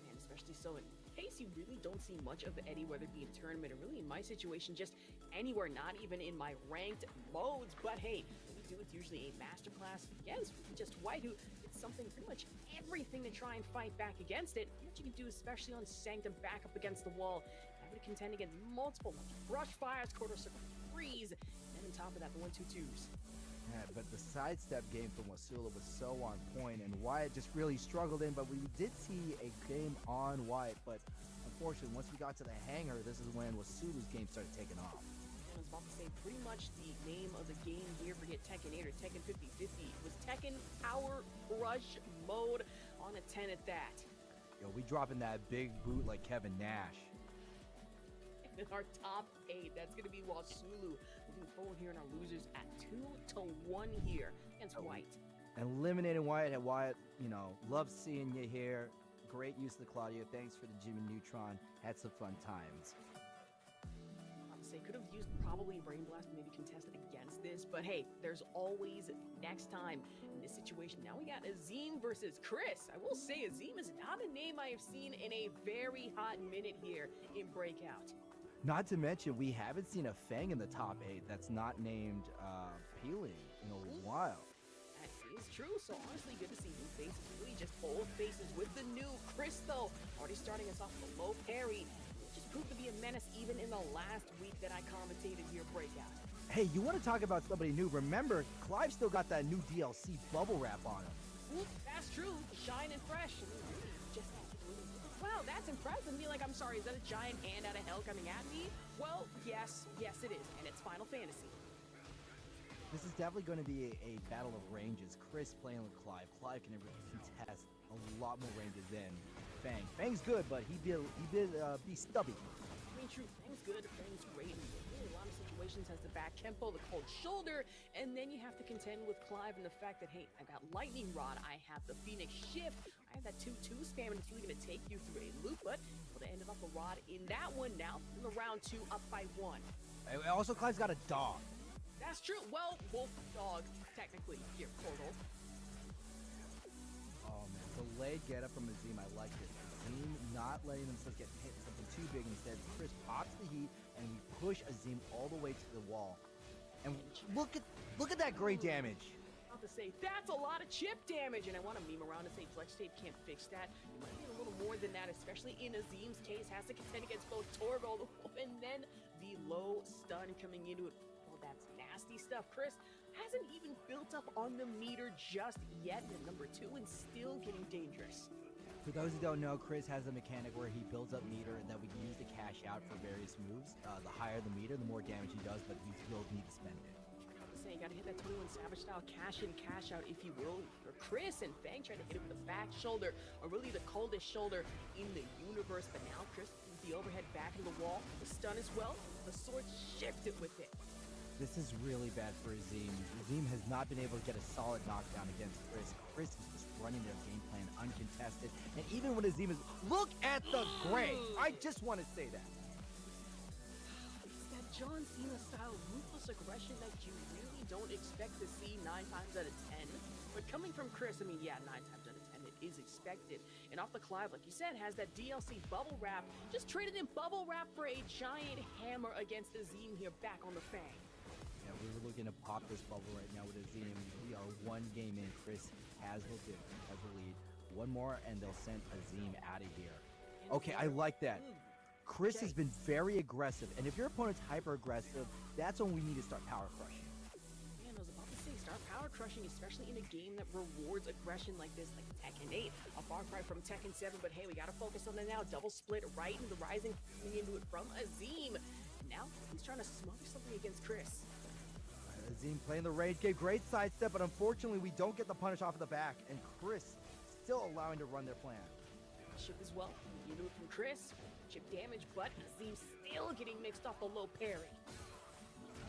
And especially so in case you really don't see much of Eddie, whether it be in tournament or really in my situation, just anywhere, not even in my ranked modes. But hey, what we do, it's usually a masterclass against just White, who it's something pretty much everything to try and fight back against it. What you can do, especially on Sanctum, back up against the wall, having to contend against multiple brush fires, quarter circle freeze, and on top of that, the 1-2-2s. Yeah, but the sidestep game from Wasulu was so on point, and Wyatt just really struggled in, but we did see a game on Wyatt, but unfortunately, once we got to the hangar, this is when Wasulu's game started taking off. I was about to say, pretty much the name of the game here for Tekken 8 or Tekken 50-50 was Tekken Power Crush mode on a 10 at that. Yo, we dropping that big boot like Kevin Nash. In our top 8, that's going to be Wasulu moving forward here in our losers at 2-1 here against White. And eliminating Wyatt. Wyatt, you know, love seeing you here. Great use of the Claudio. Thanks for the Jimmy Neutron. Had some fun times. I'd say could have used probably Brain Blast, maybe contested against this, but hey, there's always next time in this situation. Now we got Azim versus Chris. I will say Azim is not a name I have seen in a very hot minute here in Breakout. Not to mention, we haven't seen a Fang in the top 8 that's not named Peeling in a while. That is true, so honestly good to see new faces, really just old faces with the new Chris though, already starting us off with a low parry, which just proved to be a menace even in the last week that I commentated here Breakout. Hey, you want to talk about somebody new? Remember, Clive still got that new DLC bubble wrap on him. Oop, that's true, shine and fresh. Just wow, that's impressive. Me like, I'm sorry, is that a giant hand out of hell coming at me? Well, yes it is, and it's Final Fantasy. This is definitely going to be a battle of ranges. Chris playing with Clive. Clive can contest a lot more ranges than Fang. Fang's good, but he did be stubby. I mean, true, Fang's good, Fang's great. In a lot of situations has the back tempo, the cold shoulder, and then you have to contend with Clive and the fact that, hey, I got Lightning Rod, I have the Phoenix Shift, I have that 2-2 spam, and it's really going to take you through a loop, but able to end up a Rod in that one now, in the round 2, up by 1. Also, Clive's got a dog. That's true. Well, wolf dog, technically, here, Portal. Oh, man. Delayed get up from Azim. I like it. Azim not letting themselves get hit something too big. Instead, Chris pops the heat, and we push Azim all the way to the wall. And look at that great damage. About to say, that's a lot of chip damage, and I want to meme around and say Flex Tape can't fix that. You might need a little more than that, especially in Azim's case. Has to contend against both Torgal and then the low stun coming into it. Well, that's nasty stuff. Chris hasn't even built up on the meter just yet at number 2 and still getting dangerous. For those who don't know, Chris has a mechanic where he builds up meter that we can use to cash out for various moves. The higher the meter, the more damage he does, but he will need to spend it. You gotta hit that 21 Savage style cash in, cash out, if you will. For Chris and Fang trying to hit it with the back shoulder, or really the coldest shoulder in the universe. But now Chris with the overhead back in the wall, the stun as well. The sword shifted with it. This is really bad for Azim. Azim has not been able to get a solid knockdown against Chris. Chris is just running their game plan uncontested. And even when Azim is... Look at the gray! I just want to say that. It's that John Cena style ruthless aggression that you really don't expect to see 9 times out of 10. But coming from Chris, I mean, yeah, 9 times out of 10 it is expected. And off the Clive, like you said, has that DLC bubble wrap. Just traded in bubble wrap for a giant hammer against Azim here back on the Fang. Yeah, we were looking to pop this bubble right now with Azim. We are 1 game in. Chris has the lead. 1 more and they'll send Azim out of here. Okay, I like that. Chris has been very aggressive, and if your opponent's hyper aggressive, that's when we need to start power crushing. Man, I was about to say, start power crushing, especially in a game that rewards aggression like this, like Tekken 8, a far cry from Tekken 7, but hey, we gotta focus on it now. Double split right into the rising, coming into it from Azim. Now, he's trying to smother something against Chris. Azim playing the rage game, great sidestep, but unfortunately we don't get the punish off of the back, and Chris still allowing to run their plan. Chip as well, you know it from Chris. Chip damage, but Azim still getting mixed off the low parry.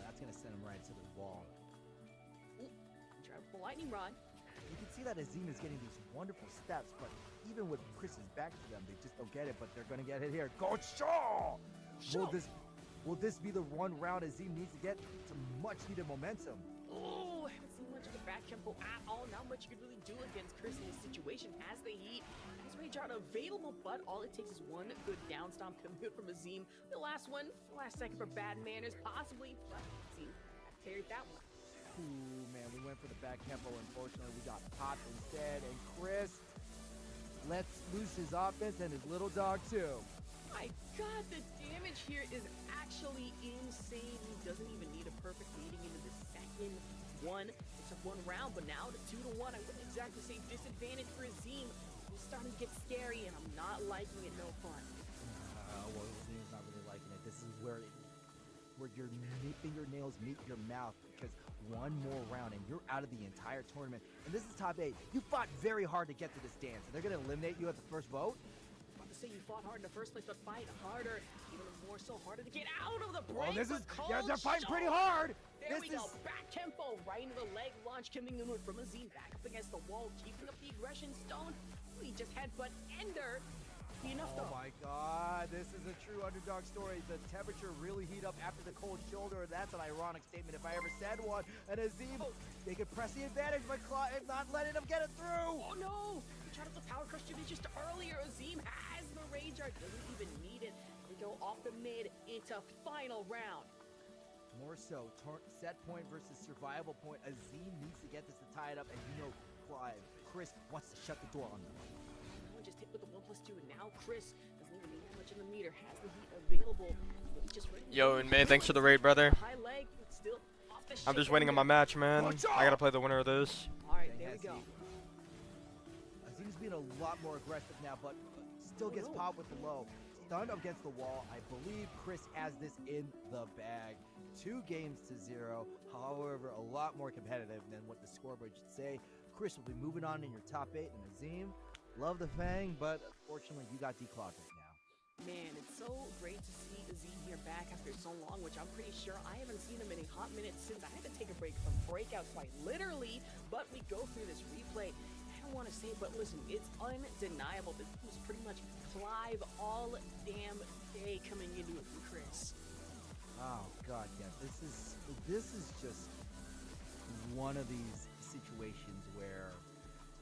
That's gonna send him right to the wall. Ooh, try with the lightning rod. You can see that Azim is getting these wonderful steps, but even with Chris's back to them, they just don't get it, but they're gonna get it here. Go Shaw! Will this be the 1 round Azim needs to get some much needed momentum? Oh, haven't seen much of the back tempo at all. Not much you could really do against Chris in this situation. Has the heat, has KingReyJr available, but all it takes is 1 good down stomp coming out from Azim. The last one, last second for bad manners, possibly, but Azim carried that one. Ooh, man, we went for the back tempo. Unfortunately, we got popped instead, and Chris lets loose his offense and his little dog too. My God, the damage here is actually insane. He doesn't even need a perfect leading into the second one. It's a 1 round, but now the 2-1. I wouldn't exactly say disadvantage for Azim. It's starting to get scary, and I'm not liking it. No fun. Well, Azim's not really liking it. This is where your fingernails meet your mouth, because 1 more round and you're out of the entire tournament. And this is top 8. You fought very hard to get to this dance, and they're gonna eliminate you at the first vote. Say you fought hard in the first place, but fight harder, even more so harder to get out of the break. Oh, this is, yeah, they're fighting pretty hard. There we go, back tempo, right into the leg launch coming in from Azim, back up against the wall, keeping up the aggression. Stone, we just had but Ender. Enough though. Oh my God, this is a true underdog story. The temperature really heat up after the cold shoulder. That's an ironic statement if I ever said one. And Azim, they could press the advantage, but not letting them get it through. Oh no, we tried to power crush it just earlier. Azim has the Rager, doesn't even need it. We go off the mid into final round. More so, set point versus survival point. Azim needs to get this to tie it up, and you know, Chris wants to shut the door on them. Just hit with the 1+2, and now Chris doesn't even need that much in the meter. Has the heat available. Yo, and man, thanks for the raid, brother. High leg, still off the I'm just waiting on my match, man. I gotta play the winner of this. All right, there we go. Azim's being a lot more aggressive now, but still gets popped with the low. Stunned against the wall. I believe Chris has this in the bag. 2 games to 0. However, a lot more competitive than what the scoreboard should say. Chris will be moving on in your top 8, and Azim, love the Fang, but unfortunately you got declogged right now. Man, it's so great to see Azim here back after so long, which I'm pretty sure I haven't seen him in a hot minute since I had to take a break from Breakout, quite literally. But we go through this replay. I don't want to say it, but listen, it's undeniable. This was pretty much Clive all damn day coming into it from Chris. Oh God, yeah, this is just one of these situations where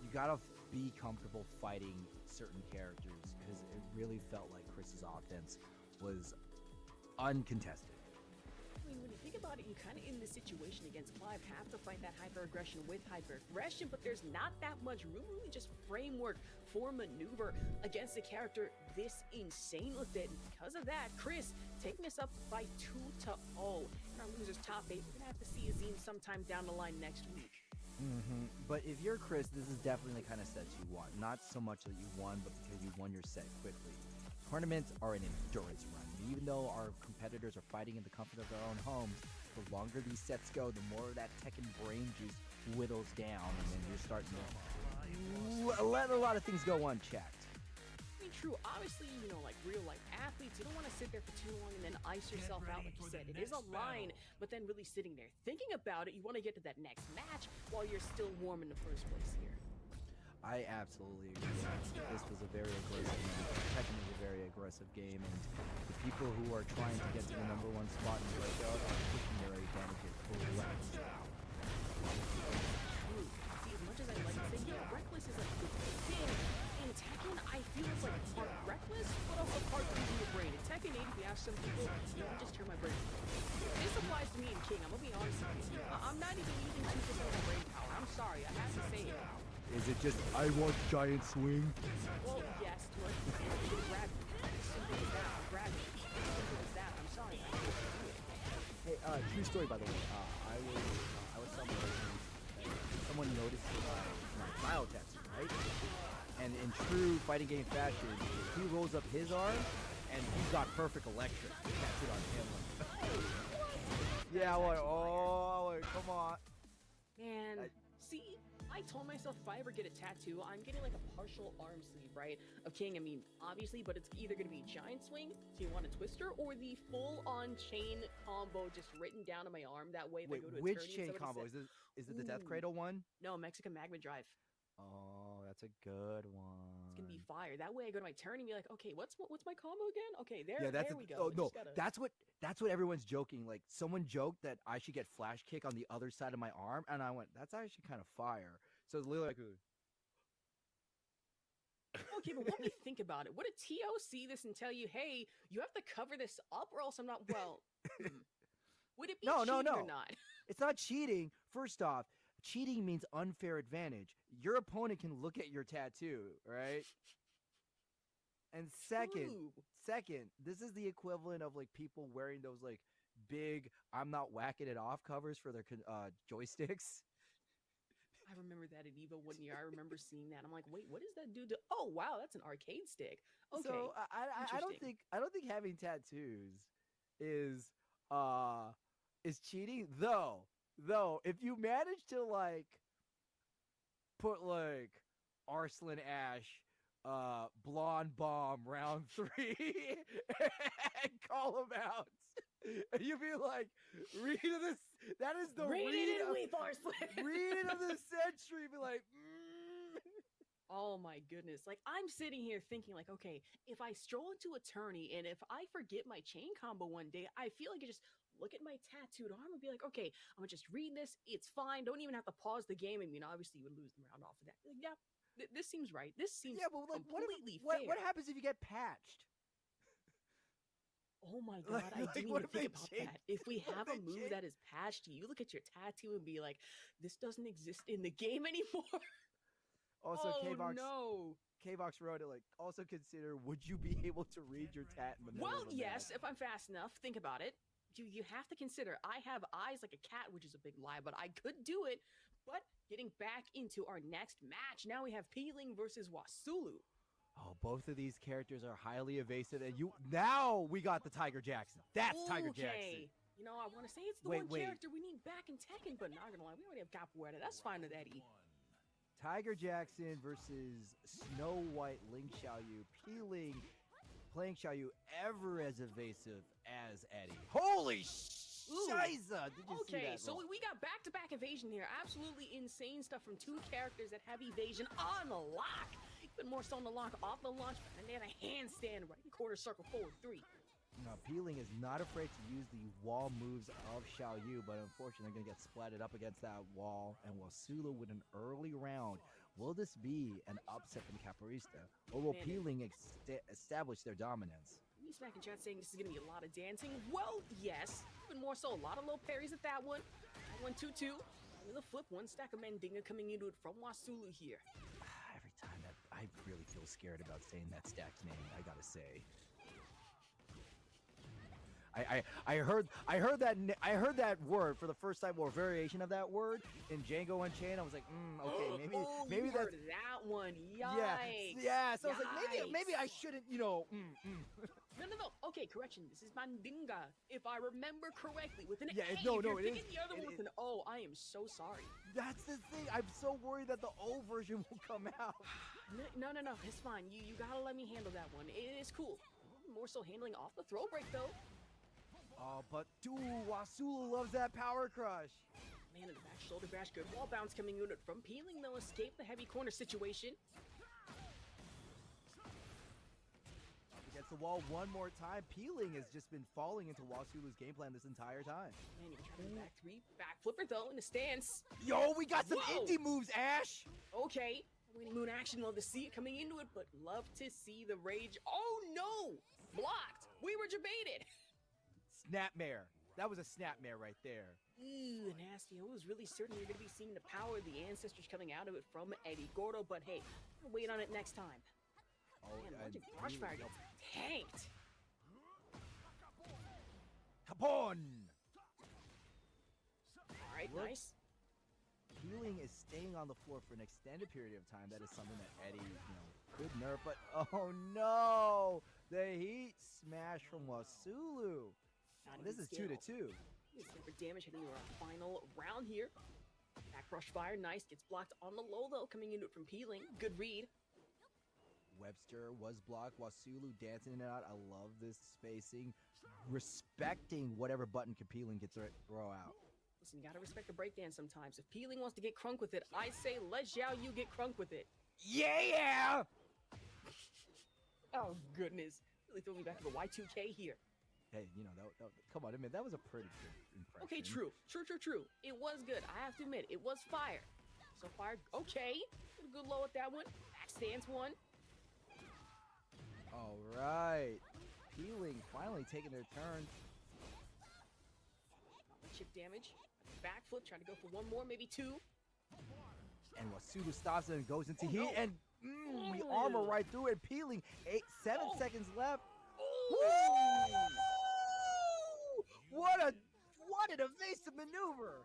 you gotta be comfortable fighting certain characters, because it really felt like Chris's offense was uncontested. I mean, when you think about it, you kind of in this situation against Clive have to fight that hyper-aggression with hyper-aggression, but there's not that much room, really just framework for maneuver against a character this insane with it. And because of that, Chris taking us up by 2-0. In our losers top 8, we're gonna have to see Azim sometime down the line next week. But if you're Chris, this is definitely the kind of sets you want. Not so much that you won, but because you won your set quickly. Tournaments are an endurance run. Even though our competitors are fighting in the comfort of their own homes, the longer these sets go, the more that Tekken brain juice whittles down, and then you're starting to let a lot of things go unchecked. I mean, true, obviously, you know, like real-life athletes, you don't want to sit there for too long and then ice yourself out, like you said. It is a line, but then really sitting there thinking about it, you want to get to that next match while you're still warm in the first place here. I absolutely agree. This was a very aggressive match. Tekken is a very aggressive game, and the people who are trying to get to the #1 spot in the breakout are pushing their advantages correct. True. See, as much as I like to say, yeah, Reckless is a good thing. In Tekken, I feel it's like part Reckless, but also part using your brain. In Tekken 8, if you ask some people, you know, I just turn my brain. This applies to me in King. I'm gonna be honest with you. I'm not even using 2% of my brain power. I'm sorry, I have to say it. Is it just, I want giant swing? Well, yes, to like, grab me. Simple as that. Grab me. Simple as that. I'm sorry, I can't do it. Hey, true story, by the way. I was celebrating. Someone noticed my trial tattoo, right? And in true fighting game fashion, he rolls up his arm, and he's got perfect electric tattooed on him. Yeah, I went, come on. Man, see, I told myself if I ever get a tattoo, I'm getting like a partial arm sleeve, right? Of King, I mean, obviously, but it's either gonna be giant swing, so you want a twister, or the full-on chain combo just written down on my arm. That way, if I go to Which attorney, chain somebody combo? says, Is it the Death "Ooh." Cradle one? No, Mexican Magma Drive. Oh, that's a good one. It's gonna be fire. That way I go to my turn and be like, okay, what's my combo again? Okay, there, Yeah, there we go. Oh I no, just gotta- that's what everyone's joking. Like someone joked that I should get flash kick on the other side of my arm, and I went, that's actually kind of fire. So it's literally like, Okay, but let me think about it. Would a TO see this and tell you, hey, you have to cover this up or else I'm not, well, would it be No. cheating or not? It's not cheating. First off, cheating means unfair advantage. Your opponent can look at your tattoo, right? And second, this is the equivalent of like people wearing those like big "I'm not whacking it off" covers for their joysticks. I remember that at EVO 1 year. I remember seeing that. I'm like, wait, what does that do to? Oh wow, that's an arcade stick. Okay. So I don't think having tattoos is cheating. Though if you manage to like put like Arslan Ash blonde bomb round 3 and call him out. And you'd be like, read of this. That is the read it in weep, Arslan. Read of the century. Be like, Oh my goodness. Like I'm sitting here thinking like, okay, if I stroll into a tourney and if I forget my chain combo one day, I feel like I just look at my tattooed arm and be like, okay, I'm gonna just read this. It's fine. Don't even have to pause the game. I mean, obviously you would lose the round off of that. Like, yeah, this seems right. This seems but like, completely fair. What happens if you get patched? Oh my god, I didn't even think about that. If we have a move that is patched, you look at your tattoo and be like, this doesn't exist in the game anymore. Also, no. K-Box wrote it like, also consider, would you be able to read your tat in the middle Well, of a yes, match? if I'm fast enough. Think about it. You have to consider, I have eyes like a cat, which is a big lie, but I could do it. But getting back into our next match, now we have Peeling versus Wasulu. Oh, both of these characters are highly evasive, and now we got the Tiger Jackson. That's Tiger Jackson. You know, I want to say it's the one character we need back in Tekken, but not gonna lie, we already have Capoeira. That's fine with Eddie. Tiger Jackson versus Snow White Ling Xiaoyu. Peeling, playing Xiaoyu ever as evasive as Eddie. Holy shiza! Did you see that? So we got back-to-back evasion here. Absolutely insane stuff from two characters that have evasion on the lock. Even more so on the lock off the launch, and then a handstand right in quarter circle forward 3. Now, Peeling is not afraid to use the wall moves of Xiaoyu, but unfortunately going to get splatted up against that wall, and Wasulu with an early round. Will this be an upset from Capoeirista, or will Peeling establish their dominance? Me Smack in chat saying this is gonna be a lot of dancing. Well, yes, even more so, a lot of low parries at that one. 1-2-2. With a flip, one stack of Mandinga coming into it from Wasulu here. Every time that I really feel scared about saying that stack's name, I gotta say. I heard that word for the first time, or variation of that word in Django Unchained. I was like, okay, maybe that's that one. Yikes. yeah. So I was like, maybe I shouldn't, No. Okay, correction. This is Mandinga. If I remember correctly, with an A. If you're thinking the other one with an O, I am so sorry. That's the thing. I'm so worried that the O version will come out. No. It's fine. You gotta let me handle that one. It is cool. More so handling off the throw break though. Oh, but dude, Wasulu loves that power crush. Man, in the back shoulder bash, good wall bounce coming in from Peeling. They'll escape the heavy corner situation. Against the wall one more time. Peeling has just been falling into Wasulu's game plan this entire time. Man, you trying to back three, back flipper though in the stance. Yo, we got some indie moves, Ash. Okay, winning moon action. Love to see it coming into it, but love to see the rage. Oh no, blocked. We were debated. Snapmare. That was a snapmare right there. Ooh, nasty. I was really certain you're going to be seeing the power of the ancestors coming out of it from Eddie Gordo, but hey, we'll wait on it next time. Oh, man, watching Brushfire gets tanked. Capon! Alright, nice. Peeling is staying on the floor for an extended period of time. That is something that Eddie, could nerf, but oh no! The heat smash from Wasulu. This is 2-2. For damage hitting our final round here. Back rush fire, nice. Gets blocked on the low though, coming into it from Peeling. Good read. Webster was blocked. Wasulu dancing it out. I love this spacing. Respecting whatever button Peeling can throw out. Listen, you gotta respect the breakdance sometimes. If Peeling wants to get crunk with it, I say let Xiao Yu get crunk with it. Yeah! Oh goodness. Really throw me back to the Y2K here. Hey, come on, that was a pretty good impression. Okay, true. It was good. I have to admit, it was fire. So fire, okay. Good low at that one. Back stance one. All right. Peeling finally taking their turn. Chip damage. Backflip, trying to go for one more, maybe two. And Wasulu stops it and goes into heat, and we armor right through it. Peeling, 7 seconds left. What an evasive maneuver!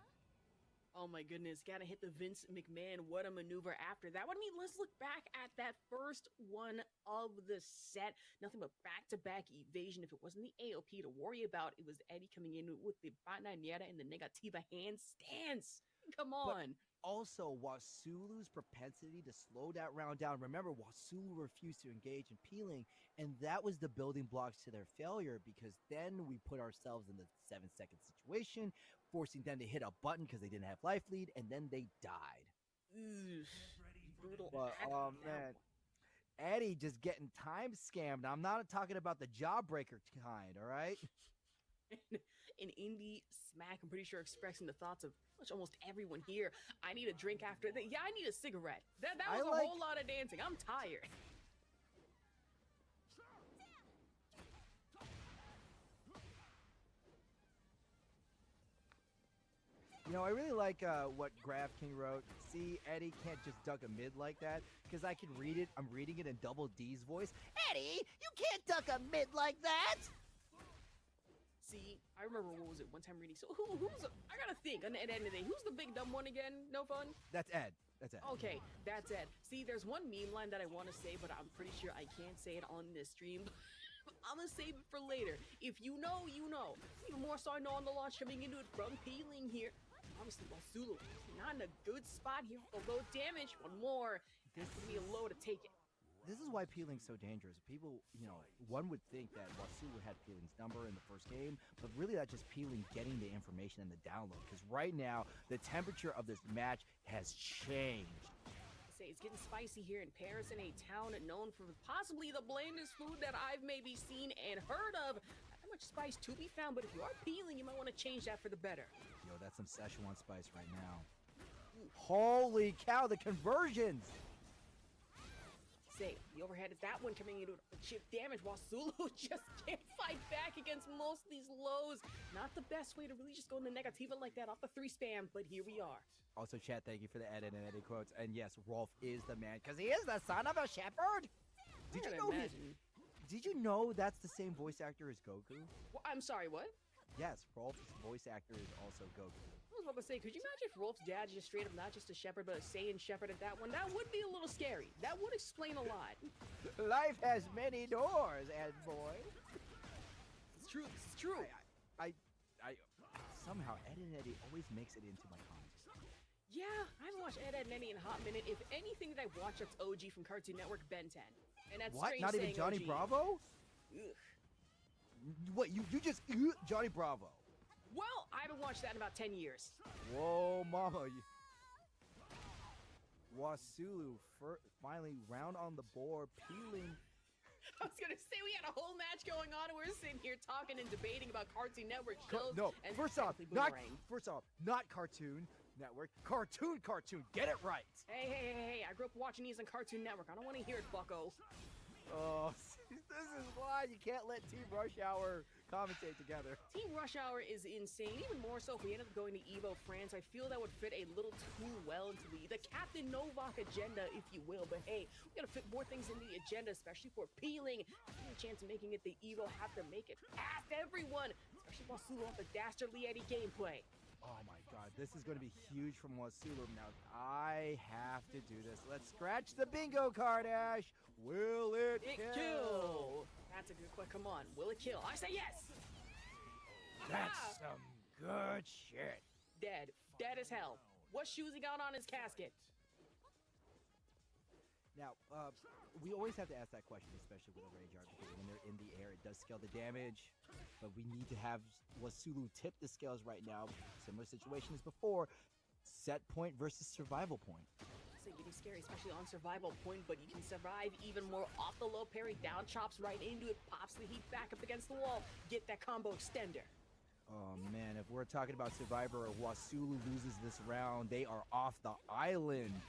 Oh my goodness, gotta hit the Vince McMahon, what a maneuver after that. What I mean, let's look back at that first one of the set. Nothing but back-to-back evasion. If it wasn't the AOP to worry about, it was Eddie coming in with the Batnaniera and the Negativa handstands. Come on. But also, Wasulu's propensity to slow that round down. Remember, Wasulu refused to engage in Peeling, and that was the building blocks to their failure, because then we put ourselves in the 7-second situation, forcing them to hit a button because they didn't have life lead, and then they died. Brutal. But, oh man, Eddie just getting time scammed. I'm not talking about the jawbreaker kind, all right? An indie smack, I'm pretty sure expressing the thoughts of almost everyone here. I need a drink after that. Yeah, I need a cigarette. That was a whole lot of dancing. I'm tired. I really like what Graph King wrote. See, Eddie can't just duck a mid like that, because I can read it. I'm reading it in Double D's voice. Eddie, you can't duck a mid like that! See, I remember, what was it, one time reading, so who's, I gotta think, at the end of the day, who's the big dumb one again? No fun? That's Ed. Okay, that's Ed. See, there's one meme line that I want to say, but I'm pretty sure I can't say it on this stream. I'm gonna save it for later. If you know, you know. Even more so I know on the launch coming into it from Peeling here. Obviously, Wasulu not in a good spot here. Although damage, one more. This is gonna be a low to take it. This is why Peeling's so dangerous. People, one would think that Wasulu had Peeling's number in the first game, but really that's just Peeling getting the information and the download. Because right now, the temperature of this match has changed. I say it's getting spicy here in Paris, in a town known for possibly the blandest food that I've maybe seen and heard of. Not much spice to be found, but if you are Peeling, you might want to change that for the better. Yo, that's some Szechuan spice right now. Holy cow, the conversions! say, the overhead is that one coming into chip damage while Sulu just can't fight back against most of these lows. Not the best way to really just go in the negativa like that off the 3 spam, but here we are. Also, chat, thank you for the edit and edit quotes. And yes, Rolf is the man, because he is the son of a shepherd. Did you know Did you know that's the same voice actor as Goku? Well, I'm sorry, what? Yes, Rolf's voice actor is also Goku. I was about to say, could you imagine if Rolf's dad is just straight up not just a shepherd, but a Saiyan shepherd at that one? That would be a little scary. That would explain a lot. Life has many doors, Ed boy. It's true. It's true. I somehow Ed and Eddie always makes it into my comments. Yeah, I haven't watched Ed, Ed and Eddie in a hot minute. If anything that I've watched that's OG from Cartoon Network, Ben 10. And that's What? strange Not even saying Johnny OG. Bravo? Ugh. What, you just Johnny Bravo? Well, I haven't watched that in about 10 years. Whoa, mama. Wasulu finally round on the board, peeling. I was gonna say we had a whole match going on and we're sitting here talking and debating about Cartoon Network shows. No, and first off, technically not Cartoon Network. Cartoon. Get it right. Hey, I grew up watching these on Cartoon Network. I don't want to hear it, bucko. Oh, this is why you can't let Team Rush Hour commentate together. Team Rush Hour is insane. Even more so if we end up going to Evo France. I feel that would fit a little too well into the Captain Novak agenda, if you will. But hey, we gotta fit more things in the agenda, especially for peeling. Any chance of making it the Evo, have to make it past everyone, especially while Sulu off the dastardly Eddie gameplay. Oh my god, this is going to be huge from Wasulu. Now, I have to do this. Let's scratch the bingo card, Ash. Will it kill? That's a good question. Come on, will it kill? I say yes. That's some good shit. Dead as hell. What shoes he got on his casket? Now, we always have to ask that question, especially with a Rage Art, because when they're in the air, it does scale the damage. But we need to have Wasulu tip the scales right now. Similar situation as before. Set point versus survival point. It's getting scary, especially on survival point, but you can survive even more off the low parry, down chops right into it, pops the heat back up against the wall, get that combo extender. Oh man, if we're talking about Survivor, Wasulu loses this round, they are off the island.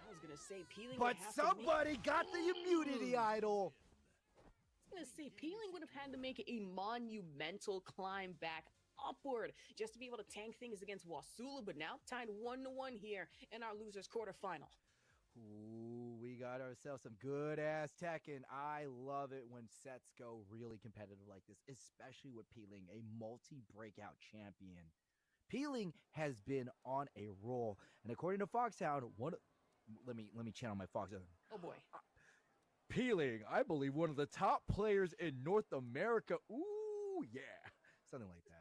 I was gonna say peeling. But somebody got the immunity idol. I was gonna say peeling would have had to make a monumental climb back upward just to be able to tank things against Wasulu, but now tied 1-1 here in our losers quarterfinal. Ooh, we got ourselves some good ass Tekken. I love it when sets go really competitive like this, especially with Peeling, a multi-breakout champion. Peeling has been on a roll, and according to Foxhound, let me channel my Foxhound. Oh boy. Peeling, I believe one of the top players in North America. Ooh, yeah. Something like that.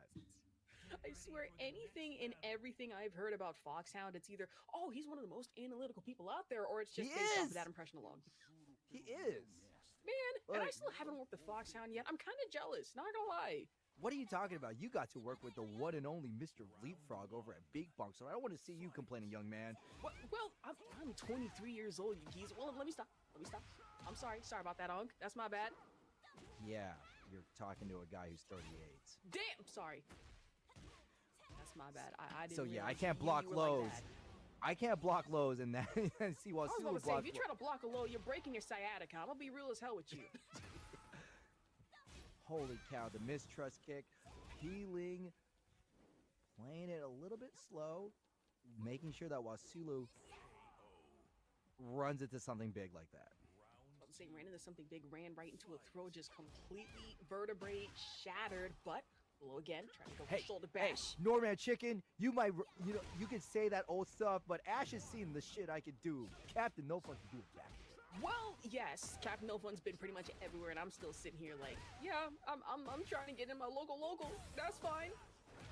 I swear, anything and everything I've heard about Foxhound, it's either, oh, he's one of the most analytical people out there, or it's just based off of that impression alone. He is. Man, and I still haven't worked with Foxhound yet. I'm kind of jealous, not gonna lie. What are you talking about? You got to work with the one and only Mr. Leapfrog over at Big Bunk, so I don't want to see you complaining, young man. Well, I'm 23 years old, you geese. Well, let me stop. I'm sorry about that, Unk. That's my bad. Yeah, you're talking to a guy who's 38. Damn, sorry. That's my bad. I didn't. So yeah, I realize can't you block were lows. like that. I can't block lows and that and see what I was Sulu about to say, if you blocks. try to block a low, you're breaking your sciatica. I'm gonna be real as hell with you. Holy cow, the mistrust kick. Peeling. Playing it a little bit slow. Making sure that Wasulu runs into something big like that. I was saying, ran into something big, ran right into a throw, just completely vertebrae shattered, but below again, trying to go for shoulder bash. Hey, Norman Chicken, you can say that old stuff, but Ash has seen the shit I could do. Captain No Fun can do it back. Well, yes, Captain No Fun's been pretty much everywhere, and I'm still sitting here like, yeah, I'm trying to get in my local. That's fine.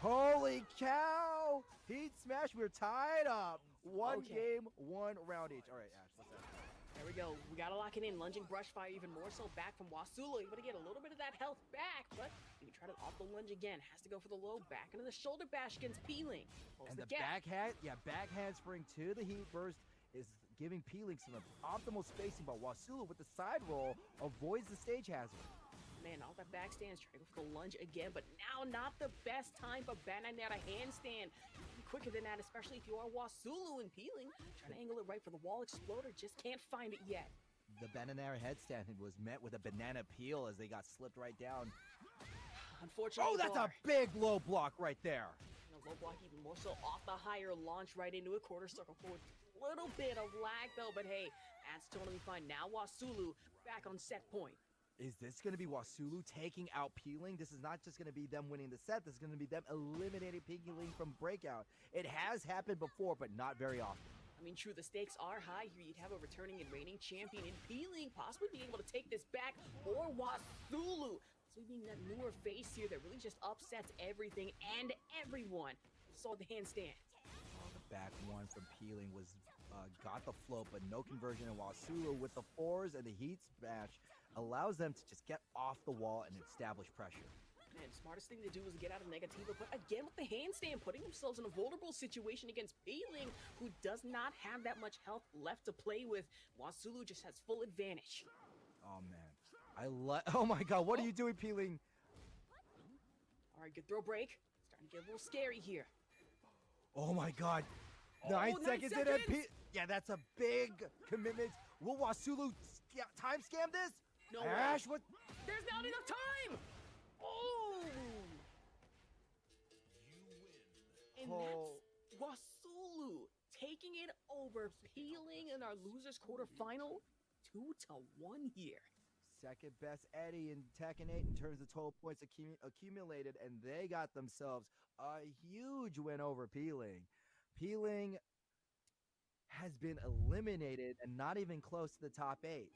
Holy cow! Heat smash, we're tied up. One game, one round each. All right, Ash, what's that? There we go. We gotta lock it in. Lunging brush fire even more so back from Wasulu. Able to get a little bit of that health back, but if you try to off the lunge again, has to go for the low back into the shoulder bash against Peeling. And the backhand, backhand spring to the heat burst is giving Peeling some optimal spacing, but Wasulu with the side roll avoids the stage hazard. Man, all that back stands, trying to go for the lunge again, but now not the best time for banana handstand. You can be quicker than that, especially if you are Wasulu and Peeling. Trying to angle it right for the wall exploder, just can't find it yet. the banana headstand was met with a banana peel as they got slipped right down. Unfortunately, Oh, that's a Bar. big low block right there. And a low block even more so off the higher launch right into a quarter circle forward. Little bit of lag though, but hey, that's totally fine. Now Wasulu back on set point. Is this going to be Wasulu taking out Peeling? This is not just going to be them winning the set. This is going to be them eliminating Peeling from Breakout. It has happened before, but not very often. I mean, true, the stakes are high here. You'd have a returning and reigning champion in Peeling, possibly being able to take this back, or Wasulu. So being that newer face here that really just upsets everything and everyone. Saw the handstand. Oh, the back one from Peeling was got the float, but no conversion. And Wasulu with the fours and the heat smash allows them to just get off the wall and establish pressure. Man, smartest thing to do is get out of Negativa, but again with the handstand, putting themselves in a vulnerable situation against Peeling, who does not have that much health left to play with. Wasulu just has full advantage. Oh man, oh my god, what are you doing, Peeling? All right, good throw break. Starting to get a little scary here. Oh my god, 9 seconds in and yeah, that's a big commitment. Will Wasulu time scam this? No Ash, way. what? There's not enough time. Oh! And that's Wasulu taking it over, Peeling in our losers quarterfinal, 2-1 here. Second best Eddie in Tekken 8 in terms of total points accumulated, and they got themselves a huge win over Peeling. Peeling has been eliminated and not even close to the top 8.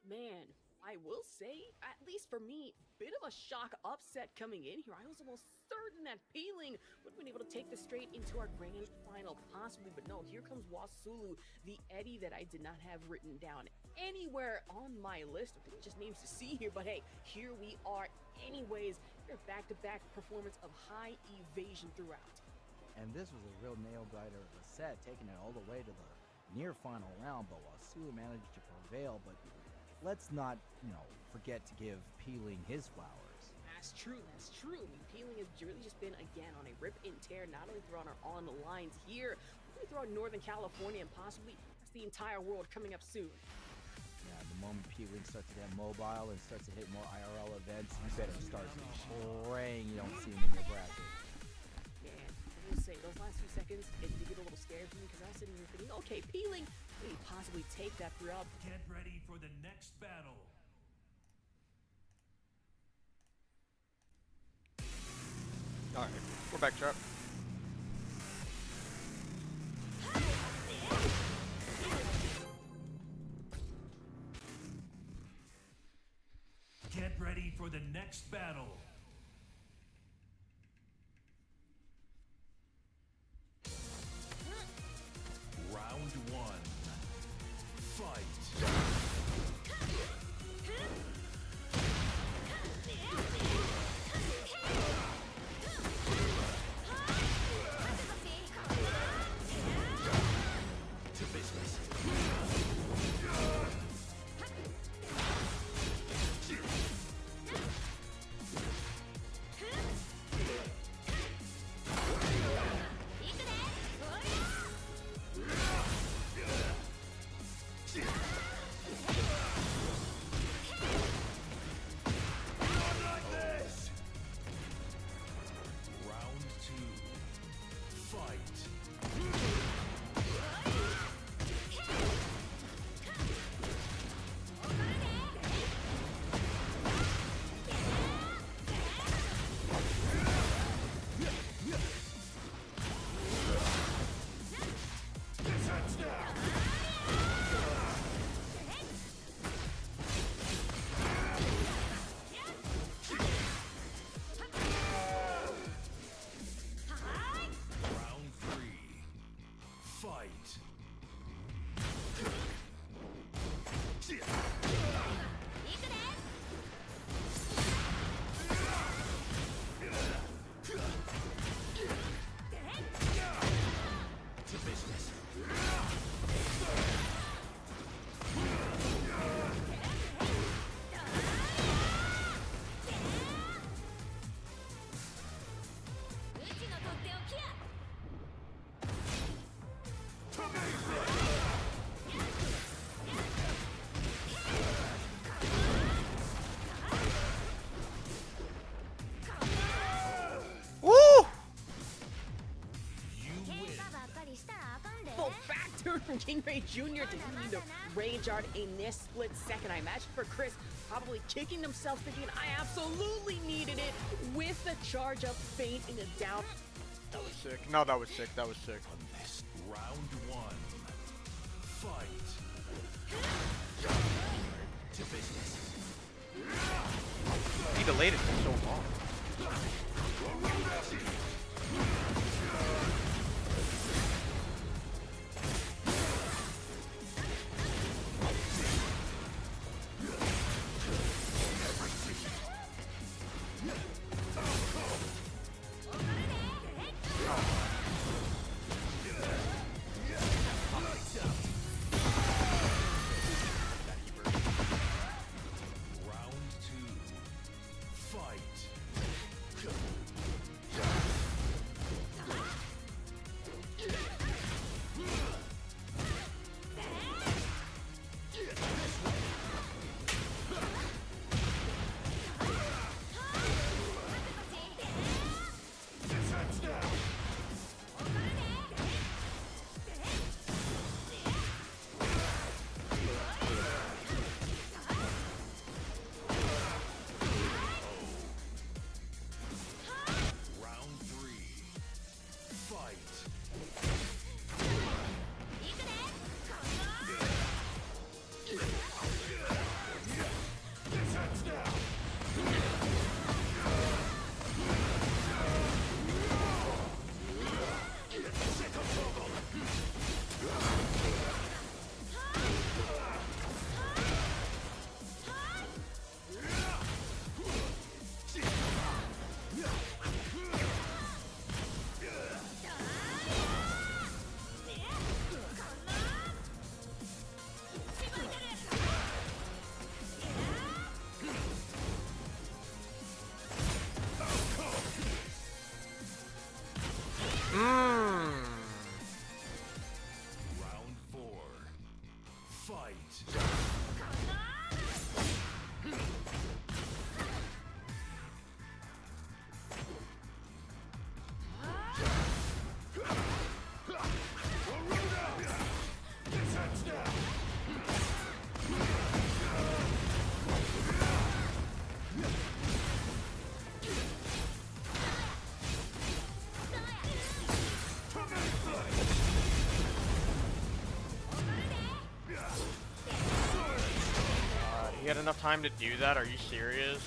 Man, I will say, at least for me, bit of a shock upset coming in here. I was almost certain that Peeling would have been able to take this straight into our grand final, possibly, but no, here comes Wasulu, the Eddie that I did not have written down anywhere on my list. I think just names to see here, but hey, here we are anyways. Your back-to-back performance of high evasion throughout. And this was a real nail-biter of a set, taking it all the way to the near final round, but Wasulu managed to prevail. But let's not, forget to give Peeling his flowers. That's true, that's true. I mean, Peeling has really just been, again, on a rip and tear, not only throughout our on the lines here, but throughout Northern California and possibly the entire world coming up soon. Yeah, the moment Peeling starts to get mobile and starts to hit more IRL events, you better start praying you don't see him in your bracket. Man, I will say, those last few seconds, it did get a little scary for me because I was sitting here thinking, okay, Peeling, can he possibly take that throughout? Get ready for the next battle. Alright, we're back, chat. Get ready for the next battle. Round 1. Fight. To business. KingReyJr to need to range art in this split second. I imagine for Chris, probably kicking themselves, thinking, I absolutely needed it with the charge up feint in a down. That was sick. No, that was sick. That was sick. Round one. Fight. To business. He delayed it for so long. Round two. Fight. Round three. Fight. Round four. Fight. He had enough time to do that? Are you serious?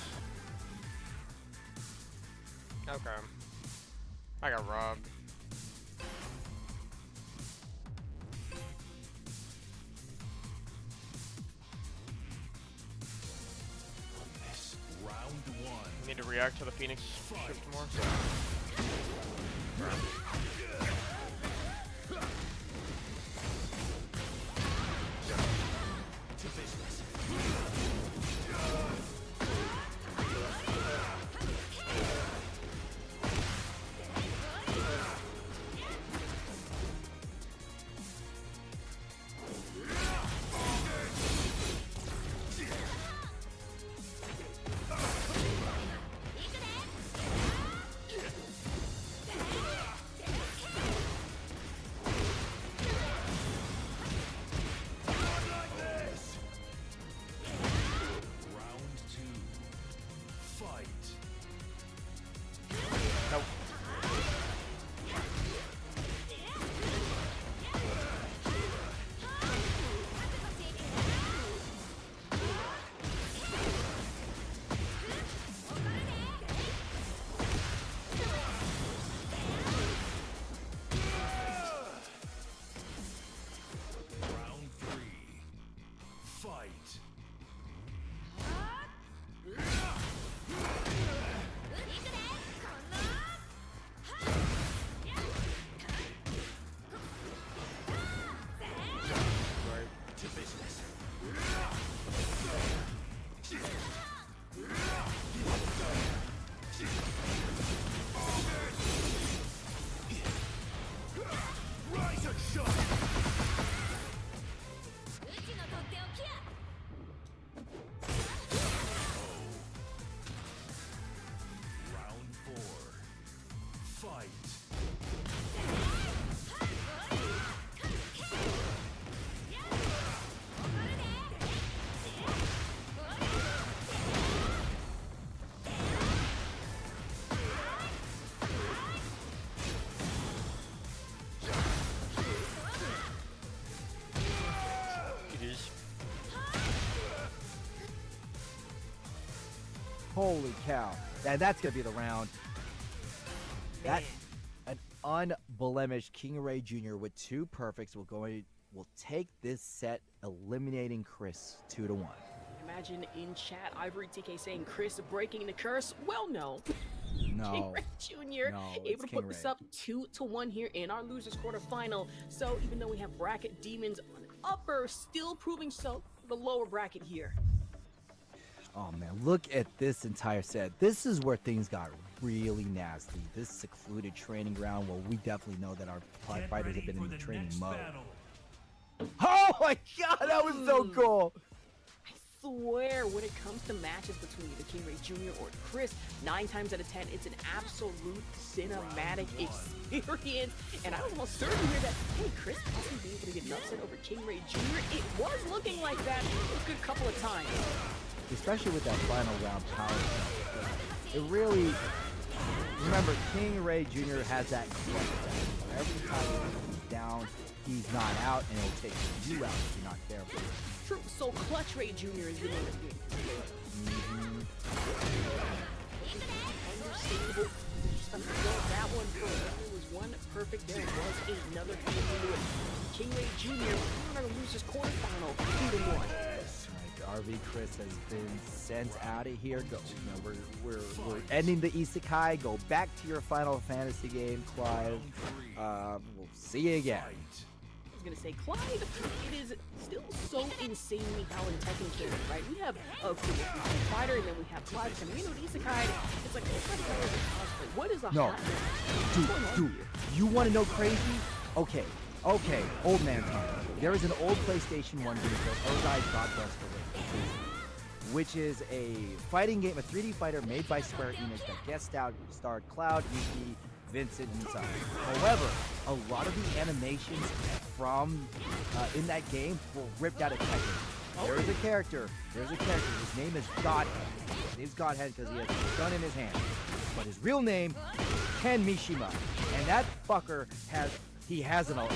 Okay. I got robbed. Round one. Need to react to the Phoenix shift more. To business. Round two. Fight. Nope. Round three. Fight. To business. Rise and shine. Holy cow. That's going to be the round. That an unblemished KingReyJr with 2 perfects will take this set, eliminating Chris 2-1. Imagine in chat, Ivory TK saying Chris breaking the curse. Well, no. No. KingReyJr able to put this up 2-1 here in our losers quarterfinal. So even though we have bracket demons on upper, still proving so the lower bracket here. Oh man, look at this entire set. This is where things got really nasty. This secluded training ground where we definitely know that our fighters have been in the training mode. Oh my god, that was so cool! I swear, when it comes to matches between either KingReyJr or Chris, 9 times out of 10, it's an absolute cinematic experience. And I was almost certain here that, hey, Chris hasn't been able to get an upset over KingReyJr. It was looking like that a good couple of times. Especially with that final round power shot. It really, remember, KingReyJr has that clutch attack. Every time he's down, he's not out, and it'll take you out if you're not careful. True, so Clutch Ray Jr. is the name of the game. Understandable. Just understand that one first. There was one perfect, there was another field into it. KingReyJr on our losers quarterfinal, 2-1. RV Chris has been sent out of here. Go. We're ending the Isekai. Go back to your Final Fantasy game, Clive. We'll see you again. I was gonna say, Clyde, it is still so insanely how in Tekken can, right? We have a fighter, and then we have Clyde coming in with Isekai. It's like, what is a hot dude, you want to know crazy? Okay, old man time. There is an old PlayStation 1 game called Ozai's Godbuster, which is a fighting game, a 3D fighter made by Square Enix that guest starred Cloud, Yuki, Vincent, and Sun. However, a lot of the animations from in that game were ripped out of Tekken. There's a character. His name is Godhead. His name is Godhead because he has a gun in his hand. But his real name is Ken Mishima, and that fucker has the Mishima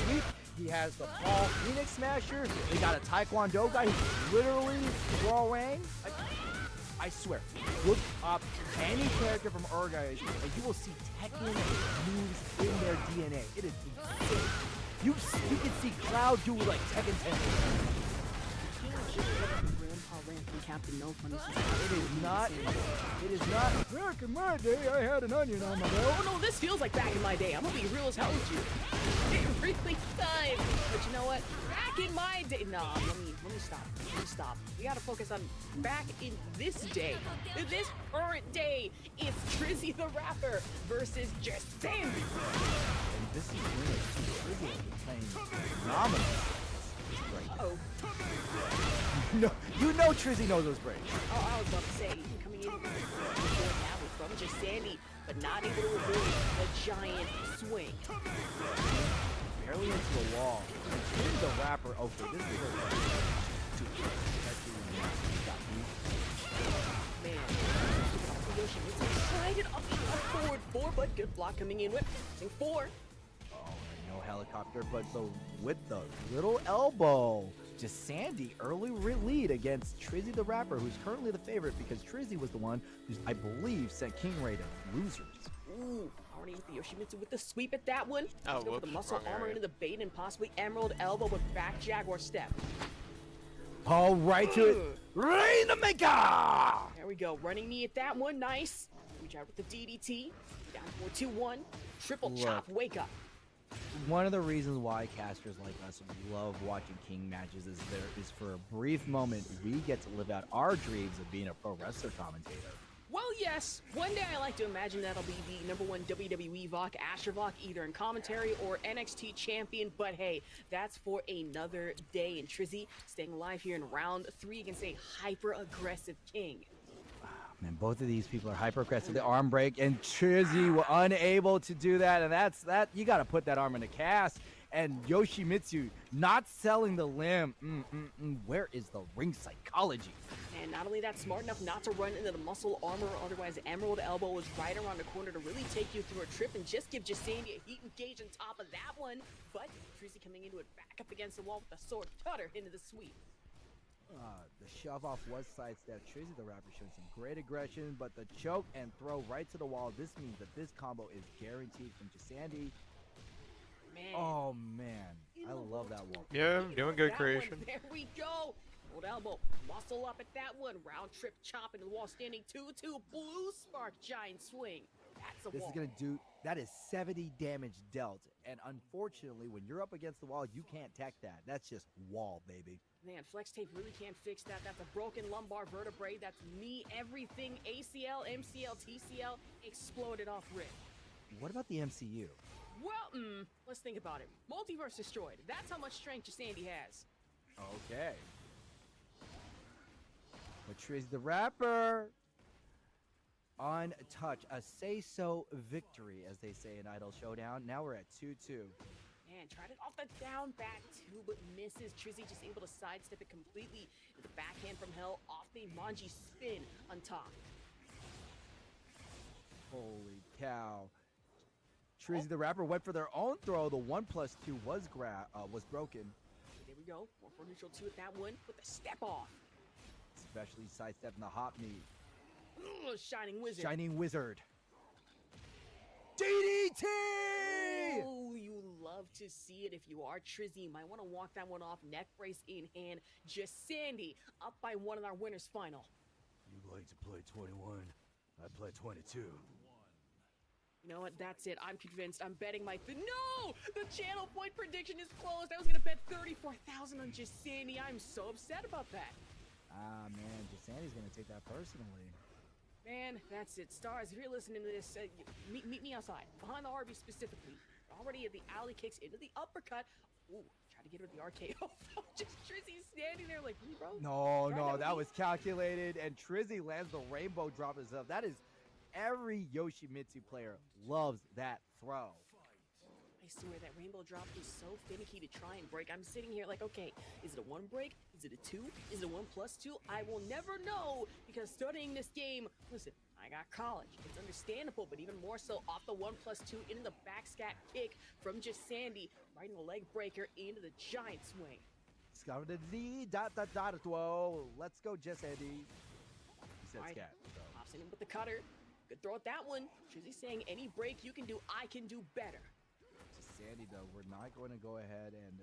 sweep. He has the Paul Phoenix Smasher. They got a Taekwondo guy who's literally throwing. I swear, look up any character from Urgai and you will see Tekken moves in their DNA. It is insane. You can see Cloud do like Tekken 10. Captain No Fun. It is not. Back in my day, I had an onion on my belt. Oh no, this feels like back in my day. I'm gonna be real as hell with you. It really does. But you know what? Back in my day. Nah, let me stop. We gotta focus on back in this day. In this current day, it's Trizzy the Rapper versus Just Sandy. And this is really Trizzy playing phenomenal. Oh. No, you know Trizzy knows those breaks. Oh, I was about to say, even coming in from Just Sandy, but not able to avoid the giant swing. Barely into the wall. Trizzy the Rapper. Okay, this is Man, Yoshi was excited up forward 4, but good block coming in with 4. Oh, no helicopter, but with the little elbow. Just Sandy early lead against Trizzy the Rapper, who's currently the favorite because Trizzy was the one who I believe sent KingRey to losers. Ooh, already hit the Yoshimitsu with the sweep at that one. Oh, with the muscle armor into the bait and possibly Emerald Elbow with back Jaguar step. All right to it. Rainmaker! There we go. Running knee at that one. Nice. Reach out with the DDT. Down 4-2-1. Triple chop. Wake up. One of the reasons why casters like us love watching King matches is for a brief moment we get to live out our dreams of being a pro wrestler commentator. Well, yes. One day I like to imagine that'll be the #1 WWE Vok, Astrovok, either in commentary or NXT champion. But hey, that's for another day. And Trizzy staying alive here in round 3 against a hyper-aggressive King. Man, both of these people are hyper-aggressive. The arm break, and Trizzy were unable to do that. And that's that. You got to put that arm in a cast. And Yoshimitsu not selling the limb. Where is the ring psychology? And not only that, smart enough not to run into the muscle armor, otherwise Emerald Elbow was right around the corner to really take you through a trip and just give Jasandi a heat engage on top of that one. But Trizzy coming into it back up against the wall with the sword cutter into the sweep. The shove off was sidestep. Trizzy the Rapper showing some great aggression, but the choke and throw right to the wall. This means that this combo is guaranteed from Jasandi. Man. Oh man, I love that wall. Yeah, doing good That creation. one, there we go. Old elbow, muscle up at that one. Round trip chop into the wall, standing 2-2. Blue spark giant swing. That's a This wall. is gonna do. That is 70 damage dealt, and unfortunately, when you're up against the wall, you can't tech that. That's just wall, baby. Man, flex tape really can't fix that. That's a broken lumbar vertebrae. That's knee, everything. ACL, MCL, TCL exploded off rip. What about the MCU? Well, let's think about it. Multiverse destroyed. That's how much strength Sandy has. Okay. But Trizzy the Rapper untouched. A say-so victory, as they say in Idol Showdown. Now we're at 2-2. Man, tried it off the down back too, but misses. Trizzy just able to sidestep it completely. With the backhand from hell off the Manji spin on top. Holy cow. Trizzy the Rapper went for their own throw. The 1+2 was broken. There we go. More for neutral 2 at that one with the step off. Especially sidestepping the hop knee. Ugh, Shining Wizard. Shining Wizard. DDT! Oh, you love to see it. If you are Trizzy, you might want to walk that one off. Neck brace in hand. Just Sandy up by 1 in our winners final. You like to play 21. I play 22. You know what? That's it. I'm convinced. I'm betting my... No! The channel point prediction is closed. I was going to bet 34,000 on just Sandy. I'm so upset about that. Ah, man. Jasandi's going to take that personally. Man, that's it. Stars, if you're listening to this, meet me outside. Behind the RB specifically. Already at the alley kicks into the uppercut. Ooh, try to get her with the RKO. Just Trizzy standing there like, bro. No, that was calculated. And Trizzy lands the rainbow drop himself. That is... Every Yoshimitsu player loves that throw. I swear that rainbow drop is so finicky to try and break. I'm sitting here like, okay, is it a 1 break? Is it a 2? Is it a 1+2? I will never know because studying this game, listen, I got college. It's understandable, but even more so off the 1+2 into the back scat kick from just Sandy, right in the leg breaker into the giant swing. Let's go, just Andy. He said Right. scat. So. Pops in with the cutter. Good throw at that one. Trizzy saying any break you can do, I can do better. Sandy, though, we're not going to go ahead and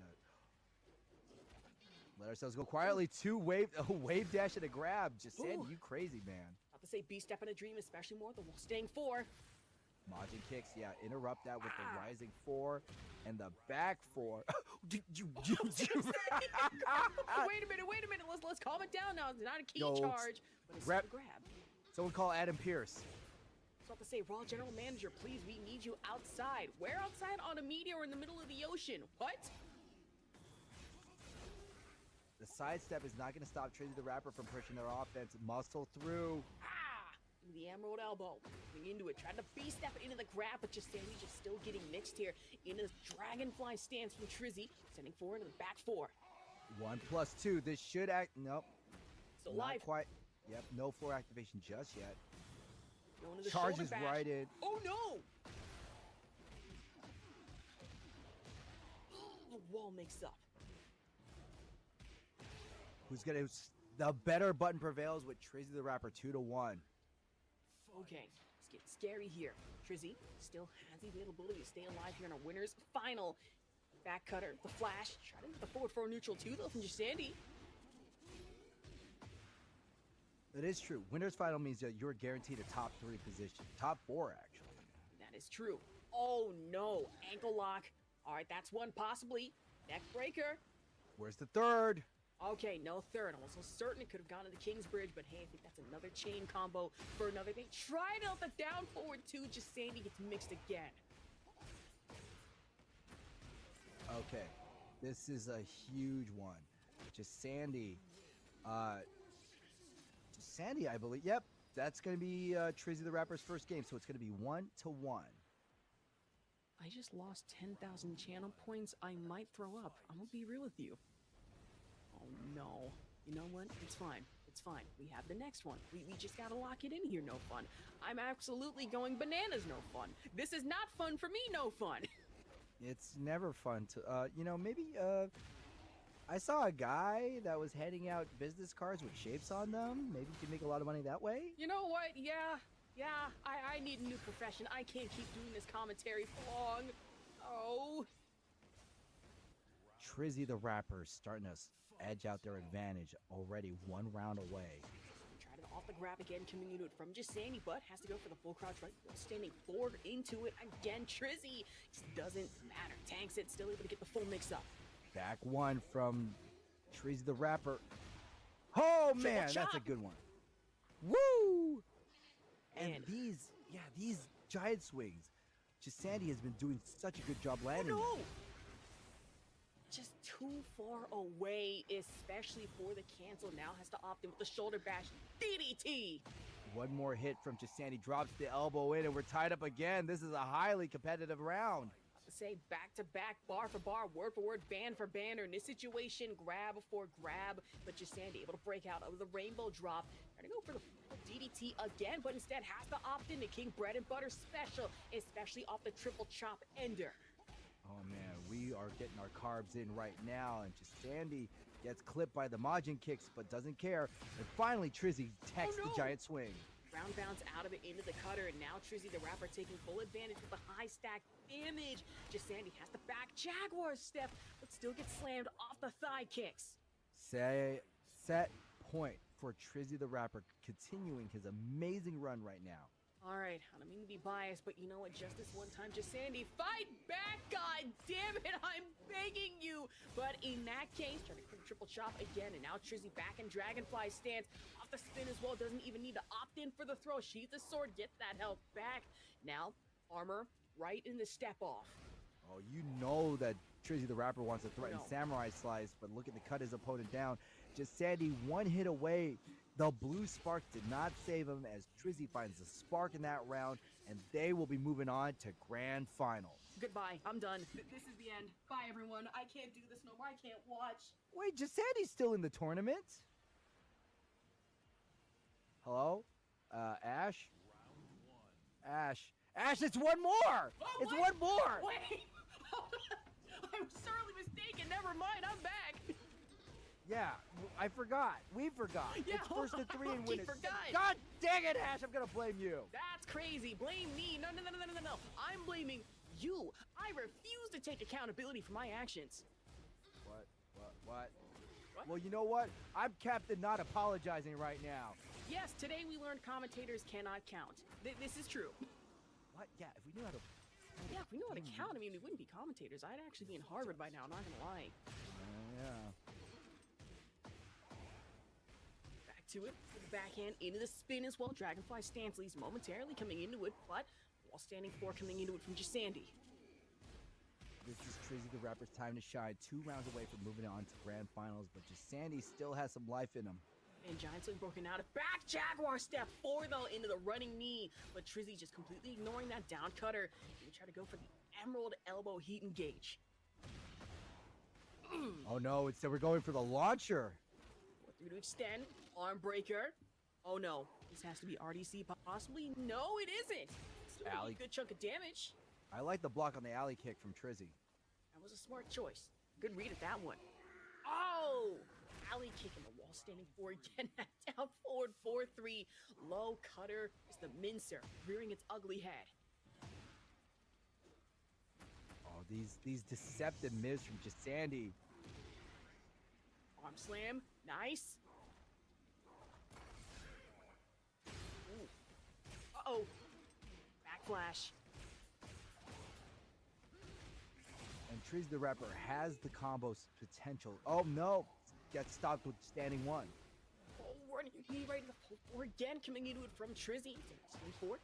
let ourselves go quietly. 2 wave dash and a grab. Just Sandy, you crazy, man. Not to say beast step in a dream, especially more the staying 4. Majin kicks, yeah, interrupt that with the rising 4 and the back 4. Wait a minute. Let's calm it down now. It's not a key charge, but it's a grab. Someone call Adam Pierce. So I have to say, Raw General Manager, please, we need you outside. Where outside? On a meteor in the middle of the ocean. What? The sidestep is not going to stop Trizzy the Rapper from pushing their offense. Muscle through. The emerald elbow. Going into it. Tried to beast step into the grab, but just Sandy just still getting mixed here. Into the dragonfly stance from Trizzy. Sending 4 into the back 4. 1+2. This should act. Nope. Still not live. Quite. Yep. No floor activation just yet. Going to the Charges shoulder bash. right in. Oh no! The wall makes up. Who's gonna? The better button prevails with Trizzy the Rapper 2-1. Okay, it's getting scary here. Trizzy still has the availability to stay alive here in our winners final. Back cutter, the flash. Try to get the forward 4 neutral 2 though from just Sandy. It is true. Winners final means that you're guaranteed a top 3 position. Top 4, actually. That is true. Oh no, ankle lock. All right, that's one possibly. Neck breaker. Where's the 3rd? Okay, no 3rd. I'm also certain it could have gone to the King's Bridge, but hey, I think that's another chain combo for another. They tried out the down forward 2, just Sandy gets mixed again. Okay, this is a huge one. Just Sandy. Sandy, I believe. Yep, that's going to be Trizzy the Rapper's first game, so it's going to be 1-1. I just lost 10,000 channel points. I might throw up. I'm gonna be real with you. Oh no. You know what? It's fine. It's fine. We have the next one. We just gotta lock it in here. No fun. I'm absolutely going bananas. No fun. This is not fun for me. No fun. It's never fun to, maybe, I saw a guy that was handing out business cards with shapes on them. Maybe you can make a lot of money that way. You know what? Yeah, I need a new profession. I can't keep doing this commentary for long. Oh. Trizzy the Rapper starting to edge out their advantage, already 1 round away. Tried it off the grab again, coming into it from just Sandy, but has to go for the full crouch right. Standing forward into it again. Trizzy just doesn't matter. Tanks it, still able to get the full mix up. Back 1 from Trizzy the Rapper. Oh man, chop. that's a good one. Woo! And Man. these giant swings. Just Sandy has been doing such a good job landing. Oh, no! Just too far away, especially for the cancel. Now has to opt in with the shoulder bash. DDT! One more hit from Sandy, drops the elbow in, and we're tied up again. This is a highly competitive round. Say back-to-back, bar for bar, word for word, band for band, or in this situation, grab for grab, but just Sandy able to break out of the rainbow drop. Trying to go for the DDT again, but instead has to opt into King Bread and Butter special, especially off the triple chop ender. Oh man, we are getting our carbs in right now, and just Sandy gets clipped by the Majin kicks, but doesn't care. And finally, Trizzy techs the giant swing. Round bounce out of it into the cutter, and now Trizzy the Rapper taking full advantage with the high stack damage. Just Sandy has the back Jaguar step, but still gets slammed off the thigh kicks. Set point for Trizzy the Rapper, continuing his amazing run right now. All right, I don't mean to be biased, but you know what? Just this one time, just Sandy, fight back! God damn it, I'm begging you! But in that case, trying to quick triple chop again, and now Trizzy back in Dragonfly stance. Off the spin as well, doesn't even need to opt in for the throw. Sheath the sword, gets that health back. Now, armor right in the step off. Oh, you know that Trizzy the Rapper wants to threaten No. Samurai Slice, but looking to cut his opponent down. Just Sandy 1 hit away. The blue spark did not save him as Trizzy finds the spark in that round, and they will be moving on to grand finals. Goodbye, I'm done. This is the end. Bye, everyone. I can't do this no more. I can't watch. Wait, just Sandy's still in the tournament? Hello? Ash? Ash, it's one more! Oh, It's what? one more! Wait! I'm sorely mistaken. Never mind. I'm back. Yeah, I forgot. We forgot. Yeah, It's first to 3 and he win it. forgot. God dang it, Ash, I'm gonna blame you. That's crazy. Blame me. No. I'm blaming you. I refuse to take accountability for my actions. What? Well, you know what? I'm Captain Not Apologizing right now. Yes, today we learned commentators cannot count. This is true. What? Yeah, if we knew how to... Yeah, if we knew how to count, I mean, we wouldn't be commentators. I'd actually be in Harvard by now, I'm not gonna lie. Yeah. Back to it. Backhand into the spin as well. Dragonfly stance leaves momentarily coming into it, but while standing 4 coming into it from just Sandy. This is Trizzy the Rapper's time to shine. 2 rounds away from moving on to grand finals, but just Sandy still has some life in him. And Giant Swing broken out. Back Jaguar step 4 though into the running knee, but Trizzy just completely ignoring that down cutter. He would try to go for the Emerald Elbow Heat Engage. Oh no, instead we're going for the launcher. 4-3 to extend. Arm breaker. Oh no, this has to be RDC possibly. No, it isn't. Still a Alley. good chunk of damage. I like the block on the alley kick from Trizzy. That was a smart choice. Good read at that one. Oh! Alley kick in the wall, standing 4 again. Down forward 4-3. Low cutter is the mincer, rearing its ugly head. Oh, these deceptive moves from just Sandy. Arm slam, nice. Ooh. Uh-oh. Backflash. And Trizzy the Rapper has the combo potential. Oh no, gets stopped with standing 1. Oh, running knee right in the full 4 again, coming into it from Trizzy. Standing 4.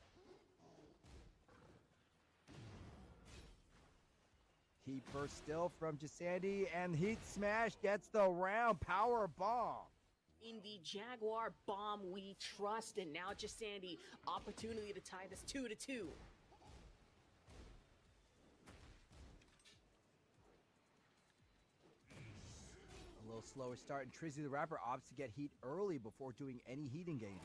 Heat burst still from Sandy, and Heat Smash gets the round. Power bomb. In the Jaguar bomb we trust, and now just Sandy, opportunity to tie this 2-2. A little slower start, and Trizzy the Rapper opts to get heat early before doing any heat engagement.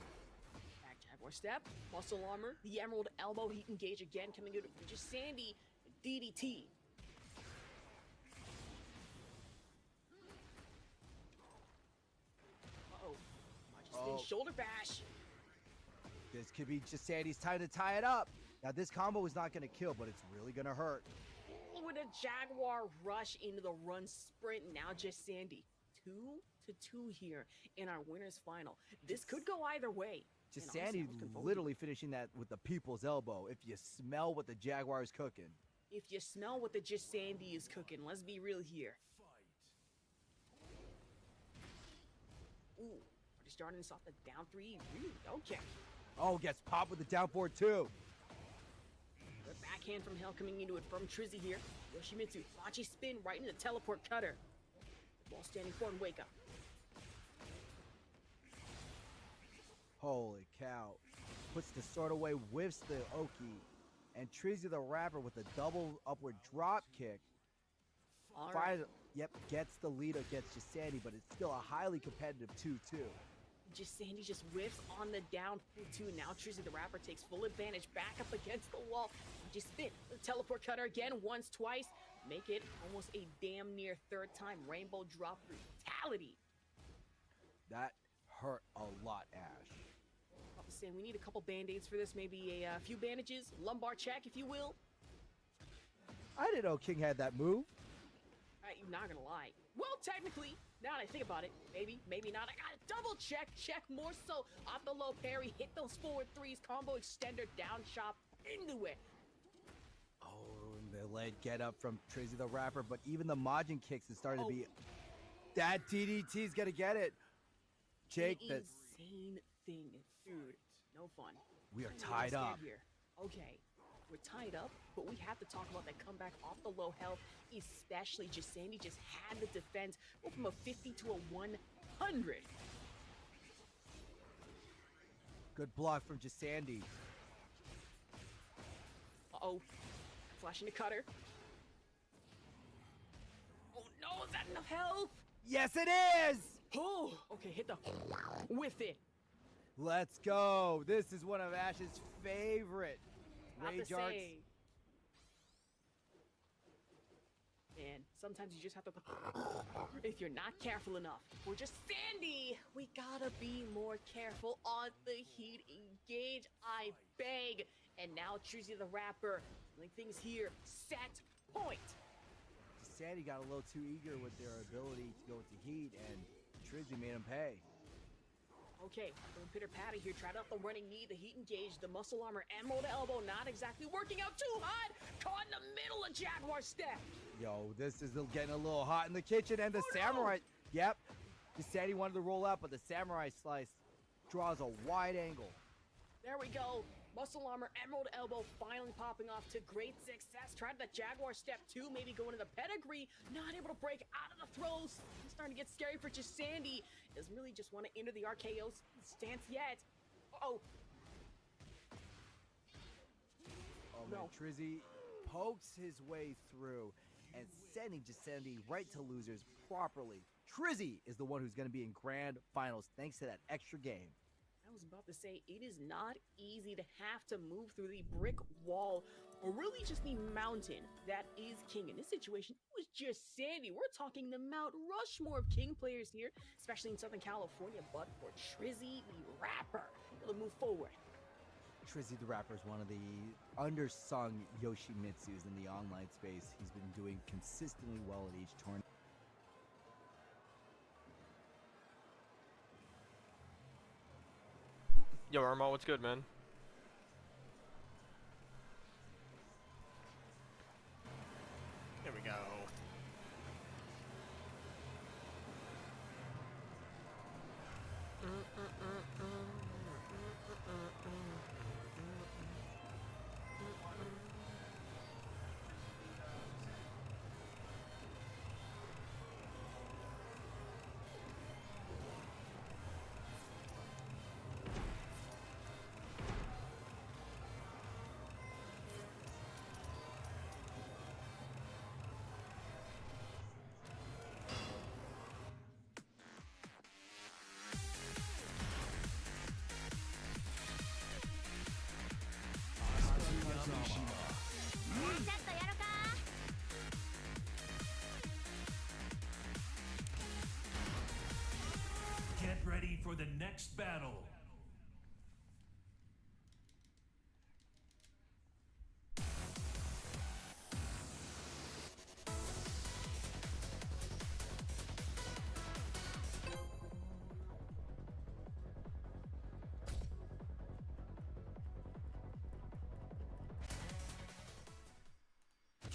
Back Jaguar step, muscle armor, the Emerald Elbow Heat Engage again, coming out from just Sandy, DDT. shoulder bash. This could be just Sandy's time to tie it up. Now, this combo is not going to kill, but it's really going to hurt. With a Jaguar rush into the run sprint, now just Sandy. 2-2 here in our winner's final. This could go either way. Just And honestly, Sandy I was looking forward to literally it. finishing that with the people's elbow. If you smell what the Jaguar is cooking. If you smell what the just Sandy is cooking, let's be real here. Ooh, we're just starting this off the down 3. Really? Okay. Oh, gets popped with the down forward too. The backhand from hell coming into it from Trizzy here. Yoshimitsu, Machi spin right into the teleport cutter. Ball standing forward, wake up. Holy cow. Puts the sword away, whiffs the Oki. And Trizzy the Rapper with a double upward drop kick. All right. Yep, gets the lead against Sandy, but it's still a highly competitive 2-2. Just Sandy just whiffs on the down 2. Now Trizzy the Rapper takes full advantage, back up against the wall. Just spin the teleport cutter again, once, twice. Make it almost a damn near third time. Rainbow drop brutality. That hurt a lot, Ash. I was saying we need a couple band-aids for this, maybe a few bandages, lumbar check, if you will. I didn't know King had that move. I'm not gonna lie. Well, technically, now that I think about it, maybe not. I gotta double check more so. Off the low parry, hit those forward 3s, combo extender, down chop, into it. Oh, and the leg get up from Trizzy the Rapper, but even the Majin kicks is starting to be... That DDT's gonna get it. Jake, An insane thing, dude. No fun. We are I'm tied scared up. Here. Okay, we're tied up, but we have to talk about that comeback off the low health, especially just Sandy just had the defense go from a 50 to a 100. Good block from just Sandy. Uh-oh. Flashing the cutter. Oh no, is that enough health? Yes, it is! Oh, okay, hit the with it. Let's go. This is one of Ash's favorite Not rage to arts. say. And sometimes you just have to, if you're not careful enough. We're just Sandy. We gotta be more careful on the heat engage, I beg. And now Trizzy the Rapper, like things here, set point. Sandy got a little too eager with their ability to go with the heat, and Trizzy made him pay. Okay, from pitter patter here, tried out the running knee, the heat engage, the muscle armor, emerald elbow, not exactly working out too hot. Caught in the middle of Jaguar step. Yo, this is getting a little hot in the kitchen, and the samurai. Yep, the Sandy wanted to roll out, but the samurai slice draws a wide angle. There we go. Muscle armor, emerald elbow, finally popping off to great success. Tried the Jaguar step 2, maybe going to the pedigree. Not able to break out of the throws. It's starting to get scary for just Sandy. Doesn't really just want to enter the RKO stance yet. Uh-oh. Oh man, Trizzy pokes his way through and sending just Sandy right to losers properly. Trizzy is the one who's going to be in grand finals thanks to that extra game. I was about to say, it is not easy to have to move through the brick wall, or really just the mountain that is King. In this situation, it was just Sandy. We're talking the Mount Rushmore of King players here, especially in Southern California, but for Trizzy the Rapper, able to move forward. Trizzy the Rapper is one of the undersung Yoshimitsus in the online space. He's been doing consistently well at each tournament. Yo, Armo, what's good, man? Here we go. ready for the next battle.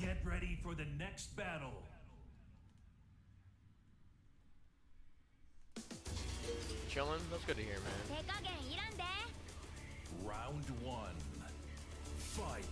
Get ready for the next battle. Chillin'? That's good to hear, man. Round one. Fight.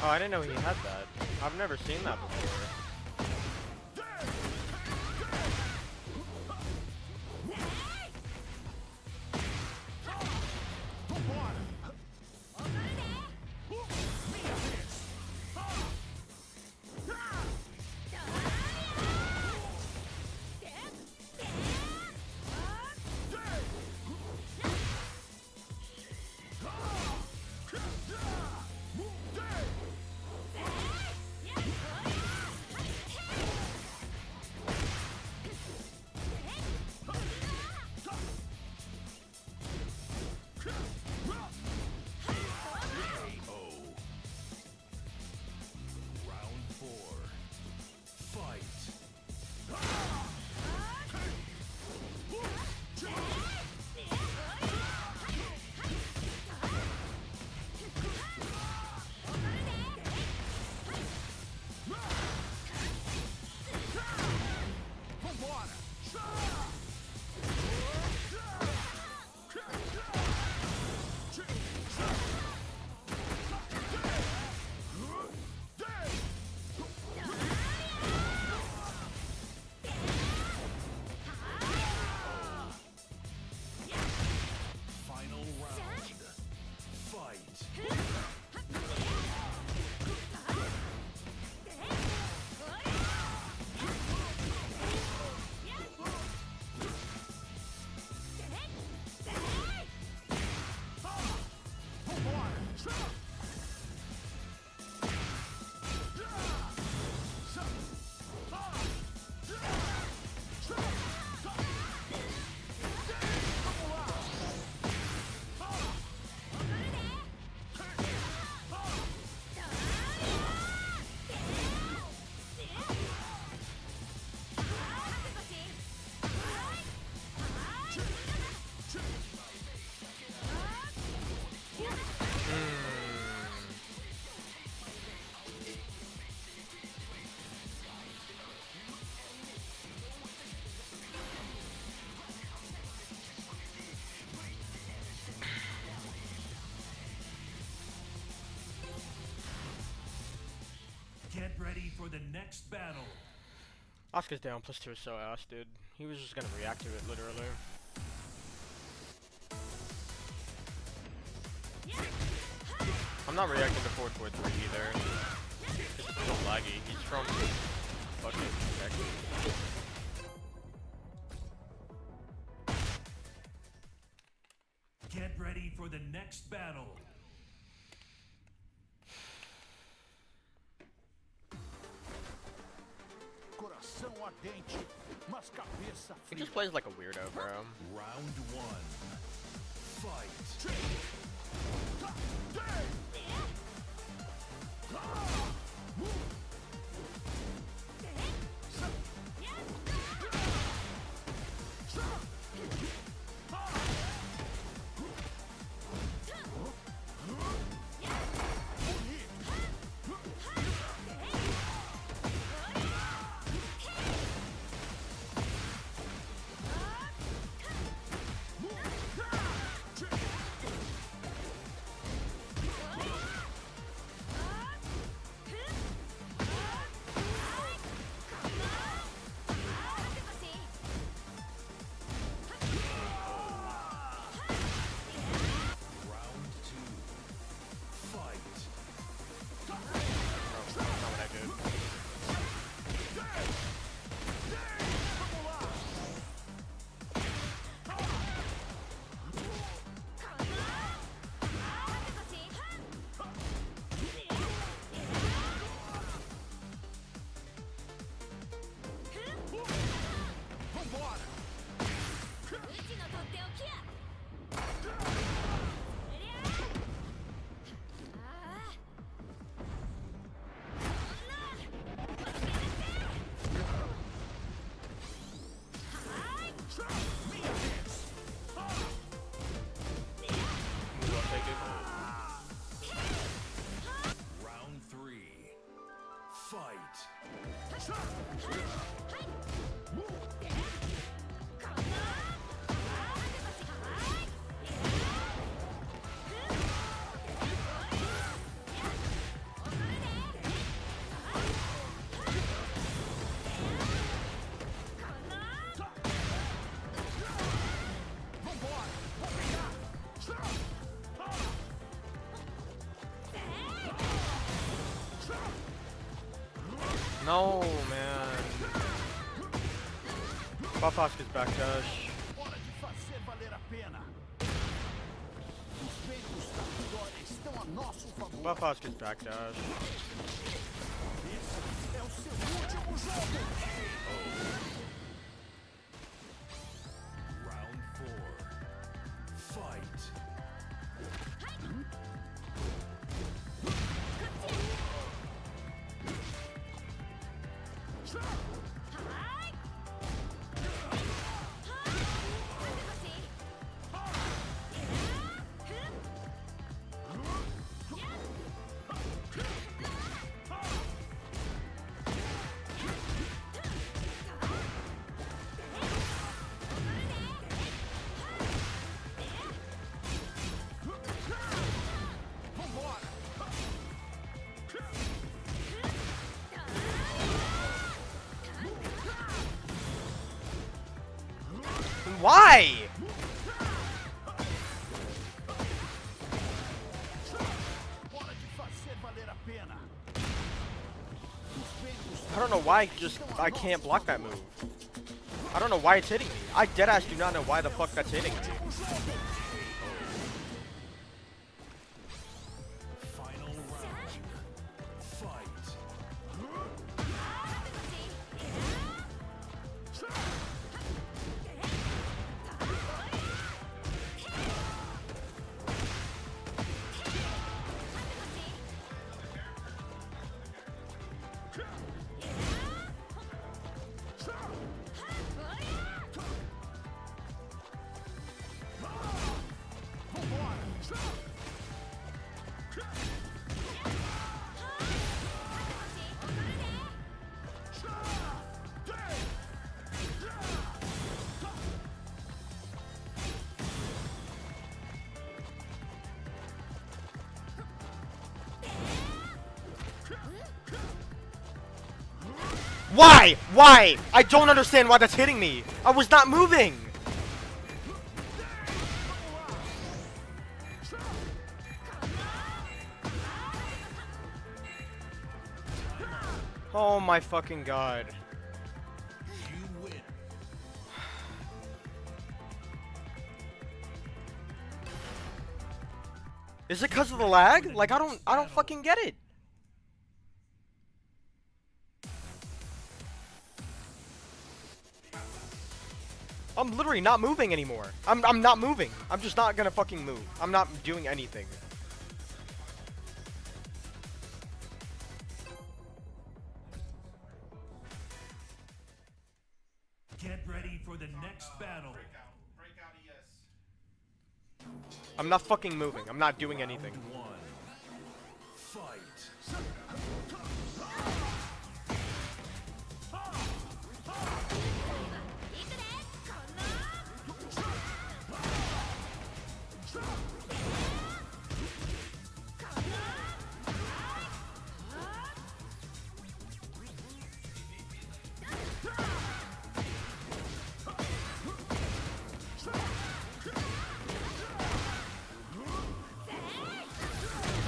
Oh, I didn't know he had that. I've never seen that before. Get ready for the next battle. Oscar's down +2 is so ass, dude. He was just gonna react to it, literally. I'm not reacting to 4-4-3 either. It's so laggy. He's from fucking Texas. Get ready for the next battle. Coração ardente, mas cabeça He fria. just plays like a weirdo, bro. Round one. Fight. Round three. Fight. No, man. Buff Oscar's back dash. Hora de fazer valer a pena. Os ventos da vitória estão a nosso favor. Buff Oscar's back dash. Esse é o seu último jogo. Round four. Fight. Why? Hora de fazer valer a pena. I don't know why I can't block that move. I don't know why it's hitting me. I deadass do not know why the fuck that's hitting me. Final round. Fight. Why? Why? I don't understand why that's hitting me. I was not moving. Oh my fucking god. You win. Is it because of the lag? Like, I don't fucking get it. I'm literally not moving anymore. I'm not moving. I'm just not gonna fucking move. I'm not doing anything. Get ready for the next battle. Breakout ES. I'm not fucking moving. I'm not doing anything. Round 1. Fight.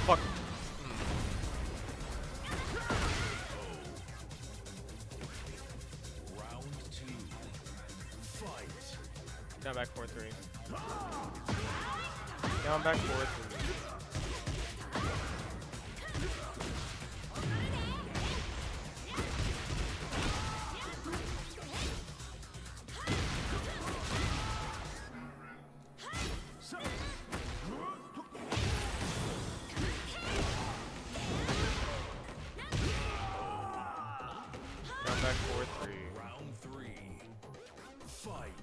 Fuck. Round 2. Fight. Down back 4-3. Down back 4-3. Down back 4-3. Round 3. Fight.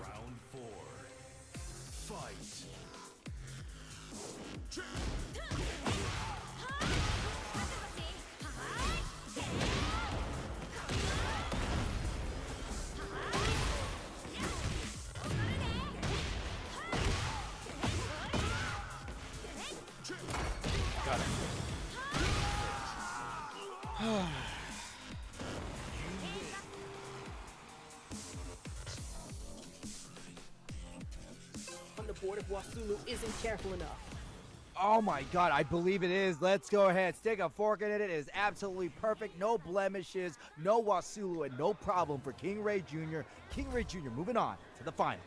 Round 4. Fight. Got it. On the board if Wasulu isn't careful enough. Oh my god, I believe it is. Let's go ahead. Stick a fork in it. It is absolutely perfect. No blemishes, no Wasulu, and no problem for KingReyJr. KingReyJr. moving on to the final.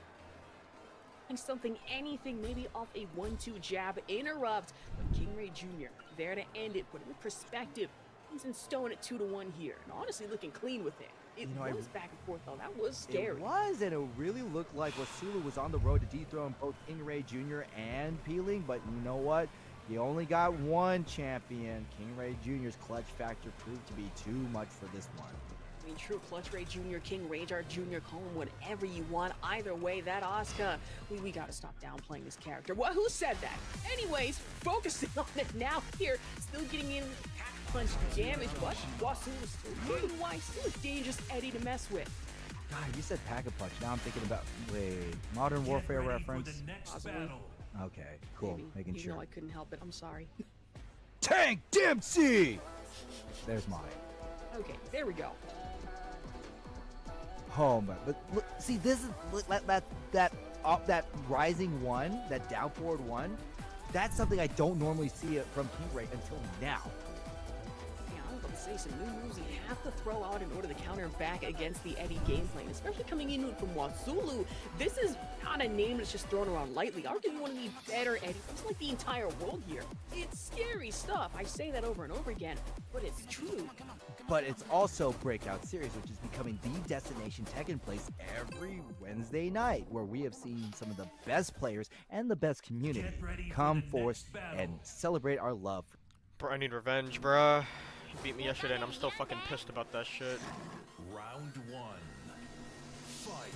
And something, anything, maybe off a 1-2 jab interrupt. But KingReyJr. there to end it, put it in perspective. He's in stone at 2-1 here, and honestly looking clean with it. It was back and forth though. That was scary. It was, and it really looked like Wasulu was on the road to dethrone both KingReyJr. and Peeling, but you know what? You only got one champion. KingReyJr.'s clutch factor proved to be too much for this one. I mean, true, Clutch Ray Jr., KingReyJr Jr., call him whatever you want. Either way, that Asuka, we gotta stop downplaying this character. Well, who said that? Anyways, focusing on it now here, still getting in pack punch damage, but Wasulu's still getting wide, still a dangerous Eddie to mess with. God, you said Pack-a-Punch. Now I'm thinking about, wait, Modern Warfare reference? Possibly. Okay, cool. Maybe. Making You sure. know I couldn't help it. I'm sorry. Tank Dempsey! There's mine. Okay, there we go. Oh my! But look, see, this is that rising one, that down forward one. That's something I don't normally see it from KingRey until now. Yeah, I was about to say some new moves you have to throw out in order to counter back against the Eddie gameplay, and especially coming in from Wasulu. This is not a name that's just thrown around lightly. Arguably one of the better Eddie. It's like the entire world here. It's scary stuff. I say that over and over again, but it's true. But it's also Breakout Series, which is becoming the destination Tekken place every Wednesday night, where we have seen some of the best players and the best community come forth and celebrate our love. Bro, I need revenge, bruh. You beat me yesterday and I'm still fucking pissed about that shit. Round 1. Fight.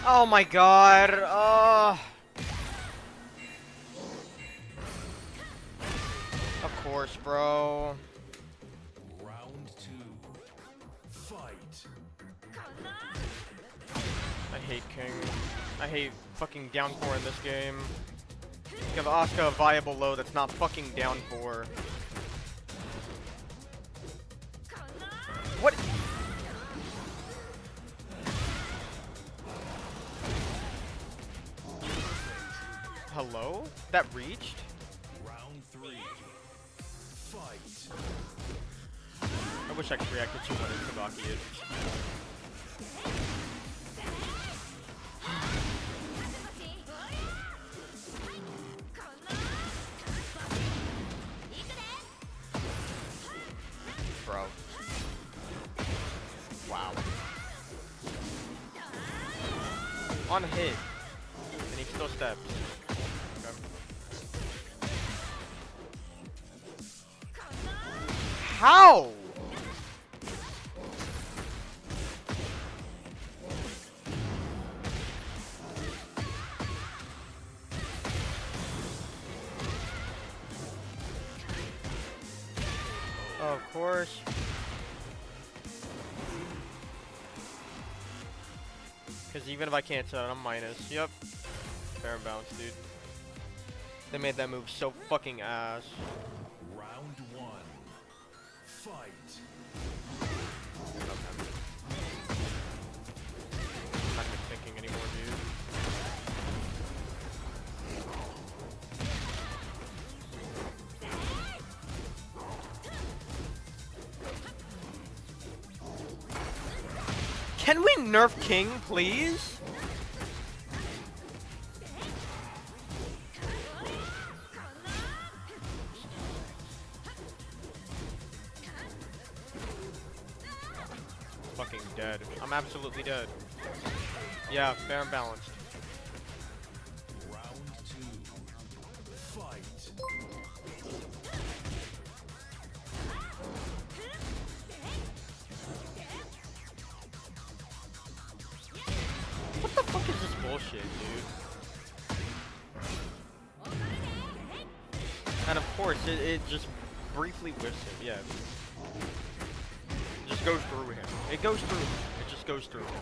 Oh my god. Of course, bro. Round 2. Fight. I hate King. I hate fucking down 4 in this game. Give Asuka a viable low that's not fucking down 4. What? Hello? That reached? Round 3. Fight. I wish I could react to 200 Kabaki it. Bro. Wow. On hit. And he still steps. Okay. How? Of course. Because even if I cancel it, I'm minus. Yep. Fair and balanced, dude. They made that move so fucking ass. Round 1. Fight. I'm not even thinking anymore, dude. Can we nerf King, please? Fucking dead. I'm absolutely dead. Yeah, fair and balanced. Round 2. Fight. What the fuck is this bullshit, dude? And of course, it just briefly whiffs him, yeah. It just goes through him. It goes through him. It just goes through him.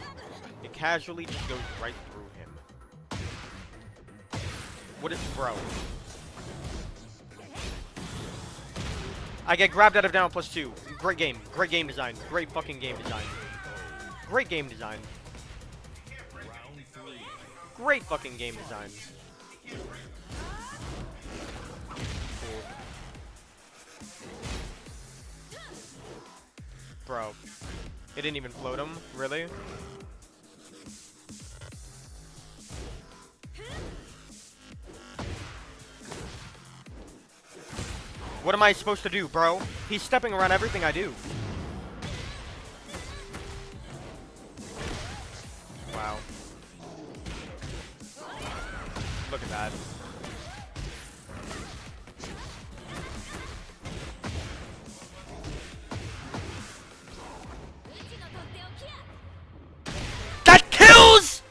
It casually just goes right through him. What is, bro? I get grabbed out of down +2. Great game. Great game design. Great fucking game design. Great game design. Round 3. Great fucking game design. Cool. Bro. It didn't even float him? Really? What am I supposed to do, bro? He's stepping around everything I do. Wow. Look at that. That kills!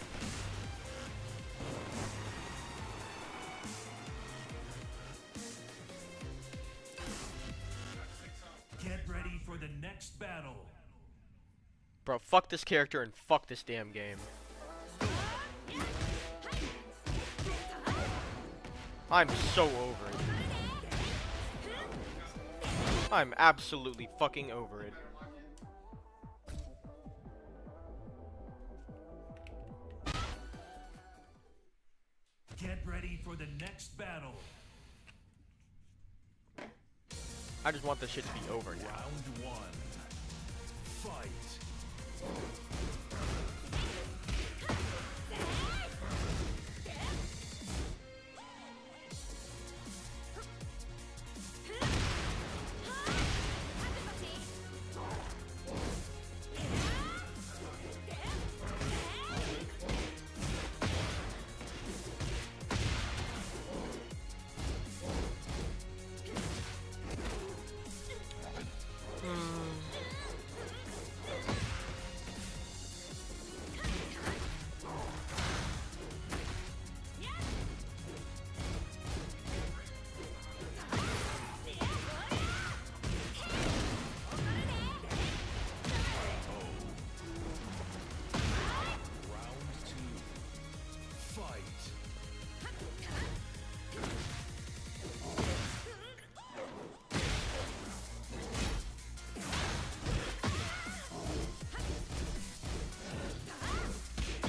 Get ready for the next battle. Bro, fuck this character and fuck this damn game. I'm so over it. I'm absolutely fucking over it. Get ready for the next battle. I just want this shit to be over now. Round 1. Fight.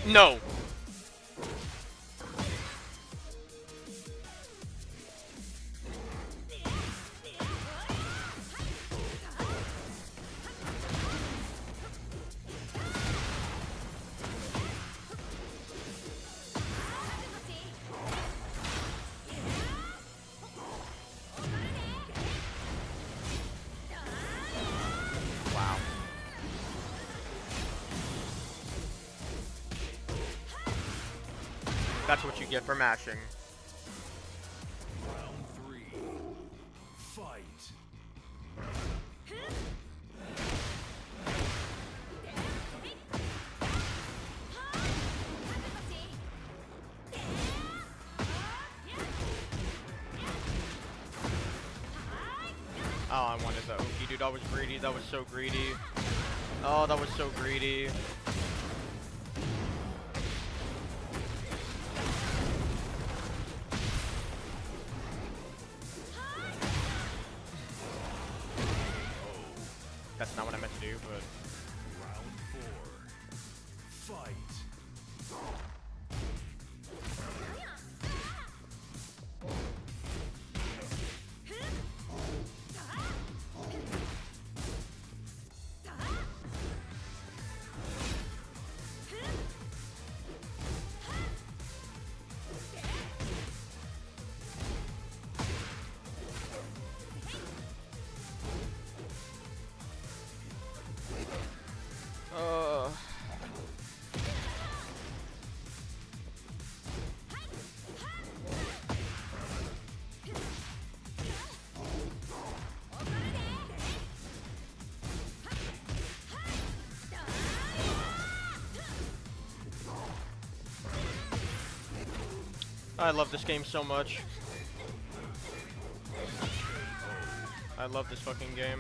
No. Wow. That's what you get for mashing. Round 3. Fight. Oh, I wanted the Oki, dude. That was greedy. That was so greedy. Oh, that was so greedy. That's not what I meant to do, but... Round 4. Fight. I love this game so much. I love this fucking game.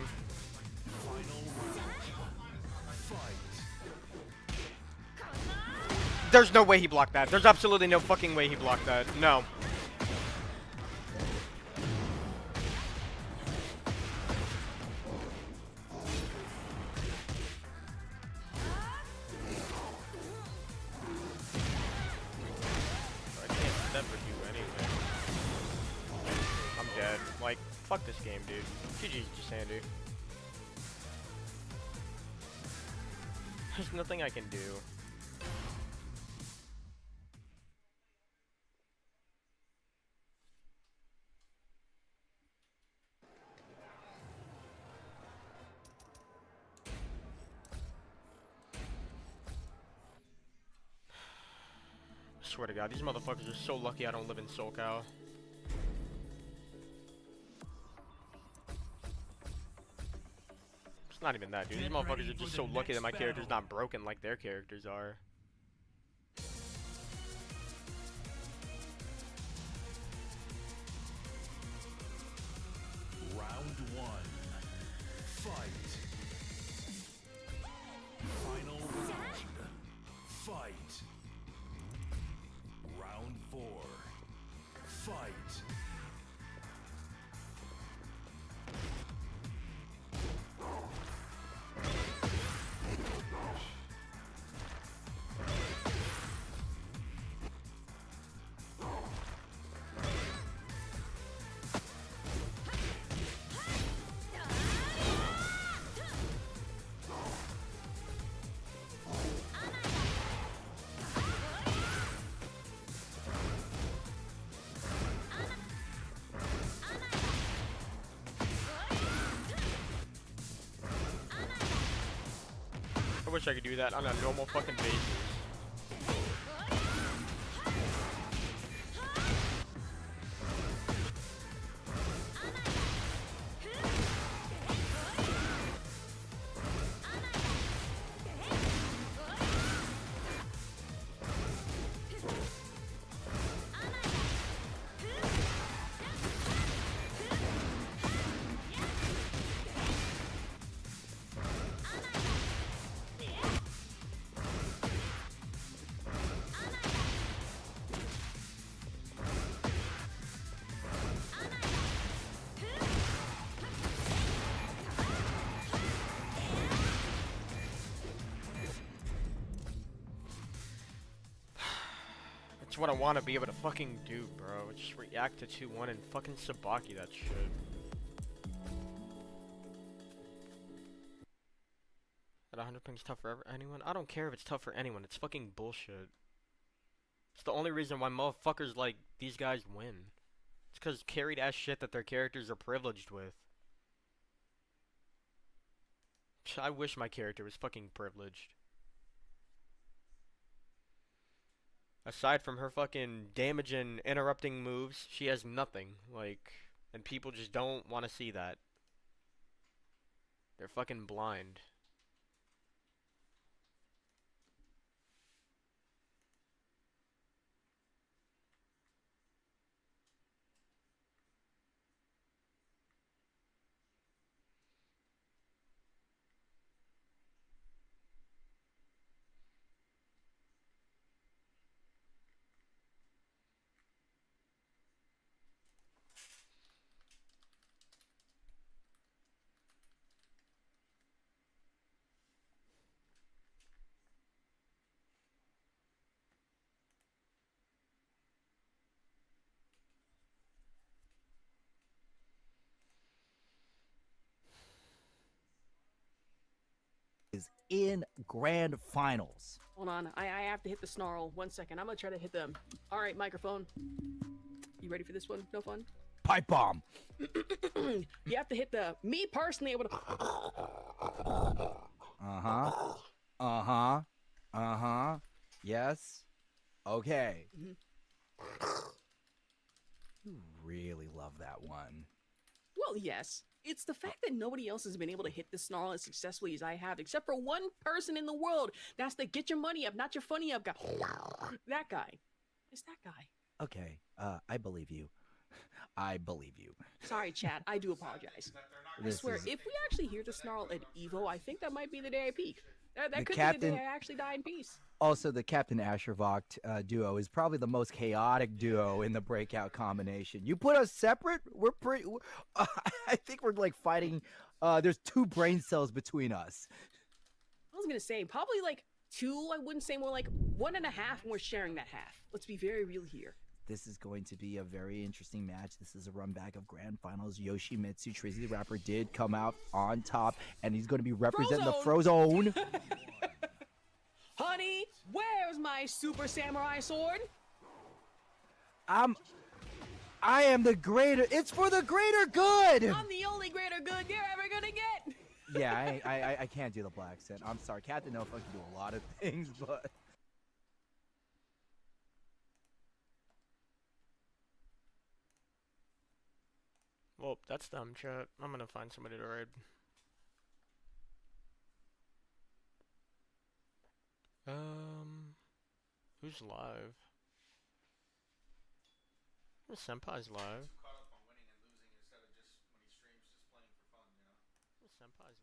There's no way he blocked that. There's absolutely no fucking way he blocked that. No. I can't never do anything. I'm dead. Like, fuck this game, dude. GG, just Sandy. There's nothing I can do. I swear to God, these motherfuckers are so lucky I don't live in SoCal. It's not even that, dude. These motherfuckers are just so lucky that my character's not broken like their characters are. Round 1. Fight. Final round. Fight. Round 4. Fight. I wish I could do that on a normal fucking basis. what I want to be able to fucking do, bro. Just react to 2-1 and fucking Sabaki that shit. At 100 pings tough for anyone? I don't care if it's tough for anyone. It's fucking bullshit. It's the only reason why motherfuckers like these guys win. It's because carried ass shit that their characters are privileged with. I wish my character was fucking privileged. Aside from her fucking damage and interrupting moves, she has nothing. Like, and people just don't want to see that. They're fucking blind. Is in grand finals. Hold on, I have to hit the snarl. 1 second, I'm gonna try to hit them. All right, microphone. You ready for this one? No fun? Pipe bomb. You have to hit the, me personally, I would. Uh-huh. Uh-huh. Uh-huh. Yes. Okay. You really love that one. Well, yes. It's the fact that nobody else has been able to hit the snarl as successfully as I have, except for one person in the world. That's the get your money up, not your funny up guy. That guy. It's that guy. Okay. I believe you. I believe you. Sorry, chat. I do apologize. I swear, if we actually hear the snarl at Evo, I think that might be the day I peak. That could be the day I actually die in peace. Also, the Captain Ashervoct duo is probably the most chaotic duo in the Breakout combination. You put us separate, we're pretty. I think we're like fighting. There's 2 brain cells between us. I was gonna say probably like 2. I wouldn't say more like 1.5, and we're sharing that half. Let's be very real here. This is going to be a very interesting match. This is a run back of grand finals. Yoshimitsu, Trizzy the Rapper, did come out on top, and he's going to be representing the Frozone. Honey, where's my Super Samurai sword? I am the greater. It's for the greater good. I'm the only greater good you're ever gonna get. Yeah, I can't do the black scent. I'm sorry, Captain Alpha can do a lot of things, but. Well, that's dumb, chat. I'm gonna find somebody to raid. Who's live? Senpai's live. Caught up on winning and losing instead of just when he streams, just playing for fun, you know? Senpai's